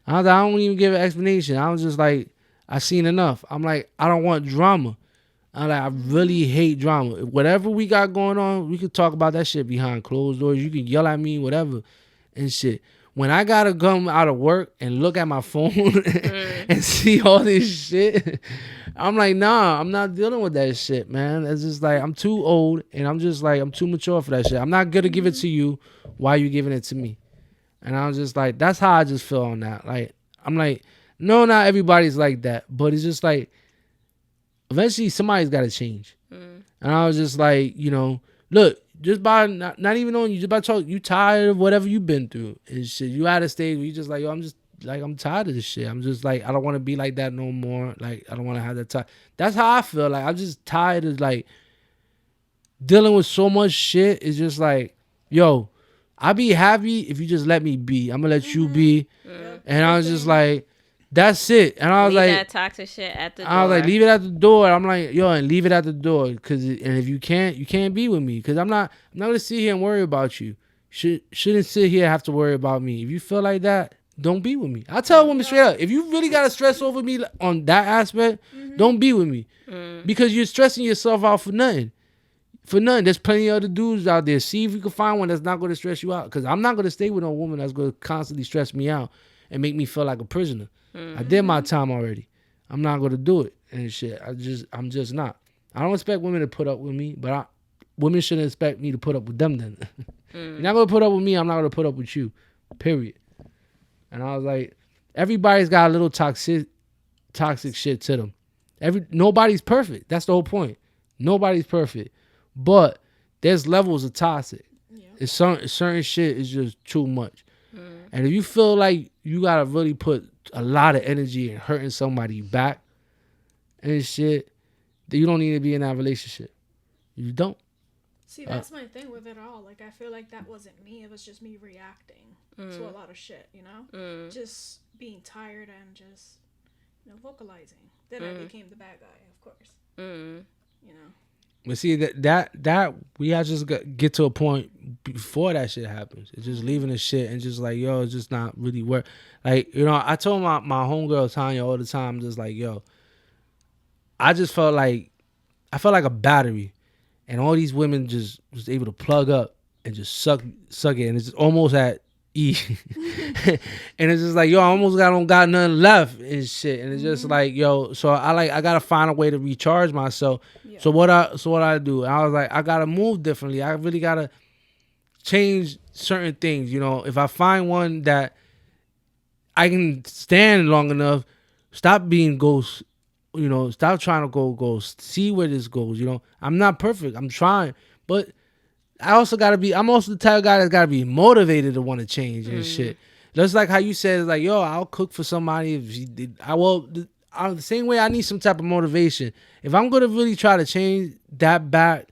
I don't even give an explanation. I was just like, I seen enough. I'm like, I don't want drama. I really hate drama. Whatever we got going on, we could talk about that shit behind closed doors. You can yell at me, whatever, and shit. When I gotta come out of work and look at my phone and see all this shit, I'm like, nah, I'm not dealing with that shit, man. It's just like, I'm too old, and I'm just like, I'm too mature for that shit. I'm not gonna give it to you. Why are you giving it to me? And I was just like, that's how I just feel on that. Like, I'm like, no, not everybody's like that, but it's just like, eventually somebody's got to change. And I was just like, you know, look, just by not even knowing you, just by talking, you tired of whatever you've been through and shit. You at a stage where you just like, yo, I'm just like, I'm tired of this shit. I'm just like, I don't want to be like that no more. Like, I don't want to have that time. That's how I feel. Like, I'm just tired of like dealing with so much shit. It's just like, yo, I'll be happy if you just let me be. I'm gonna let you be. And I was just like, that's it. And I was leave like, that toxic shit at the door. I was like, leave it at the door. I'm like, yo, and leave it at the door. And if you can't be with me. Cause I'm not gonna sit here and worry about you. Shouldn't sit here and have to worry about me. If you feel like that, don't be with me. I tell women straight up, if you really gotta stress over me on that aspect, don't be with me. Because you're stressing yourself out for nothing. For nothing. There's plenty of other dudes out there. See if you can find one that's not gonna stress you out. Cause I'm not gonna stay with no woman that's gonna constantly stress me out and make me feel like a prisoner. I did my time already. I'm not gonna do it and shit. I'm just not. I don't expect women to put up with me, but women shouldn't expect me to put up with them then. You're not gonna put up with me, I'm not gonna put up with you. Period. And I was like, everybody's got a little toxic shit to them. Nobody's perfect. That's the whole point. Nobody's perfect. But there's levels of toxic. Yeah. It's certain shit is just too much. And if you feel like you gotta really put a lot of energy in hurting somebody back and shit, then you don't need to be in that relationship. You don't. See, that's my thing with it all. Like, I feel like that wasn't me. It was just me reacting to a lot of shit, you know? Just being tired and just, you know, vocalizing. Then I became the bad guy, of course. You know? But see, that we have to just get to a point before that shit happens. It's just leaving the shit and just like, yo, it's just not really work. Like, you know, I told my homegirl Tanya all the time, just like, yo, I felt like a battery, and all these women just was able to plug up and just suck it, and it's almost at E. And it's just like, yo, I almost don't got nothing left and shit. And it's just like, yo, so I gotta find a way to recharge myself. Yeah. So what I do? And I was like, I gotta move differently. I really gotta change certain things. You know, if I find one that I can stand long enough, stop being ghost. You know, stop trying to go ghost. See where this goes. You know, I'm not perfect. I'm trying, but I'm also the type of guy that's gotta be motivated to want to change and shit. Just like how you said, like, yo, I'll cook for somebody if she did. The same way I need some type of motivation. If I'm gonna really try to change that bad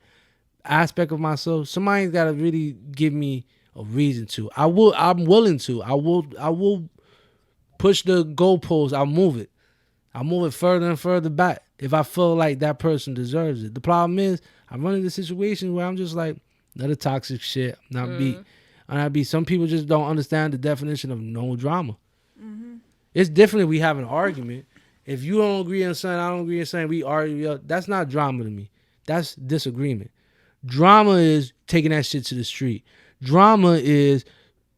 aspect of myself, somebody's gotta really give me a reason to. I'm willing to. I will push the goalpost. I'll move it further and further back if I feel like that person deserves it. The problem is I run into situations where I'm just like, another toxic shit. I'm not beat. Some people just don't understand the definition of no drama. It's different if we have an argument. If you don't agree on something, I don't agree on something, we argue. That's not drama to me. That's disagreement. Drama is taking that shit to the street. Drama is,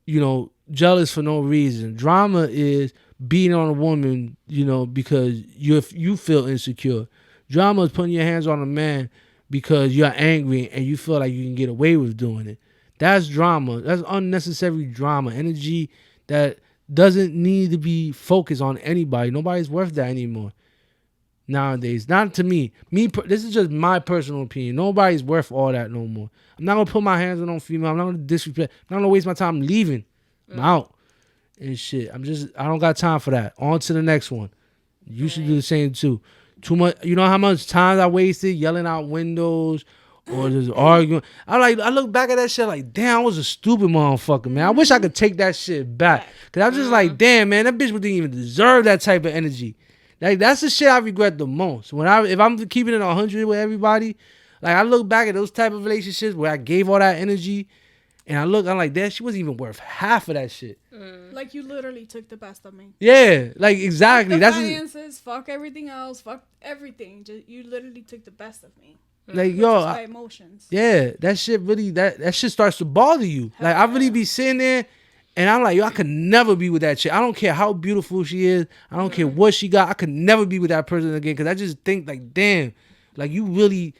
you know, jealous for no reason. Drama is beating on a woman, you know, because you feel insecure. Drama is putting your hands on a man because you're angry and you feel like you can get away with doing it. That's drama. That's unnecessary drama. Energy that doesn't need to be focused on anybody. Nobody's worth that anymore nowadays. Not to me. This is just my personal opinion. Nobody's worth all that no more. I'm not going to put my hands on no female. I'm not going to disrespect. I'm not going to waste my time leaving. I'm out and shit. I don't got time for that. On to the next one. You should do the same too. Too much. You know how much time I wasted yelling out windows or just arguing. I look back at that shit like, damn, I was a stupid motherfucker, man. I wish I could take that shit back. Cause I was just like, damn, man, that bitch didn't even deserve that type of energy. Like, that's the shit I regret the most. If I'm keeping it 100 with everybody, like, I look back at those type of relationships where I gave all that energy, and I'm like, damn, she wasn't even worth half of that shit. Like, you literally took the best of me. Yeah, like, exactly. Fuck the finances, fuck everything else, fuck everything. You literally took the best of me. Like, yo, my emotions. Yeah, that shit really, that shit starts to bother you. Like, I really be sitting there, and I'm like, yo, I could never be with that chick. I don't care how beautiful she is. I don't care what she got. I could never be with that person again, because I just think, like, damn, like, you really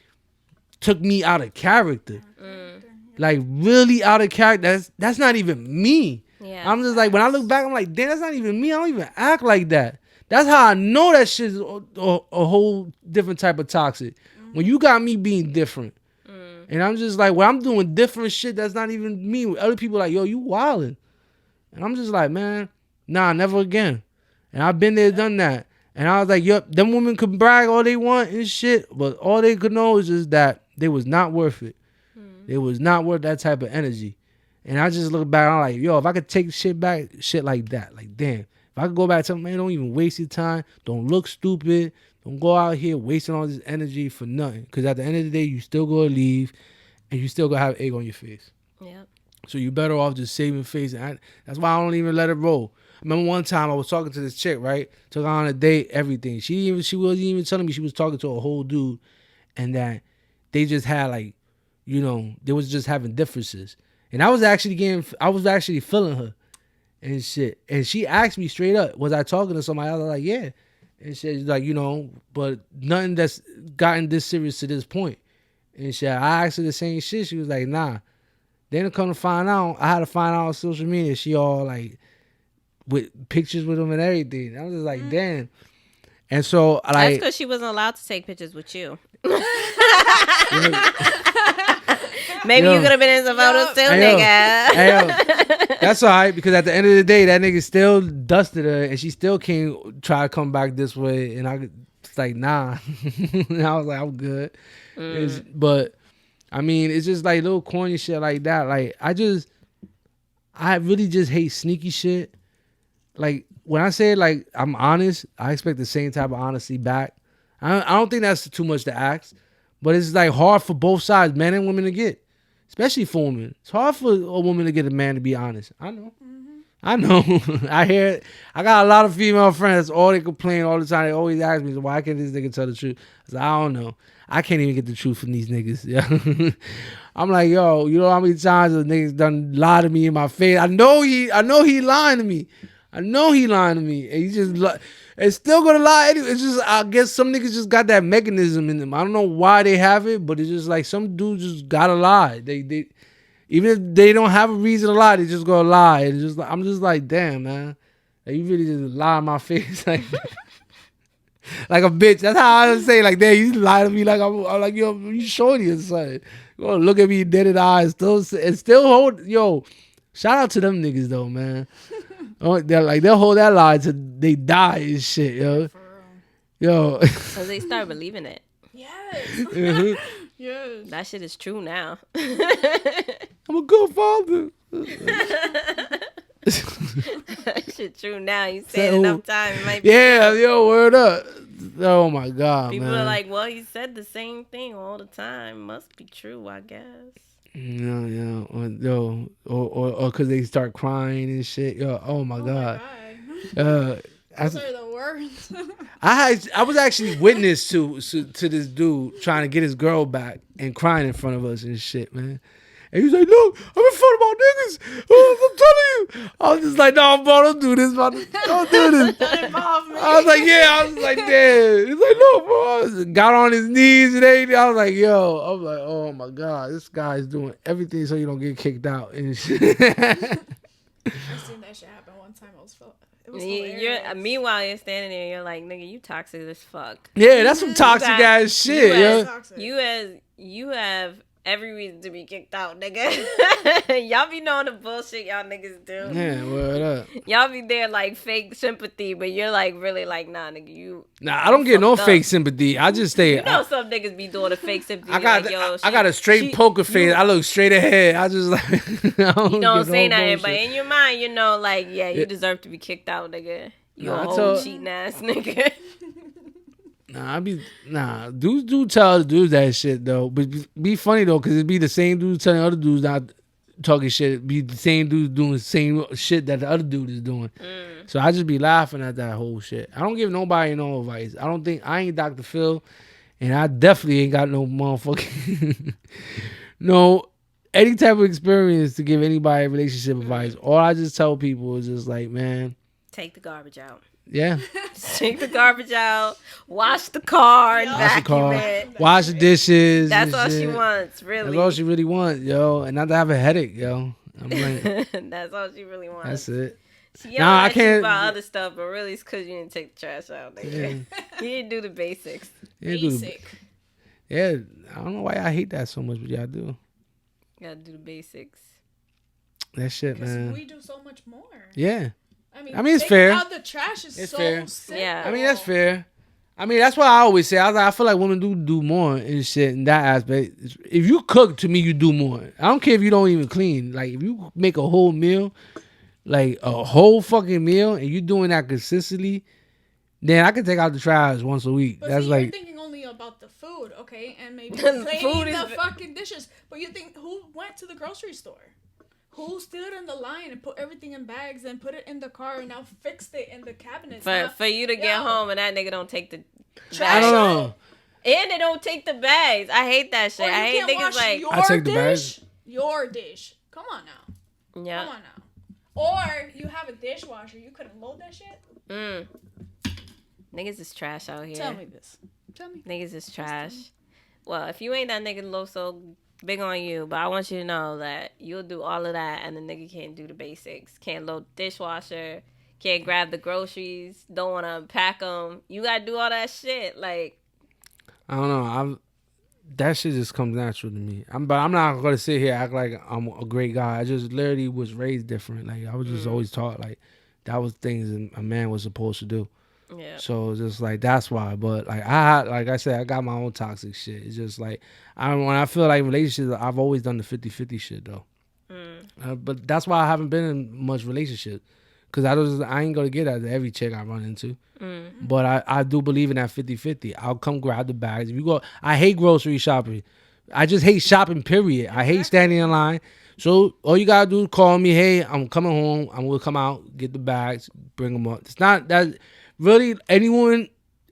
took me out of character. Like, really out of character. That's not even me. Yeah. I'm just like, when I look back, I'm like, damn, that's not even me. I don't even act like that. That's how I know that shit is a whole different type of toxic. When you got me being different. And I'm just like, well, I'm doing different shit that's not even me. Other people like, yo, you wildin'. And I'm just like, man, nah, never again. And I've been there, done that. And I was like, yep, them women could brag all they want and shit, but all they could know is just that they was not worth it. They was not worth that type of energy. And I just look back, I'm like, yo, if I could take shit back, shit like that, like, damn. If I could go back to, man, don't even waste your time. Don't look stupid. Don't go out here wasting all this energy for nothing. Because at the end of the day, you still going to leave, and you still going to have egg on your face. Yep. So you better off just saving face. And that's why I don't even let it roll. I remember one time I was talking to this chick, right? Took her on a date, everything. She wasn't even telling me she was talking to a whole dude, and that they just had, like, you know, they was just having differences. And I was actually feeling her and shit. And she asked me straight up, was I talking to somebody? I was like, yeah. And she's like, you know, but nothing that's gotten this serious to this point. And shit, I asked her the same shit. She was like, nah. Then come to find out, I had to find out on social media, she all like with pictures with him and everything. I was just like, damn. And so That's like, because she wasn't allowed to take pictures with you. Maybe you could have been in some photos still, nigga. That's all right, because at the end of the day, that nigga still dusted her, and she still can't try to come back this way. And I was like, nah. And I was like, I'm good. But I mean, it's just like little corny shit like that. Like, I really just hate sneaky shit. Like, when I say, like, I'm honest, I expect the same type of honesty back. I don't think that's too much to ask, but it's like hard for both sides, men and women, to get, especially for women. It's hard for a woman to get a man to be honest. I know. I know. I hear it. I got a lot of female friends. All they complain all the time. They always ask me, so why can't this nigga tell the truth? I said, I don't know. I can't even get the truth from these niggas. Yeah. I'm like, yo, you know how many times the niggas done lie to me in my face? I know he lying to me. I know he lying to me. And he just it's still gonna lie anyway. It's just, I guess some niggas just got that mechanism in them. I don't know why they have it, but it's just like some dudes just gotta lie. They even if they don't have a reason to lie, they just gonna lie. And just I'm just like, damn, man. Like, you really just lie in my face like like a bitch. That's how I say, like, damn, you lie to me like I'm like, yo, you shorty or something. You gonna look at me dead in the eyes, still hold, yo. Shout out to them niggas though, man. Oh, they'll hold that lie till they die and shit, yo. Yo. So they start believing it. Yes. Yes. That shit is true now. I'm a good father. That shit true now. You say it enough time, it might be yeah, yo, word up. Oh my God, people man. are like, well, you said the same thing all the time. Must be true, I guess. Yeah, or because they start crying and shit. Yo, oh my God. Those are the worst. I was actually witness to this dude trying to get his girl back and crying in front of us and shit, man. And he's like, look, I'm in front of my niggas. I'm telling you. I was just like, no, bro, don't do this, man. Don't do this. Don't involve me. I was like, yeah. I was like, damn. He's like, no, bro. Got on his knees and everything. I was like, yo. I was like, oh my God, this guy's doing everything so you don't get kicked out and shit. I seen that shit happen one time. It was hilarious. Meanwhile, you're standing there and you're like, nigga, you toxic as fuck. Yeah, that's some toxic ass shit, yo. You have every reason to be kicked out, nigga. Y'all be knowing the bullshit y'all niggas do. Yeah, word up. Y'all be there like fake sympathy, but you're like really like, nah, nigga, you. Nah, I don't get no fucked up. fake sympathy. I just stay. You know some niggas be doing a fake sympathy. I got like, yo, I got a straight poker face. I look straight ahead. I just like I don't You don't get say no nothing, bullshit. but in your mind, you know, like, yeah, you deserve to be kicked out, nigga. You Nah, a I whole told- cheating ass nigga. Dudes do tell other dudes that shit though, but be funny though, cause it be the same dudes telling other dudes not talking shit. Be the same dudes doing the same shit that the other dude is doing. So I just be laughing at that whole shit. I don't give nobody no advice. I ain't Dr. Phil, and I definitely ain't got no motherfucking no any type of experience to give anybody relationship advice. All I just tell people is just like, man, Take the garbage out. yeah. Take the garbage out. Wash the car and Wash Wash the vacuum car, it. wash the dishes. That's and all she shit. wants, really. That's all she really wants, yo. And not to have a headache, yo. I'm like, That's all she really wants. that's it. She Nah, yelling I at you can't- about other stuff, but really it's because you didn't take the trash out, nigga. Yeah. You didn't do the basics. Yeah, do the- Basic. yeah, I don't know why I hate that so much, but y'all do. You gotta do the basics. That shit, Because man. we do so much more. Yeah. I mean, it's taking fair. out the trash is It's so fair. simple. Yeah. I mean, that's fair. I mean, that's what I always say. I feel like women do more and shit in that aspect. If you cook, to me, you do more. I don't care if you don't even clean. Like, if you make a whole meal, like a whole fucking meal, and you doing that consistently, then I can take out the trash once a week. But That's see, you're like, thinking only about the food, okay? And maybe The cleaning food is- the fucking dishes. But you think, who went to the grocery store? Who stood in the line and put everything in bags and put it in the car and now fixed it in the cabinets? Now, For you to get yo, home and that nigga don't take the I trash don't out. know. And they don't take the bags. I hate that shit. Or you I hate can't niggas wash like, your I take the dish. bags. Your dish. Come on now. yeah. Come on now. Or you have a dishwasher. You couldn't load that shit? Niggas is trash out here. Tell me this. Tell me. Niggas is trash. Well, if you ain't that nigga low so big on you, but I want you to know that you'll do all of that and the nigga can't do the basics. Can't load the dishwasher. Can't grab the groceries. Don't want to unpack them. You got to do all that shit. Like, I don't know. That shit just comes natural to me. But I'm not gonna sit here and act like I'm a great guy. I just literally was raised different. Like I was just always taught like that was things a man was supposed to do. yeah. So it's just like that's why. But like I said, I got my own toxic shit. It's just like when I feel like relationships, I've always done the 50-50 shit though. But that's why I haven't been in much relationship. Cause I ain't gonna get at every chick I run into. But I do believe in that 50-50. I'll come grab the bags. If you go, I hate grocery shopping. I just hate shopping, period. I hate standing in line. So all you gotta do is call me, hey, I'm coming home. I'm gonna come out, get the bags, bring them up. It's not that really anyone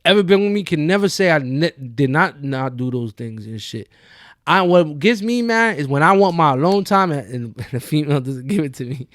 ever been with me can never say I did not do those things and shit. What gets me mad is when I want my alone time and the female doesn't give it to me.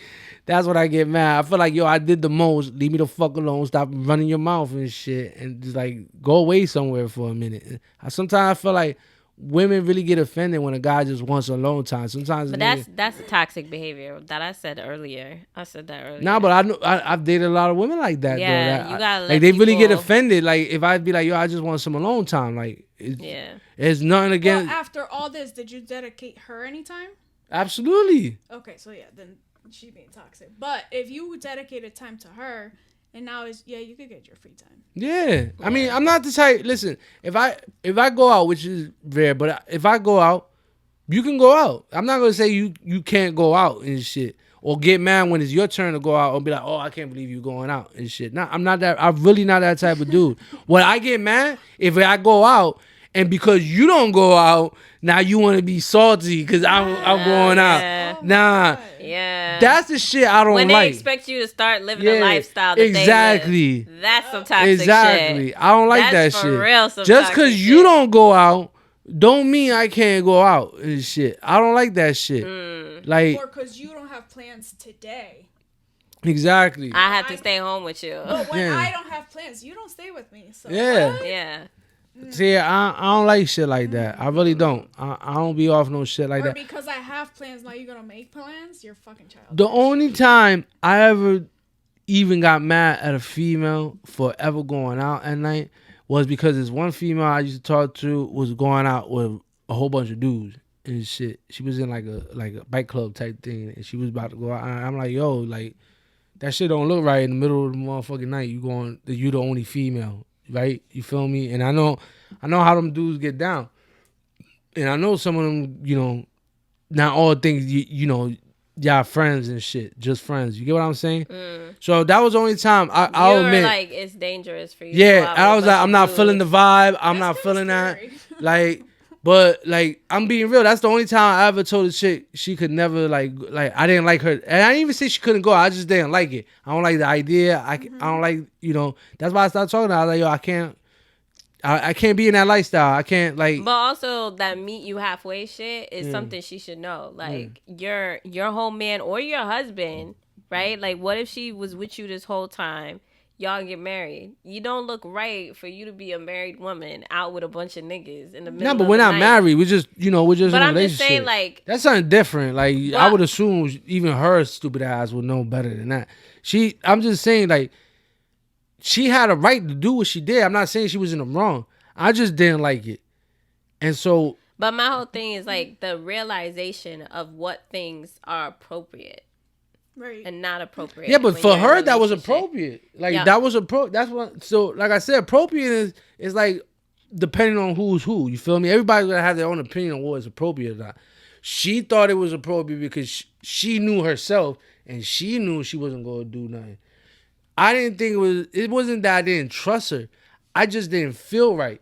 That's what I get mad. I feel like, yo, I did the most. Leave me the fuck alone. Stop running your mouth and shit. And just like go away somewhere for a minute. Sometimes I feel like women really get offended when a guy just wants alone time. Sometimes, But that's a toxic behavior that I said earlier. I said that earlier. nah, but I know I've dated a lot of women like that. Yeah, though, that you gotta let like they really get people- offended. Like if I'd be like, yo, I just want some alone time. Like Yeah. it's nothing Well, against. after all this, did you dedicate her any time? Absolutely. Okay, so yeah, then she being toxic. But if you dedicated time to her, and now you could get your free time. Yeah. I mean, I'm not the type. Listen, if I go out, which is rare, but if I go out, you can go out. I'm not gonna say you can't go out and shit, or get mad when it's your turn to go out, or be like, oh, I can't believe you going out and shit. Nah, I'm not that. I'm really not that type of dude. When I get mad, if I go out, and because you don't go out, now you want to be salty because I'm going yeah. out. Nah, Yeah. that's the shit I don't when like. they expect you to start living Yeah, a lifestyle that exactly. they live. That's some toxic Exactly. shit. I don't like That's that for shit. real some Just toxic because you shit. don't go out, don't mean I can't go out and shit. I don't like that shit. Like, Or because you don't have plans today. exactly. I have to stay home with you. But when Yeah. I don't have plans, you don't stay with me. So Yeah. what? Yeah. See, I don't like shit like that. I really don't. I don't be off no shit like Or that. because I have plans, now you're gonna make plans. You're fucking child. The only time I ever even got mad at a female for ever going out at night was because this one female I used to talk to was going out with a whole bunch of dudes and shit. She was in like a bike club type thing, and she was about to go out. I'm like, yo, like that shit don't look right in the middle of the motherfucking night. You the only female, right? You feel me? And I know how them dudes get down, and I know some of them, not all things, y'all friends and shit, just friends. You get what I'm saying? So that was the only time I'll admit, like, it's dangerous for you. Yeah, I was like, I'm not feeling the vibe. I'm not feeling that. Like, but like, I'm being real. That's the only time I ever told a chick she could never like I didn't like her, and I didn't even say she couldn't go. I just didn't like it. I don't like the idea. I don't like, That's why I started talking to her. I was like, yo, I can't be in that lifestyle. I can't like. But also that meet you halfway shit is something she should know. Like your whole man or your husband, right? Like, what if she was with you this whole time? Y'all get married. You don't look right for you to be a married woman out with a bunch of niggas in the middle. No, but we're not married. We're just, we're just in a relationship. But I'm just saying, like, that's something different. Like, I would assume even her stupid ass would know better than that. I'm just saying, like, she had a right to do what she did. I'm not saying she was in the wrong. I just didn't like it, and so. But my whole thing is like the realization of what things are appropriate. Right. And not appropriate. Yeah, but for her that was appropriate. Like that was that's what. So like I said, appropriate is like depending on who's who. You feel me? Everybody's gonna have their own opinion on what is appropriate or not. She thought it was appropriate because she knew herself and she knew she wasn't gonna do nothing. I didn't think it wasn't that I didn't trust her. I just didn't feel right.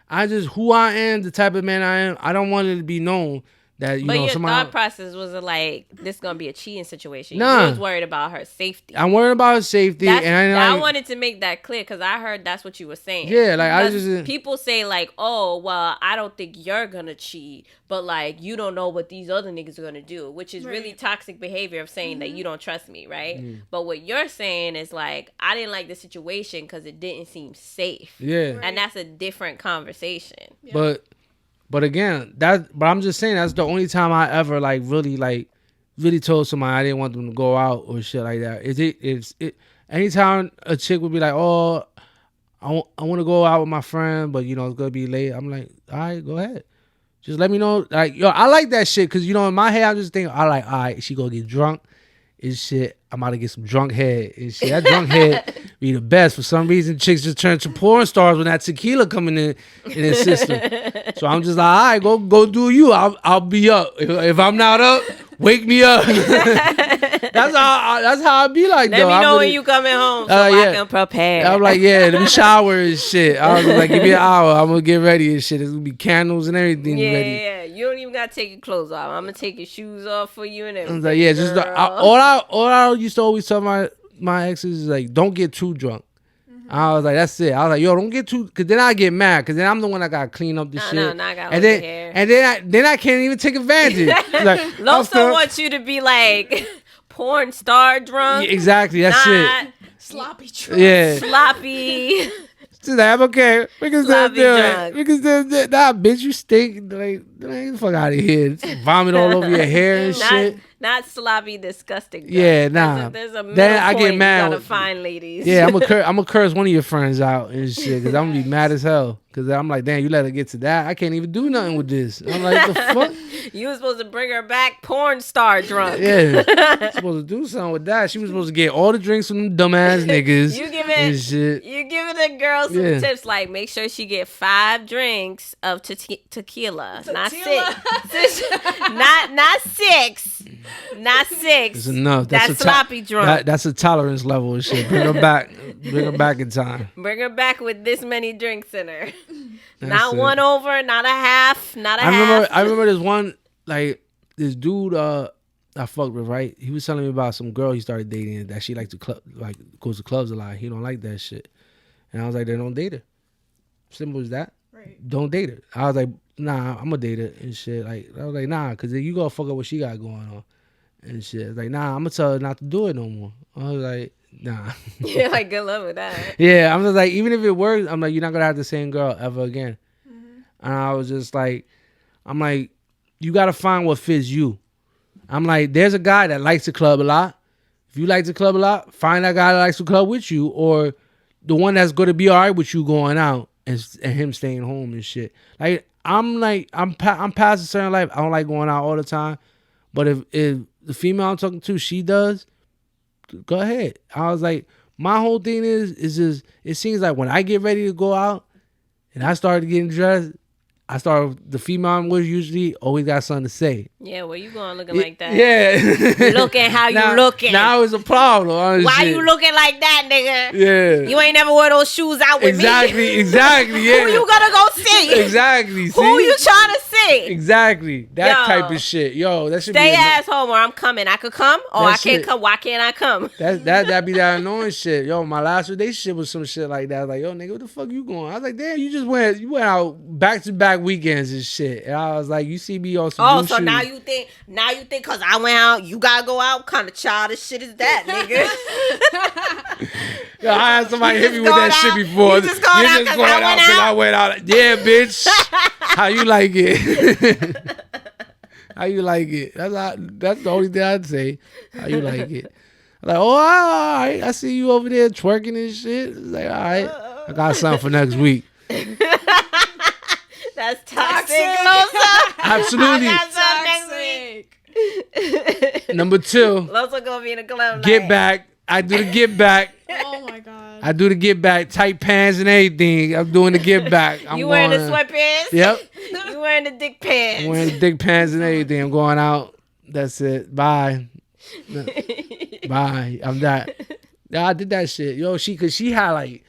Who I am, the type of man I am, I don't want it to be known that, but your thought process was like, this is going to be a cheating situation. Nah. You was worried about her safety. I'm worried about her safety. I wanted to make that clear because I heard that's what you were saying. Yeah, like people say like, oh, well, I don't think you're going to cheat, but like, you don't know what these other niggas are going to do, which is really toxic behavior of saying that you don't trust me, right? But what you're saying is like, I didn't like the situation because it didn't seem safe. Yeah. Right. And that's a different conversation. Yeah. But again, but I'm just saying that's the only time I ever really told somebody I didn't want them to go out or shit like that. Anytime a chick would be like, oh, I want to go out with my friend, but it's gonna be late. I'm like, all right, go ahead. Just let me know. Like, yo, I like that shit because in my head I'm just thinking, all right, she gonna get drunk and shit. I'm about to get some drunk head and shit. That drunk head be the best. For some reason, chicks just turn to porn stars when that tequila coming in the system. So I'm just like, all right, go do you. I'll be up. If I'm not up, wake me up. That's how I be like. Let me know when you coming home so I can prepare. I'm like, yeah, let me shower and shit. I was like, give me an hour. I'm gonna get ready and shit. There's gonna be candles and everything ready. Yeah. You don't even gotta take your clothes off. I'm gonna take your shoes off for you and everything. I was like, yeah, just all I used to always tell my exes is like, don't get too drunk. I was like, that's it. I was like, yo, don't get too, cause then I get mad, cause then I'm the one that gotta clean up the shit. No, I gotta look hair. And then I can't even take advantage. Like, Loso wants you to be like porn star drunk. Yeah, exactly, that's it. Sloppy drunk. Yeah, sloppy. She's like, I'm okay. We can still do it. We can still do it. Nah, bitch, you stink. Like, get the fuck out of here. Just vomit all over your hair and shit. Not sloppy, disgusting. Yeah, nah. There's a middle then I point get mad. You gotta find ladies. Yeah, I'm gonna curse one of your friends out and shit, because I'm gonna be mad as hell. Because I'm like, damn, you let her get to that. I can't even do nothing with this. I'm like, the fuck? You was supposed to bring her back porn star drunk. Yeah, supposed to do something with that. She was supposed to get all the drinks from them dumbass niggas. You giving the girl some tips, like make sure she get 5 drinks of tequila, not 6. not 6. Not 6. It's enough. That's sloppy drunk. That's a tolerance level and shit. Bring her back. Bring her back in time. Bring her back with this many drinks in her. Not one over, not a half, not a half. I remember this one, like, this dude I fucked with, right? He was telling me about some girl he started dating that she likes to goes to clubs a lot. He don't like that shit. And I was like, then don't date her. Simple as that. Right. Don't date her. I was like, nah, I'm gonna date her and shit. Like, I was like, nah, because you gonna fuck up what she got going on and shit. I was like, nah, I'm gonna tell her not to do it no more. I was like, nah. Yeah, like, good luck with that. Yeah, I'm just like, even if it works, I'm like, you're not gonna have the same girl ever again. Mm-hmm. And I was just like, I'm like, you gotta find what fits you. I'm like, there's a guy that likes to club a lot. If you like to club a lot, find that guy that likes to club with you, or the one that's gonna be all right with you going out and him staying home and shit. Like, I'm past a certain life. I don't like going out all the time. But if the female I'm talking to, she does, go ahead. I was like, my whole thing is just, it seems like when I get ready to go out and I started getting dressed, the female I'm with usually always got something to say. Yeah, where you going looking like that? Yeah. Looking how now, you looking. Now it's a problem. Why you looking like that, nigga? Yeah. You ain't never wear those shoes out with me. Exactly, yeah. Who you gonna go see? Exactly. See? Who you trying to see? Exactly. That type of shit. Yo, that should stay be... ass home or I'm coming. I could come or I can't come. Why can't I come? That be that annoying shit. Yo, my last relationship was some shit like that. I was like, yo, nigga, what the fuck you going? I was like, damn, you went out back-to-back weekends and shit. And I was like, you see me on some new so shoes. now you think because I went out, you gotta go out? What kind of childish shit is that, nigga? Yo, I had somebody hit me with that shit before. You just going out because I went out. Yeah, bitch. How you like it? How you like it? That's the only thing I'd say. How you like it? I'm like, oh, all right. I see you over there twerking and shit. It's like, all right. I got something for next week. That's toxic. Absolutely. Number 2. Loso gonna be in a club. Get back. I do the get back. Oh my god. I do the get back. Tight pants and everything. I'm doing the get back. You wearing the sweatpants? Yep. You wearing the dick pants? I'm wearing the dick pants and everything. I'm going out. That's it. Bye. Bye. I'm not. Yeah, I did that shit. Yo, cause she had like,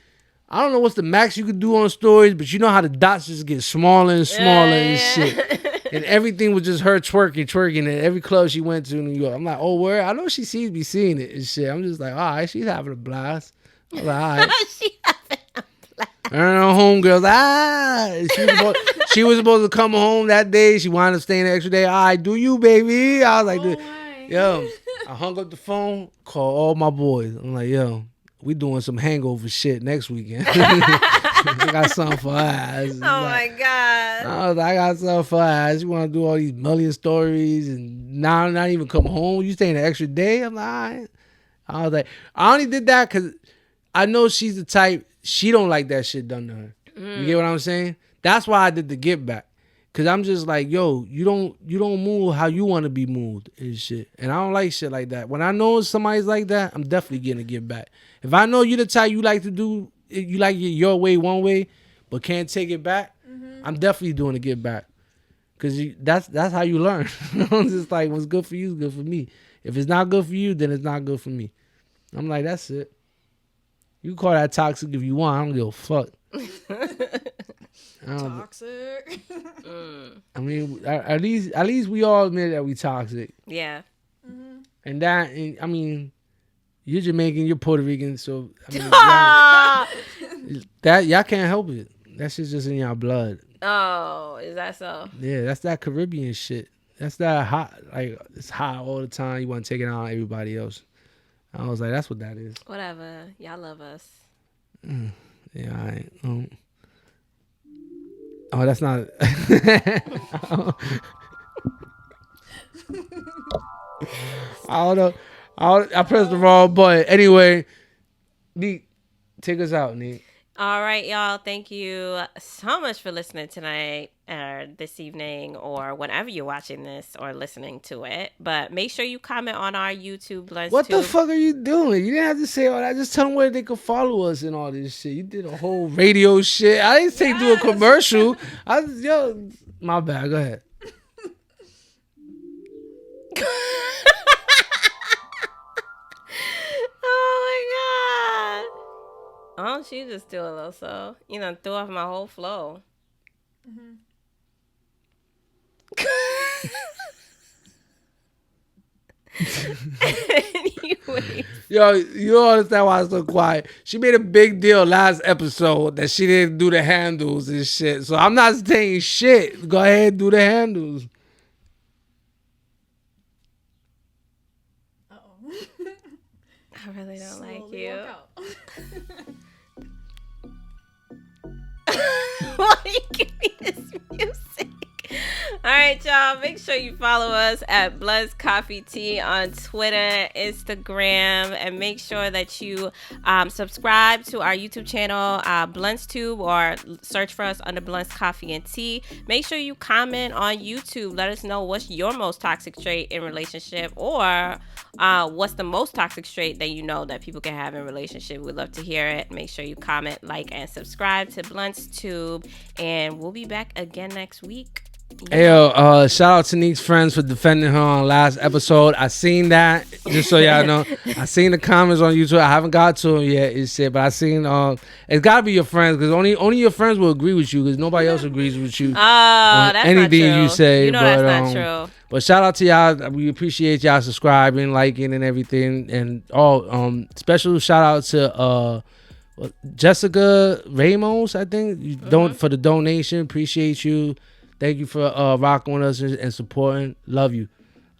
I don't know what's the max you could do on stories, but you know how the dots just get smaller and smaller and shit. And everything was just her twerking at every club she went to in New York. I'm like, oh, where? I know she sees me seeing it and shit. I'm just like, all right, she's having a blast. I'm like, all right. She having a blast. And her homegirls, she was supposed to come home that day. She wanted to stay the extra day. All right, do you, baby? I was like, yo, I hung up the phone, called all my boys. I'm like, yo, we doing some hangover shit next weekend. I got something for us. Oh my god! I was like, I got something for us. You want to do all these million stories and now not even come home? You staying an extra day? I'm like, all right. I was like, I only did that because I know she's the type. She don't like that shit done to her. You get what I'm saying? That's why I did the get back. Cause I'm just like, yo, you don't move how you want to be moved and shit. And I don't like shit like that. When I know somebody's like that, I'm definitely getting a get back. If I know you the type you like to do, you like it your way one way, but can't take it back, I'm definitely doing a get back. Cause that's how you learn. I'm just like, what's good for you is good for me. If it's not good for you, then it's not good for me. I'm like, that's it. You can call that toxic if you want. I don't give a fuck. Toxic. I mean, at least we all admit that we toxic. Yeah. And that, I mean, you're Jamaican, you're Puerto Rican, so I mean, that y'all can't help it. That shit's just in y'all blood. Oh, is that so? Yeah, that's that Caribbean shit. That's that hot, like it's hot all the time. You want to take it out on everybody else. I was like, that's what that is. Whatever, y'all love us. Yeah, all right. Oh, that's not. I don't know. I pressed the wrong button. Anyway, Neat, take us out, Neat. All right, y'all. Thank you so much for listening tonight or this evening or whenever you're watching this or listening to it. But make sure you comment on our YouTube Bluntz. What the fuck are you doing? You didn't have to say all that. Just tell them where they can follow us and all this shit. You did a whole radio shit. I didn't say do a commercial. My bad. Go ahead. Oh, she just do a little so. You know, threw off my whole flow. Anyway. Yo, you don't understand why I'm so quiet. She made a big deal last episode that she didn't do the handles and shit. So I'm not saying shit. Go ahead and do the handles. I really don't like you. Why you give me this music? right, y'all. Make sure you follow us at Bluntz Coffee Tea on Twitter, Instagram, and make sure that you subscribe to our YouTube channel, BluntzTube, or search for us under Bluntz Coffee and Tea. Make sure you comment on YouTube. Let us know what's your most toxic trait in relationship, or what's the most toxic trait that you know that people can have in relationship. We'd love to hear it. Make sure you comment, like, and subscribe to BluntzTube, and we'll be back again next week. Hey, yo, shout out to Neek's friends for defending her on last episode. I seen that, just so y'all know. I seen the comments on YouTube. I haven't got to them yet and shit, but I seen it's gotta be your friends, because only your friends will agree with you, because nobody else agrees with you. Oh, that's anything not true. you say. You know but, that's not true. But shout out to y'all. We appreciate y'all subscribing, liking, and everything. And special shout out to Jessica Ramos, I think, don't for the donation. Appreciate you. Thank you for rocking with us and supporting. Love you.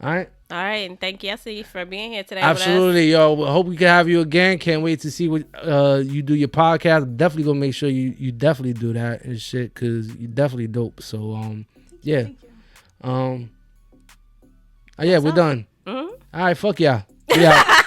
All right. All right, and thank Yeci for being here today. Absolutely, yo. Hope we can have you again. Can't wait to see what you do your podcast. Definitely gonna make sure you definitely do that and shit, because you definitely dope. So yeah. Yeah, we're done. All right, fuck y'all. Yeah.